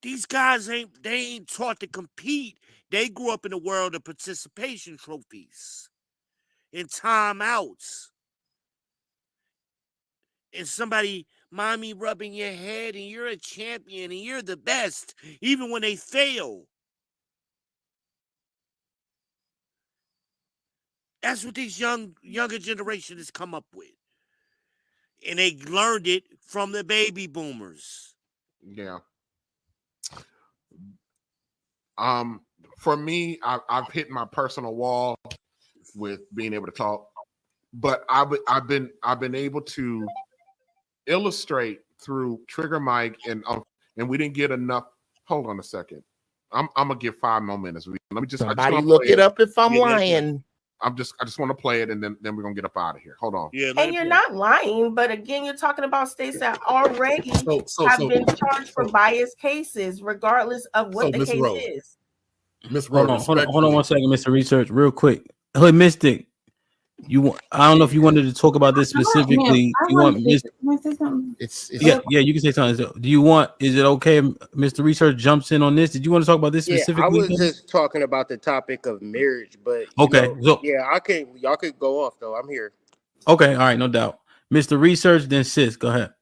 These guys ain't taught to compete. They grew up in a world of participation trophies and timeouts. And somebody, mommy rubbing your head, and you're a champion, and you're the best, even when they fail. That's what these younger generation has come up with. And they learned it from the baby boomers. Yeah. For me, I've hit my personal wall with being able to talk, but I've been able to illustrate through Trigger Mike and we didn't get enough. Hold on a second. I'm gonna give 5 more minutes. Let me just somebody look it up if I'm lying. I just want to play it and then we're gonna get up out of here. Hold on. Yeah, and you're not lying, but again, you're talking about states that already have been charged for biased cases, regardless of what the case is. Miss Hold on 1 second, Mr. Research, real quick. Hood Mystic, I don't know if you wanted to talk about this specifically. Yeah, you can say something. Is it okay Mr. Research jumps in on this? Did you want to talk about this specifically? I was just talking about the topic of marriage, but okay. Y'all could go off though. I'm here. Okay, all right, no doubt. Mr. Research, then sis, go ahead.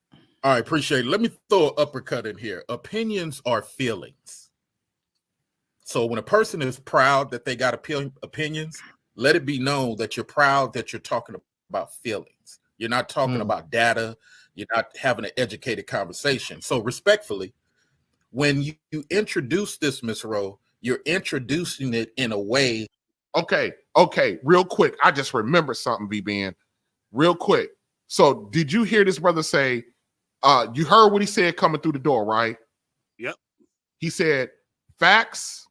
All right, appreciate it. Let me throw an uppercut in here. Opinions are feelings. So when a person is proud that they got opinions, let it be known that you're proud that you're talking about feelings. You're not talking about data. You're not having an educated conversation. So respectfully, when you introduce this, Ms. Rowe, You're introducing it in a way. Okay, real quick. I just remember something, B-Ben. Real quick. So did you hear this brother say, you heard what he said coming through the door, right? Yep. He said, facts.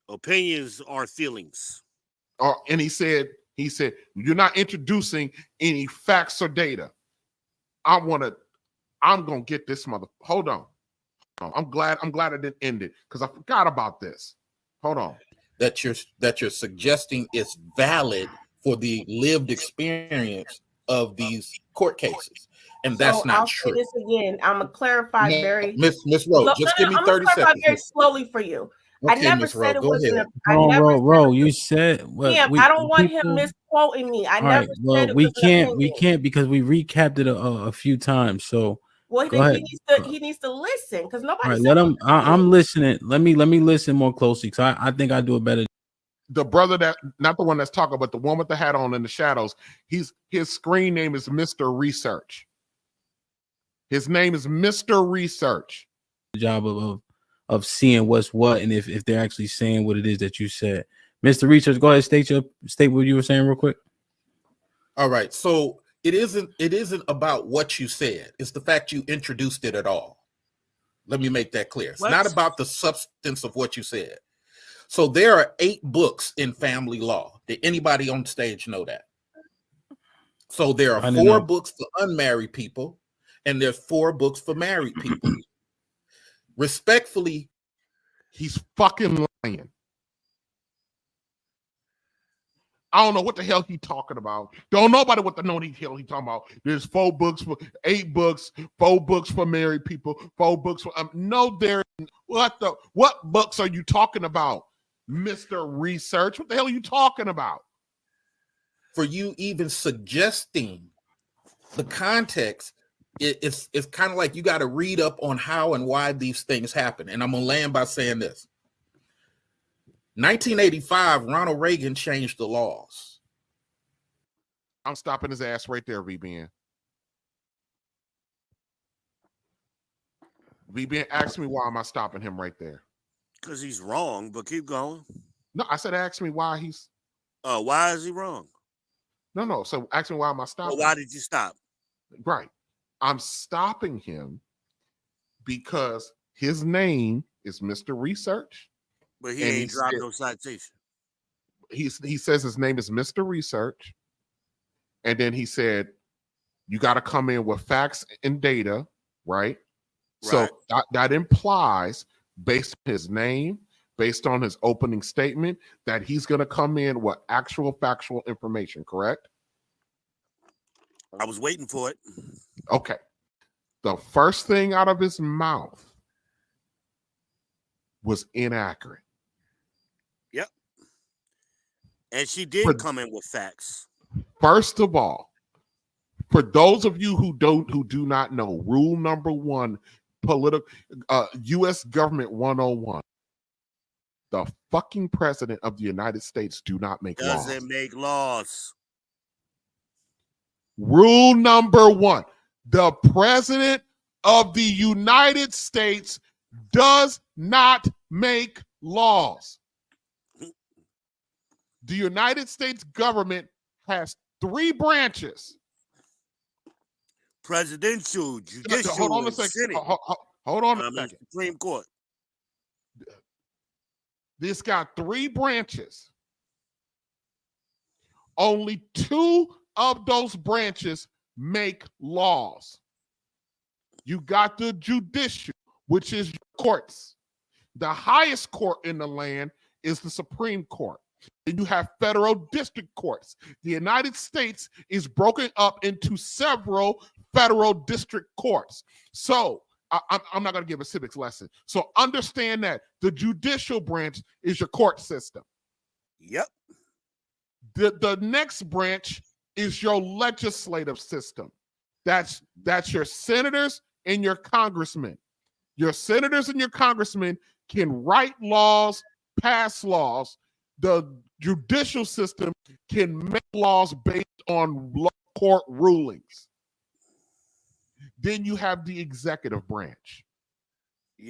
Opinions are feelings. And he said, you're not introducing any facts or data. I'm gonna get this mother. Hold on. I'm glad I didn't end it because I forgot about this. Hold on. That you're suggesting is valid for the lived experience of these court cases, and that's not I'll true. say this again. I'm gonna clarify Miss Rose. Just give me 30 seconds. Very slowly for you. Okay, I never Ms. said Rose, it wasn't. Ro, you said what? I don't want him misquoting me. I never said it was an opinion. We can't because we recapped it a few times. So well, go ahead. He needs to listen because nobody. All right, let him. I'm listening. Let me listen more closely because I think I do a better. The brother that, not the one that's talking, but the one with the hat on in the shadows. His screen name is Mr. Research. His name is Mr. Research. Job of seeing what's what and if they're actually saying what it is that you said. Mr. Research, go ahead, state what you were saying real quick. All right. So it isn't about what you said. It's the fact you introduced it at all. Let me make that clear. It's not about the substance of what you said. So there are 8 books in family law. Did anybody on stage know that? So there are 4 books for unmarried people, and there's 4 books for married people. Respectfully, he's fucking lying. I don't know what the hell he talking about. Don't nobody what the hell he talking about. There's 4 books for 8 books, 4 books for married people, 4 books for no. There, what books are you talking about, Mr. Research? What the hell are you talking about? For you even suggesting the context, it's kind of like you got to read up on how and why these things happen. And I'm gonna land by saying this. 1985, Ronald Reagan changed the laws. I'm stopping his ass right there, VBN. VBN asked me why am I stopping him right there? Because he's wrong, but keep going. No, I said ask me why he's. Why is he wrong? No. So ask me why am I stopping? Well, why did you stop? Right. I'm stopping him because his name is Mr. Research. But he ain't dropped no citation. He says his name is Mr. Research. And then he said, you got to come in with facts and data, right? So that implies, based on his name, based on his opening statement, that he's going to come in with actual factual information, correct? I was waiting for it. Okay. The first thing out of his mouth was inaccurate. Yep. And she did come in with facts. First of all, for those of you who do not know, rule number 1, U.S. government 101. The fucking president of the United States do not make laws. Doesn't make laws. Rule number 1. The president of the United States does not make laws. The United States government has 3 branches. Presidential, judicial, hold on a second. Senate. Hold on a second. Supreme Court. This got 3 branches. Only 2 of those branches make laws. You got the judicial, which is courts. The highest court in the land is the Supreme Court. And you have federal district courts. The United States is broken up into several federal district courts. So I'm not going to give a civics lesson. So understand that the judicial branch is your court system. Yep. The next branch is your legislative system. That's your senators and your congressmen. Your senators and your congressmen can write laws, pass laws. The judicial system can make laws based on court rulings. Then you have the executive branch,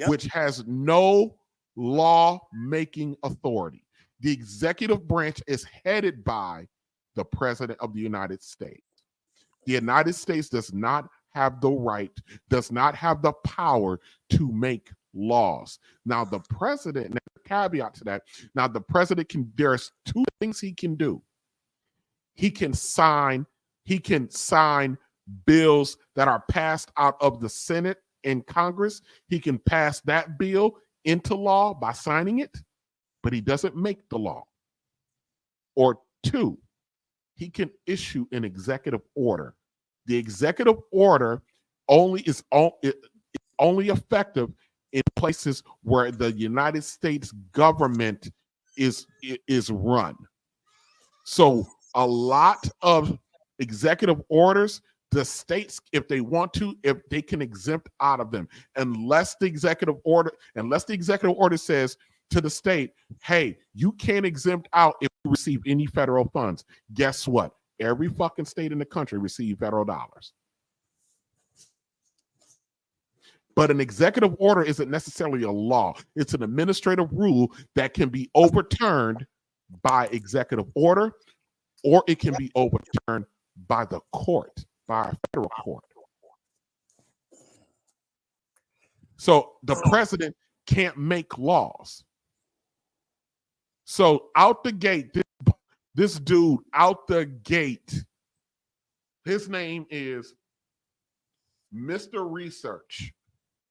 which has no law-making authority. The executive branch is headed by the President of the United States. The United States does not have the right, does not have the power to make laws. Now, the president, and there's a caveat to that, now the president can, there's two things he can do. He can sign bills that are passed out of the Senate and Congress. He can pass that bill into law by signing it, but he doesn't make the law. Or two, he can issue an executive order. The executive order is only effective in places where the United States government is run. So a lot of executive orders, the states, if they want to, if they can exempt out of them, unless the executive order says to the state, hey, you can't exempt out if you receive any federal funds. Guess what? Every fucking state in the country receives federal dollars. But an executive order isn't necessarily a law. It's an administrative rule that can be overturned by executive order, or it can be overturned by the court, by a federal court. So the president can't make laws. So out the gate, this dude out the gate, his name is Mr. Research.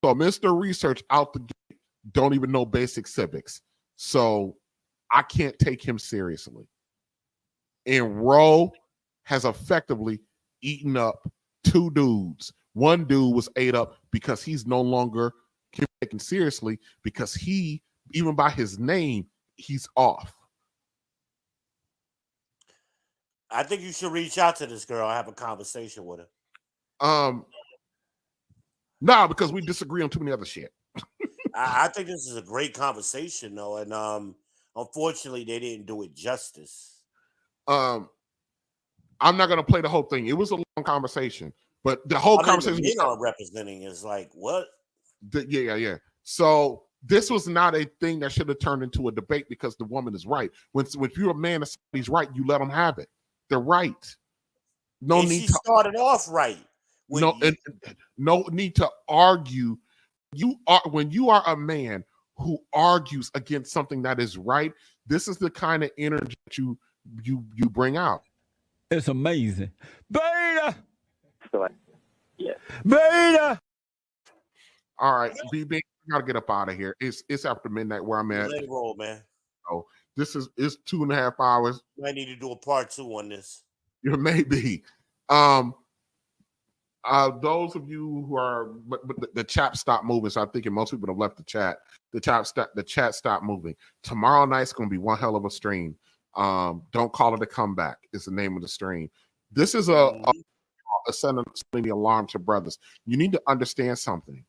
So Mr. Research out the gate don't even know basic civics. So I can't take him seriously. And Roe has effectively eaten up two dudes. One dude was ate up because he's no longer taken seriously because he, even by his name, he's off. I think you should reach out to this girl and have a conversation with her. No, because we disagree on too many other shit. I think this is a great conversation, though, and unfortunately, they didn't do it justice. I'm not going to play the whole thing. It was a long conversation, but the whole conversation the men representing is like what? Yeah. So this was not a thing that should have turned into a debate because the woman is right. When you're a man and somebody's right, you let them have it. They're right. No need. She started off right. No need to argue. When you are a man who argues against something that is right, this is the kind of energy that you bring out. It's amazing. Beta! Yeah. Beta! All right, BB, we gotta get up out of here. It's after midnight where I'm at. Let it roll, man. So it's 2.5 hours. I need to do a part 2 on this. You may be. Those of you who are, but the chat stopped moving, so I'm thinking most people have left the chat. The chat stopped moving. Tomorrow night's going to be one hell of a stream. Don't call it a comeback. Is the name of the stream. This is a sending the alarm to brothers. You need to understand something.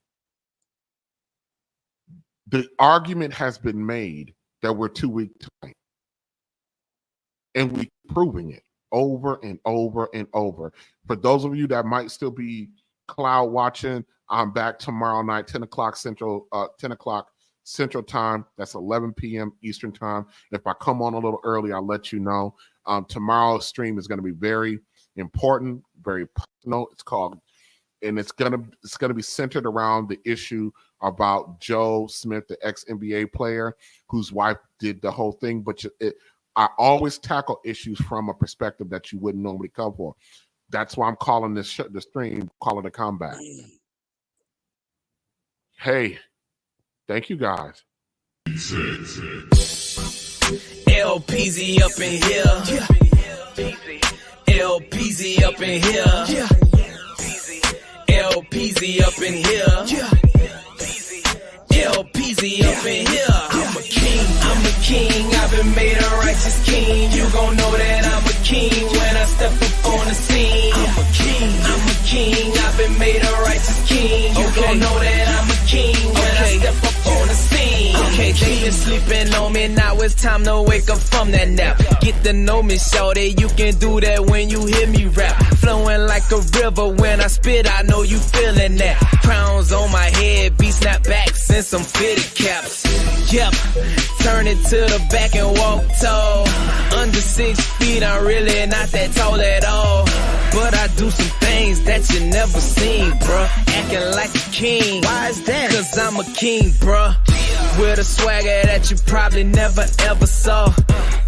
The argument has been made that we're too weak to fight, and we're proving it over and over and over. For those of you that might still be cloud watching, I'm back tomorrow night, 10 o'clock Central Time. That's 11 p.m. Eastern Time. If I come on a little early, I'll let you know. Tomorrow's stream is going to be very important, very personal. It's going to be centered around the issue about Joe Smith, the ex-NBA player whose wife did the whole thing. But I always tackle issues from a perspective that you wouldn't normally come for. That's why I'm calling the stream, call it a comeback. Hey, thank you guys. LPZ up in here. LPZ up in here. LPZ up in here. LPZ up in here. I'm a king. I've been made a righteous king. You gon' know that I'm a king when I step up on the scene. I'm a king. I've been made a righteous king. You gon' know that I'm a king when I step up on the scene. Okay, they been sleeping on me, now it's time to wake up from that nap. Get to know me, shawty, you can do that when you hear me rap. Flowing like a river when I spit, I know you feeling that. Crowns on my head, beat snap backs and some fitted caps. Yep, turn it to the back and walk tall. Under 6 feet, I'm really not that tall at all. But I do some things that you never seen, bruh. Acting like a king. Why is that? Cause I'm a king, bruh. With a swagger that you probably never ever saw.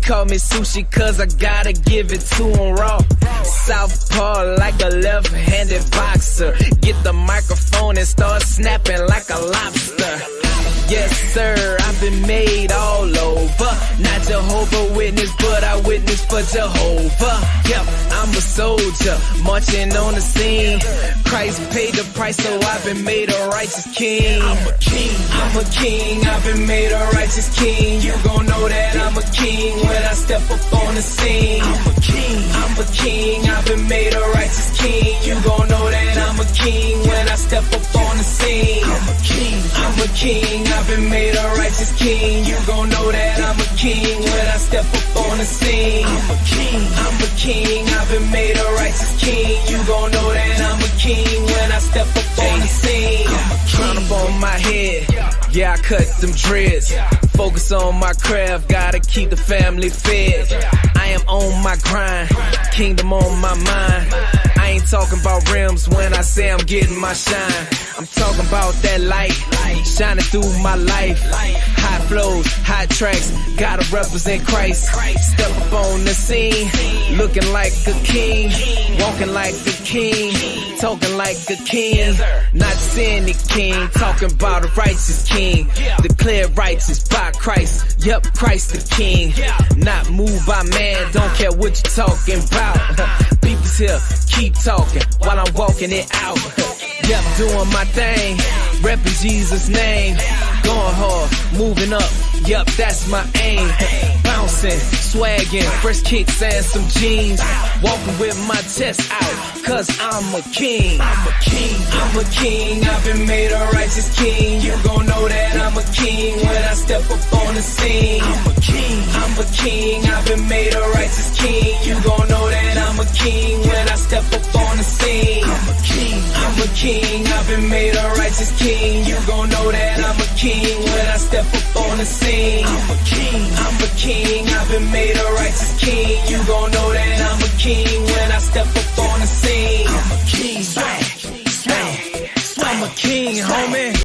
Call me sushi cause I gotta give it to him raw. Southpaw like a left-handed boxer. Get the microphone and start snapping like a lobster. Yes, sir, I've been made all over. Not Jehovah's Witness, but I witness for Jehovah. Yep, I'm a soldier, marching on the scene. Christ paid the price, so I've been made a righteous king. I'm a king, I'm a king, I've been made a righteous king. You gon' know that I'm a king when I step up on the scene. I'm a king, I'm a king, I've been made a righteous king. You gon' know that I'm a king when I step up on the scene. I'm a king, I'm a king, I've been made a righteous king. You gon' know that I'm a king when I step up on the scene. I'm a king, I'm a king, I've been made a righteous king. You gon' know that I'm a king when I step up on the scene. Crown up on my head, yeah, I cut them dreads. Focus on my craft, gotta keep the family fed. I am on my grind, kingdom on my mind. I ain't talking about rims when I say I'm getting my shine. I'm talking about that light shining through my life. High flows, high tracks, gotta represent Christ. Step up on the scene, looking like a king, walking like a king, talking like a king. Not just any king, talking about a righteous king. Declared righteous by Christ, yep, Christ the king. Not moved by man, don't care what you're talking about. People's here, keep talking while I'm walking it out. Yep, doing my thing, repping Jesus' name. Going hard, moving up, yep, that's my aim. Bouncing, swagging, fresh kicks and some jeans. Walking with my chest out, cause I'm a king. I'm a king, I'm a king, I've been made a righteous king. You gon' know that I'm a king when I step up on the scene. I'm a king, I'm a king, I've been made a righteous king. You gon' know that I'm a king when I step up on the scene. I'm a king, I'm a king, I've been made a righteous king. You gon' know that I'm a king when I step up on the scene. I'm a king, I'm a king, I've been made a righteous king. You gon' know that I'm a king when I step up on the scene. I'm a king, I'm a king, homie.